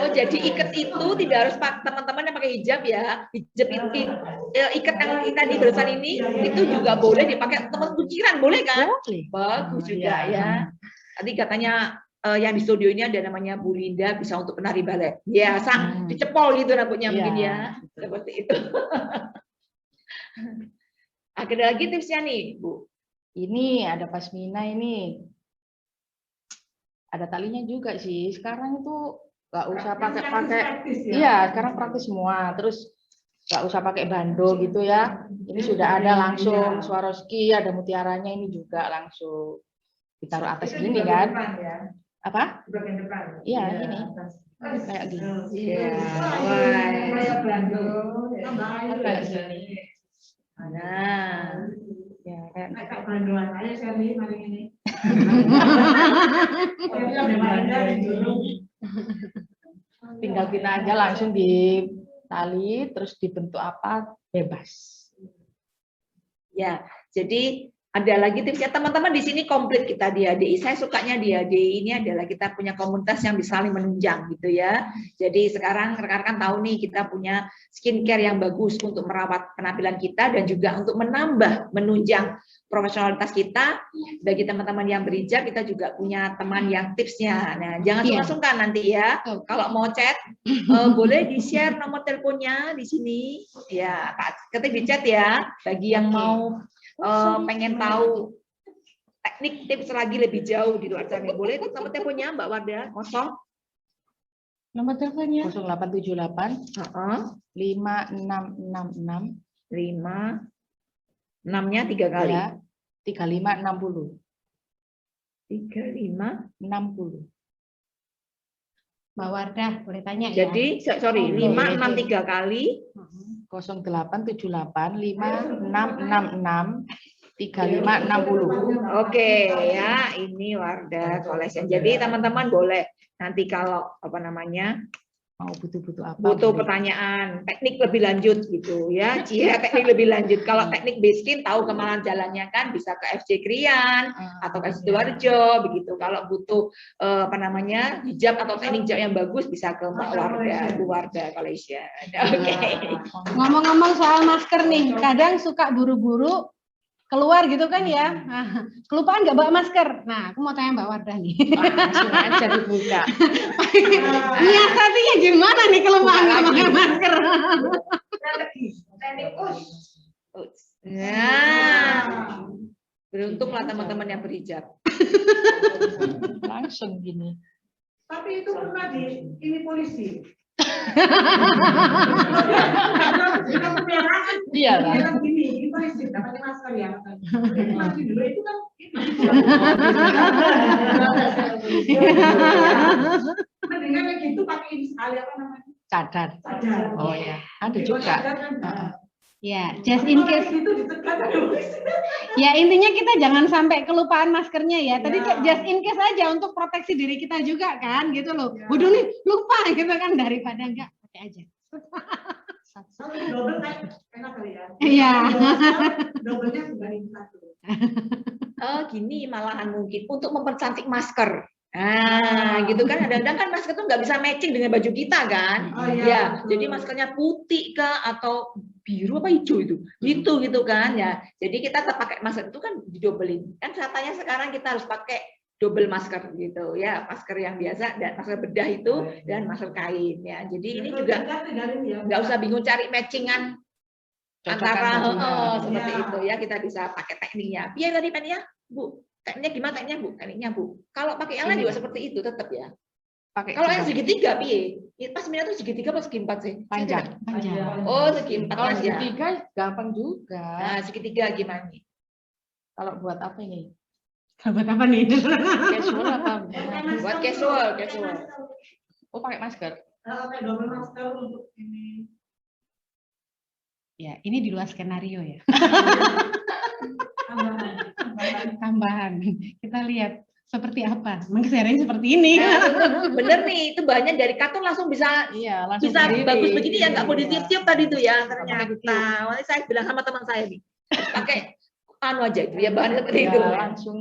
Oh, jadi ikat itu tidak harus teman-teman yang pakai hijab ya. Hijab itu ikat yang tadi barusan ini itu juga boleh dipakai teman kunciran, boleh kan? Boleh. Bagus juga ya. Tadi katanya yang di studio ini ada namanya Bu Linda bisa untuk penari balet. Ya, dicepol gitu rambutnya mungkin ya. Seperti itu. Ada lagi tipsnya nih, Bu. Ini ada pasmina ini. Ada talinya juga sih. Sekarang itu nggak usah pakai. Iya, sekarang praktis semua. Terus nggak usah pakai bando gitu ya. Ini sudah ada langsung Swarovski, ada mutiaranya ini juga langsung ditaruh atas gini kan. Apa? Iya, ini. Kayak gini. Iya. Kayak gini. Nah, Ya, kayak tinggal kita aja langsung di tali, terus dibentuk apa, bebas. ya. Jadi ada lagi tipsnya teman-teman di sini komplit kita di ADI. Saya sukanya di ADI ini adalah kita punya komunitas yang bisa saling menunjang gitu ya. Jadi sekarang rekan-rekan tahu nih kita punya skincare yang bagus untuk merawat penampilan kita dan juga untuk menambah menunjang profesionalitas kita. Bagi teman-teman yang berhijab kita juga punya teman yang tipsnya. Nah, jangan sungkan-sungkan nanti ya. Kalau mau chat boleh di-share nomor teleponnya di sini. Ya, ketik di chat ya bagi yang mau pengen tahu teknik tips lagi lebih jauh di luar sana. Boleh itu nomor teleponnya Mbak Wardah? Nomor teleponnya 0878 5666 6-nya 3 kali. ya, 3560. 3560. Mbak Wardah boleh tanya ya. Jadi sorry 563 kali 0878 5666 3560. Oke ya, ini Wardah Collection. Jadi teman-teman boleh nanti kalau apa namanya Mau butuh apa? butuh boleh. pertanyaan teknik lebih lanjut gitu ya, teknik lebih lanjut. Kalau teknik baskin tahu kemana jalannya kan bisa ke FC Krian atau ke Sidoarjo begitu. Kalau butuh apa namanya hijab atau teknik hijab yang bagus bisa ke Mbak Wardah, Bu Wardah Collection. Oke. Ngomong-ngomong soal masker nih, kadang suka buru-buru keluar gitu kan ya. Nah, kelupaan nggak bawa masker. Nah, aku mau tanya Mbak Wardah nih. Langsung aja dibuka. Nyiasatinya gimana nih kelupaan nggak pakai masker? Nah, beruntunglah teman-teman yang berhijab. Langsung gini. Tapi itu pernah ini polisi. Iya lah. Gini, polisi pakai masker ya. Masih dulu itu kan mendingan gitu pakai ini sekali apa namanya? Cadar. Oh ya, ada juga. Ya, just in case. Ya intinya kita jangan sampai kelupaan maskernya ya. Tadi just in case aja untuk proteksi diri kita juga kan, gitu loh. Waduh nih lupa gitu kan, daripada enggak pakai aja. Double kan enak kali ya. Iya. Double-nya dibanding satu. Gini malahan mungkin untuk mempercantik masker. Nah, gitu kan kadang-kadang kan masker tuh nggak bisa matching dengan baju kita kan. Ya, jadi maskernya putih kah atau biru apa hijau itu. Gitu kan ya. Jadi kita tetap pakai masker itu kan didobelin. Kan katanya sekarang kita harus pakai double masker gitu ya. Masker yang biasa dan masker bedah itu dan masker kain ya. Jadi ini juga nggak usah bingung cari matchingan antara seperti itu ya, kita bisa pakai tekniknya. Biar tadi pennya, Bu. Tekniknya gimana tekniknya, Bu? Tekniknya, Bu. Kalau pakai yang lain juga seperti itu tetap ya. Pakai kalau yang segitiga piye? Pas minat tuh segitiga apa segi empat sih? Panjang. Oh, segi empat Kalau panjang. segitiga gampang juga. Nah, segitiga gimana nih? Kalau buat apa ini? Buat apa nih? Casual apa? Buat casual. Oh, pakai masker. Pakai double masker untuk ini. Ya, ini di luar skenario ya. Tambahan. Kita lihat seperti apa. Menggesernya seperti ini. Bener nih, itu bahannya dari karton langsung bisa langsung bisa berdiri. bagus begini ya, nggak boleh ditiup-tiup tadi itu ya ternyata. Wah, saya bilang sama teman saya nih, pakai aja itu ya bahan seperti itu. Langsung.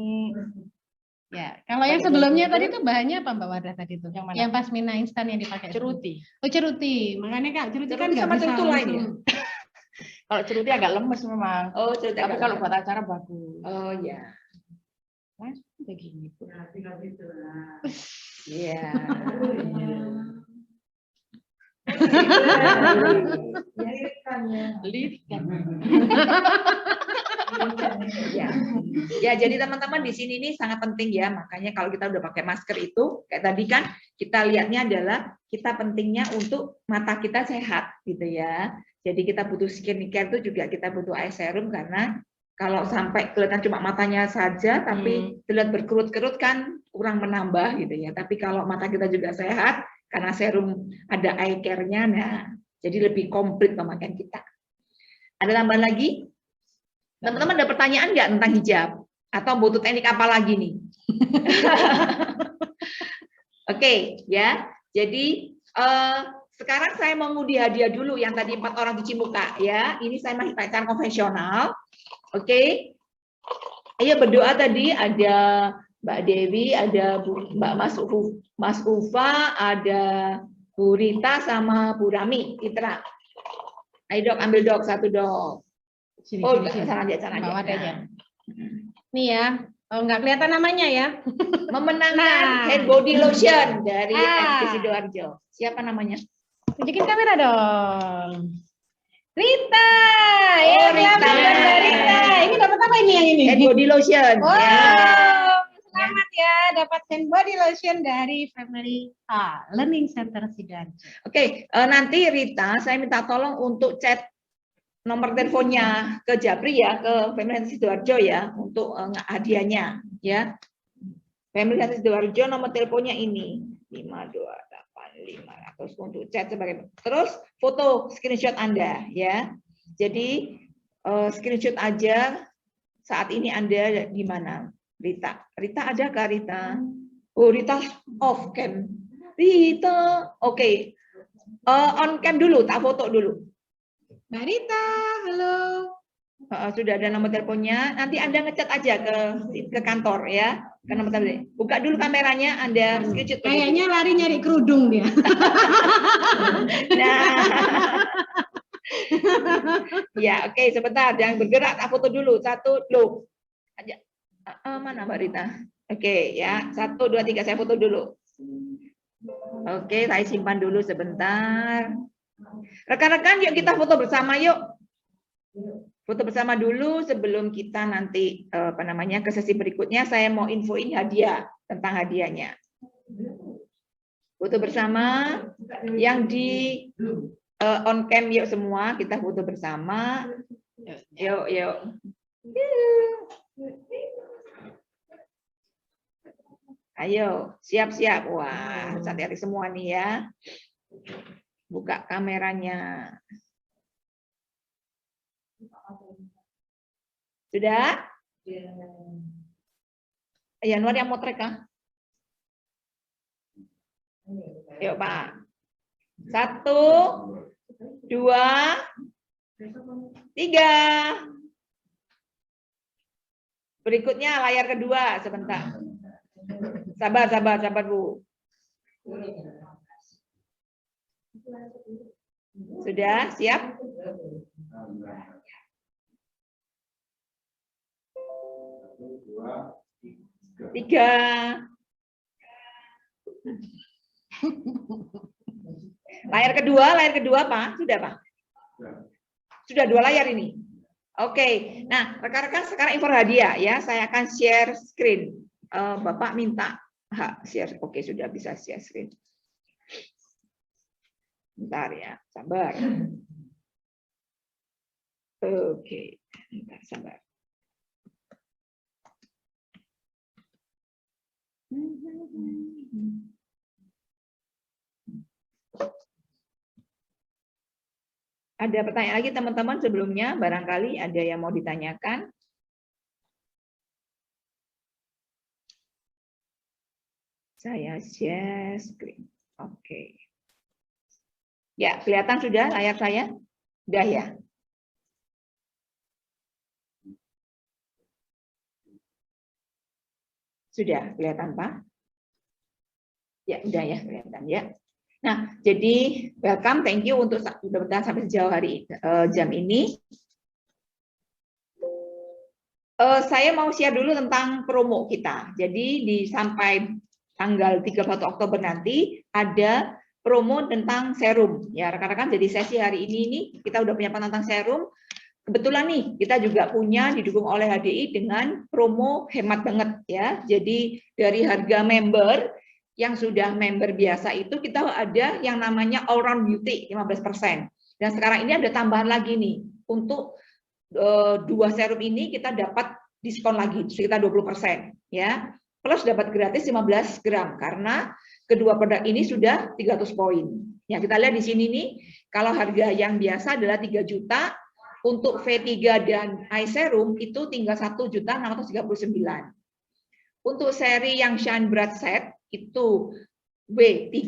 Ya, kalau yang sebelumnya tadi tuh bahannya apa Mbak Wardah tadi tuh? Yang mana? Yang pasmina instan yang dipakai. Ceruti. Oh, ceruti. Makanya Kak, ceruti kan nggak sama bisa cerutu lain ya. Kalau ceruti agak lemes memang. Oh, ceruti. Tapi kalau buat acara bagus. Oh ya. Langsung begini. Tinggal gitu. Iya. Ya, jadi teman-teman di sini ini sangat penting ya. Makanya kalau kita udah pakai masker itu, kayak tadi kan kita lihatnya adalah kita pentingnya untuk mata kita sehat gitu ya. Jadi kita butuh skincare itu juga kita butuh eye serum karena kalau sampai kelihatan cuma matanya saja tapi terlihat berkerut-kerut kan kurang menambah gitu ya. Tapi kalau mata kita juga sehat karena serum ada eye care-nya, nah jadi lebih komplit pemakaian kita. Ada tambahan lagi? Teman-teman ada pertanyaan nggak tentang hijab? Atau butuh teknik apa lagi nih? Oke, ya. Jadi sekarang saya mau ngundi hadiah dulu yang tadi 4 orang cuci muka ya. Ini saya masih pakai konvensional. Oke. Ayo berdoa tadi ada Mbak Dewi, ada Mbak Mas Ufa, ada Bu Rita sama Bu Rami, Itra. Ayo dok, ambil dok, satu dok. Oh, sana aja. Nih ya, nggak kelihatan namanya ya. Memenangkan hand body lotion dari FK Sidoarjo. Siapa namanya? Tunjukin kamera dong. Rita. Oh, Rita. Rita. Ini dapat apa ini yang ini? Hand body lotion. Wow. Ya. Selamat ya, dapat hand body lotion dari Family Learning Center Sidoarjo. Oke, nanti Rita, saya minta tolong untuk chat nomor teleponnya ke Japri ya, ke Family Sidoarjo ya, untuk hadiahnya ya. Family Sidoarjo nomor teleponnya ini 5285500 untuk chat sebagai. Terus foto screenshot Anda ya. Jadi screenshot aja saat ini Anda di mana? Rita ada kah Rita? Oh, Rita off cam. Rita, oke. On cam dulu, tak foto dulu. Mbak Rita, halo. Sudah ada nomor teleponnya. Nanti Anda ngechat aja ke kantor ya. Ke nomor telepon. Buka dulu kameranya, Anda screenshot. Kayaknya lari nyari kerudung dia. Nah. Ya, oke, sebentar. Jangan bergerak, tak foto dulu. Satu, loh. Aja. Mana Mbak Rita? Oke, ya. 1, 2, 3, saya foto dulu. Oke, saya simpan dulu sebentar. Rekan-rekan, yuk kita foto bersama yuk. Foto bersama dulu sebelum kita nanti ke sesi berikutnya. Saya mau infoin hadiah, tentang hadiahnya. Foto bersama yang di on cam, yuk semua kita foto bersama. Yuk. Ayo, siap-siap. Wah, cantik semua nih ya. Buka kameranya. Sudah? Yanuar yang motret kah? Yuk Pak. 1, 2, 3. Berikutnya layar kedua sebentar. Sabar Bu. Sudah siap? Tiga. Layar kedua Pak, sudah Pak? Sudah 2 layar ini. Oke, nah rekan-rekan sekarang info hadiah ya, saya akan share screen. Bapak minta share, oke sudah bisa share screen. Bentar ya, sabar. Oke, bentar sabar. Ada pertanyaan lagi teman-teman sebelumnya? Barangkali ada yang mau ditanyakan? Saya share screen. Oke. Ya, kelihatan sudah layar saya? Sudah ya? Sudah kelihatan Pak? Ya, udah ya, kelihatan ya. Nah, jadi welcome, thank you untuk mudah-mudahan sampai sejauh hari jam ini. Saya mau share dulu tentang promo kita. Jadi sampai tanggal 31 Oktober nanti ada promo tentang serum. Ya, rekan-rekan, jadi sesi hari ini kita udah punya tentang serum. Kebetulan nih kita juga punya didukung oleh HDI dengan promo hemat banget ya. Jadi dari harga member yang sudah member biasa itu kita ada yang namanya All Round Beauty 15%. Dan sekarang ini ada tambahan lagi nih. Untuk 2 serum ini kita dapat diskon lagi sekitar 20% ya. Plus dapat gratis 15 gram karena kedua produk ini sudah 300 poin. Ya, kita lihat di sini nih, kalau harga yang biasa adalah 3 juta, untuk V3 dan eye serum itu tinggal 1.639.000. Untuk seri yang Shine Bright Set itu W3,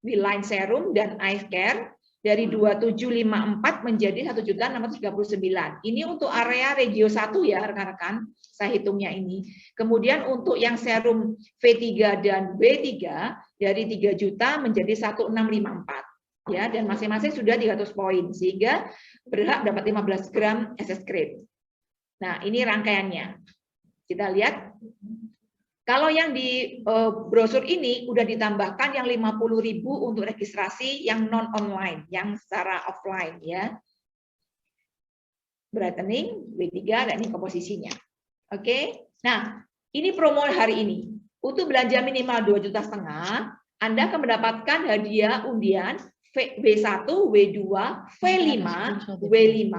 V-Line Serum dan Eye Care dari 2754 menjadi 1.639.000. Ini untuk area regio 1 ya rekan-rekan, saya hitungnya ini. Kemudian untuk yang serum V3 dan B3 dari 3 juta menjadi 1.654. Ya, dan masing-masing sudah 300 poin sehingga berhak dapat 15 gram SS cream. Nah, ini rangkaiannya. Kita lihat. Kalau yang di brosur ini udah ditambahkan yang 50.000 untuk registrasi yang non online, yang secara offline ya. Brightening, W3 dan ini komposisinya. Oke. Nah, ini promo hari ini. Untuk belanja minimal 2,5 juta, Anda akan mendapatkan hadiah undian W1, W2, V5, W5,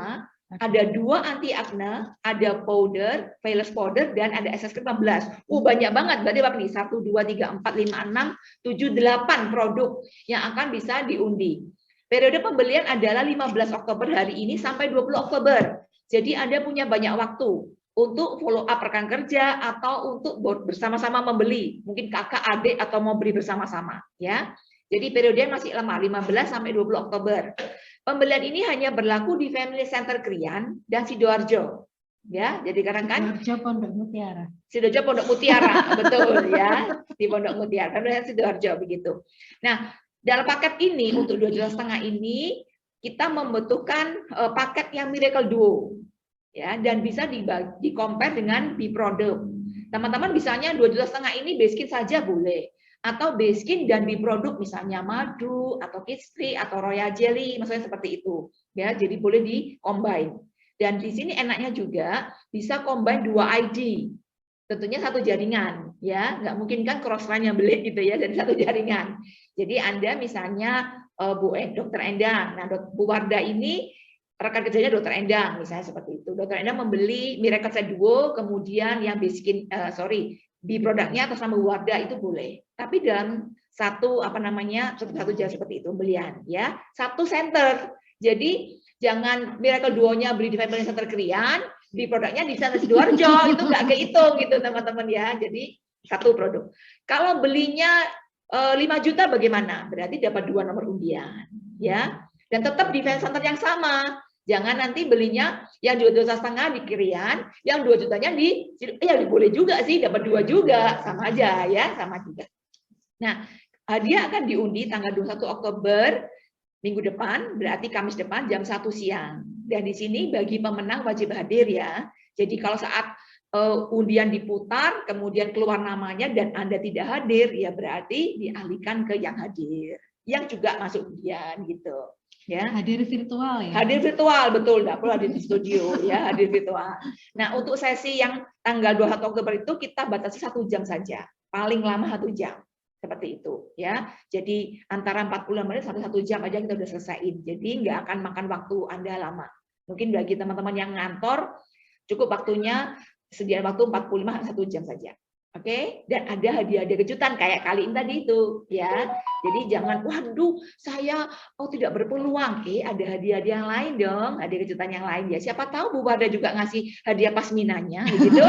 ada 2 anti acne, ada powder, Payless powder, dan ada SS 15. Banyak banget, berarti Bapak nih, 1, 2, 3, 4, 5, 6, 7, 8 produk yang akan bisa diundi. Periode pembelian adalah 15 Oktober hari ini sampai 20 Oktober. Jadi Anda punya banyak waktu untuk follow up rekan kerja atau untuk bersama-sama membeli. Mungkin kakak, adik, atau mau beli bersama-sama. Ya. Jadi periode masih lama, 15 sampai 20 Oktober. Pembelian ini hanya berlaku di Family Center Krian dan Sidoarjo. Ya, jadi kan Sidoarjo Pondok Mutiara. Sidoarjo Pondok Mutiara, betul ya. Di Pondok Mutiara, dan Sidoarjo begitu. Nah, dalam paket ini untuk 2,5 juta ini kita membutuhkan paket yang Miracle Duo. Ya, dan bisa di-compare dengan B-Product. Teman-teman bisanya 2,5 juta ini base skin saja boleh. Atau base skin dan B-Product misalnya madu atau kids free atau royal jelly, maksudnya seperti itu ya, jadi boleh di-combine. Dan di sini enaknya juga bisa combine 2 ID. Tentunya satu jaringan, ya, nggak mungkin kan cross-line yang belit gitu ya, dari satu jaringan. Jadi Anda misalnya Dr. Endang, nah Bu Wardah ini rekan kerjanya Dr. Endang, misalnya seperti itu. Dr. Endang membeli Miracle Set Duo, kemudian yang B produknya atas nama Bu Wardah itu boleh. Tapi dalam satu satu jalan seperti itu pembelian, ya, satu center. Jadi jangan Miracle Duo-nya beli di Family Center Krian, di produknya di sana Sidoarjo, itu nggak kehitung gitu teman-teman ya. Jadi satu produk. Kalau belinya 5 juta bagaimana? Berarti dapat 2 nomor undian, ya. Dan tetap di Family Center yang sama. Jangan nanti belinya yang 2,5 juta di Krian, yang 2 jutanya ya boleh juga sih, dapat 2 juga, sama aja ya, sama juga. Nah, hadiah akan diundi tanggal 21 Oktober minggu depan, berarti Kamis depan jam 1 siang. Dan di sini bagi pemenang wajib hadir ya. Jadi kalau saat undian diputar, kemudian keluar namanya dan Anda tidak hadir, ya berarti dialihkan ke yang hadir, yang juga masuk undian gitu. Ya. Hadir virtual ya. Hadir virtual, betul, nggak perlu hadir di studio ya, hadir virtual. Nah, untuk sesi yang tanggal 21 Oktober itu kita batasi 1 jam saja, paling lama 1 jam. Seperti itu ya. Jadi antara 40 menit sampai 1 jam aja kita udah selesaiin. Jadi nggak akan makan waktu Anda lama. Mungkin bagi teman-teman yang ngantor cukup waktunya sediaan waktu 45 1 jam saja. Oke, dan ada hadiah-hadiah kejutan kayak kali ini tadi itu ya. Jadi jangan waduh saya tidak berpeluang. Ada hadiah-hadiah yang lain dong, hadiah kejutan yang lain ya. Siapa tahu Bu Wardah juga ngasih hadiah pasminanya gitu.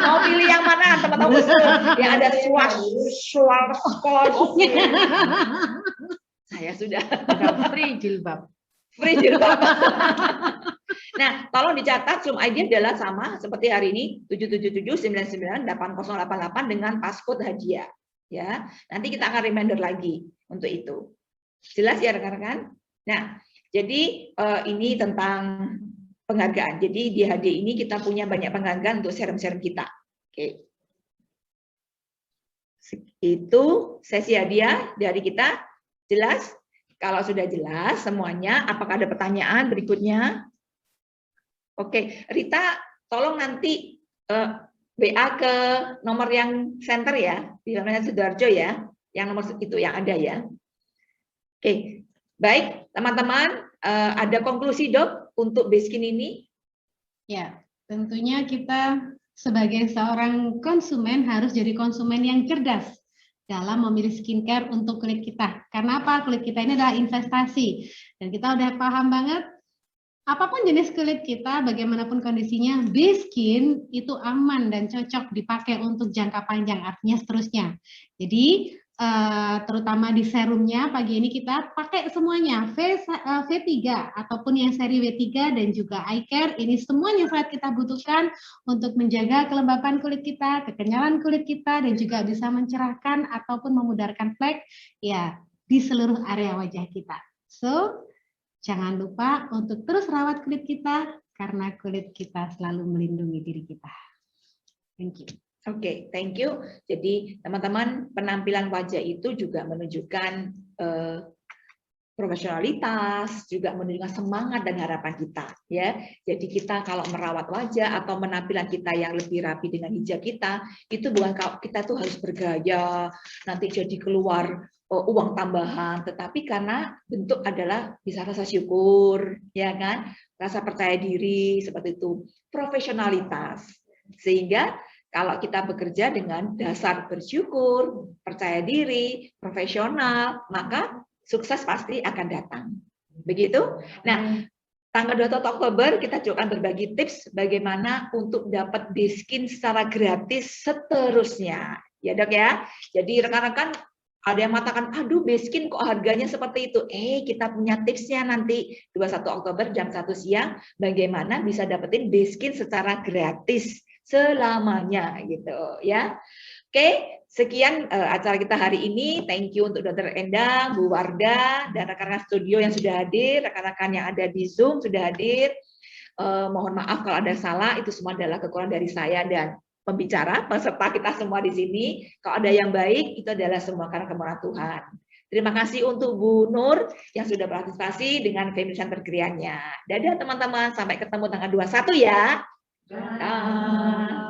Mau pilih yang mana teman-teman? Yang ada saya sudah free jilbab. Free jilbab. Nah, tolong dicatat Zoom ID adalah sama seperti hari ini 777998088 dengan passcode hadiah ya. Nanti kita akan reminder lagi untuk itu. Jelas ya rekan-rekan? Nah, jadi ini tentang penghargaan. Jadi di HD ini kita punya banyak penghargaan untuk serum-serum kita. Oke. Itu sesi hadiah dari kita. Jelas? Kalau sudah jelas semuanya, apakah ada pertanyaan berikutnya? Oke, Rita, tolong nanti WA ke nomor yang center ya, di nomornya Sidoarjo ya, yang nomor itu yang ada ya. Oke, baik teman-teman, ada konklusi Dok untuk Beskin ini? Ya, tentunya kita sebagai seorang konsumen harus jadi konsumen yang cerdas dalam memilih skincare untuk kulit kita. Karena apa? Kulit kita ini adalah investasi, dan kita udah paham banget. Apapun jenis kulit kita, bagaimanapun kondisinya, Beskin itu aman dan cocok dipakai untuk jangka panjang, artinya seterusnya. Jadi, terutama di serumnya, pagi ini kita pakai semuanya, V3 ataupun yang seri W3 dan juga eye care, ini semuanya sangat kita butuhkan untuk menjaga kelembapan kulit kita, kekenyalan kulit kita, dan juga bisa mencerahkan ataupun memudarkan flek ya di seluruh area wajah kita. So, jangan lupa untuk terus rawat kulit kita, karena kulit kita selalu melindungi diri kita. Thank you. Oke, thank you. Jadi teman-teman, penampilan wajah itu juga menunjukkan profesionalitas, juga menunjukkan semangat dan harapan kita. Ya, jadi kita kalau merawat wajah atau penampilan kita yang lebih rapi dengan hijab kita, itu bukan kita tuh harus bergaya, nanti jadi keluar uang tambahan, tetapi karena bentuk adalah bisa rasa syukur, ya kan, rasa percaya diri seperti itu, profesionalitas. Sehingga kalau kita bekerja dengan dasar bersyukur, percaya diri, profesional, maka sukses pasti akan datang. Begitu. Nah, tanggal 21 Oktober kita juga akan berbagi tips bagaimana untuk dapat Beskin secara gratis seterusnya. Ya Dok ya. Jadi rekan-rekan, ada yang mengatakan, aduh Beskin kok harganya seperti itu. Kita punya tipsnya nanti 21 Oktober jam 1 siang, bagaimana bisa dapetin Beskin secara gratis selamanya gitu ya. Oke, sekian acara kita hari ini. Thank you untuk Dr. Endang, Bu Wardah, dan rekan-rekan studio yang sudah hadir, rekan-rekan yang ada di Zoom sudah hadir. Mohon maaf kalau ada salah, itu semua adalah kekurangan dari saya dan pembicara, peserta kita semua di sini. Kalau ada yang baik, itu adalah semua karena kemurahan Tuhan. Terima kasih untuk Bu Nur yang sudah berpartisipasi dengan Family Center Krianya. Dadah teman-teman, sampai ketemu tanggal 21 ya. Dah.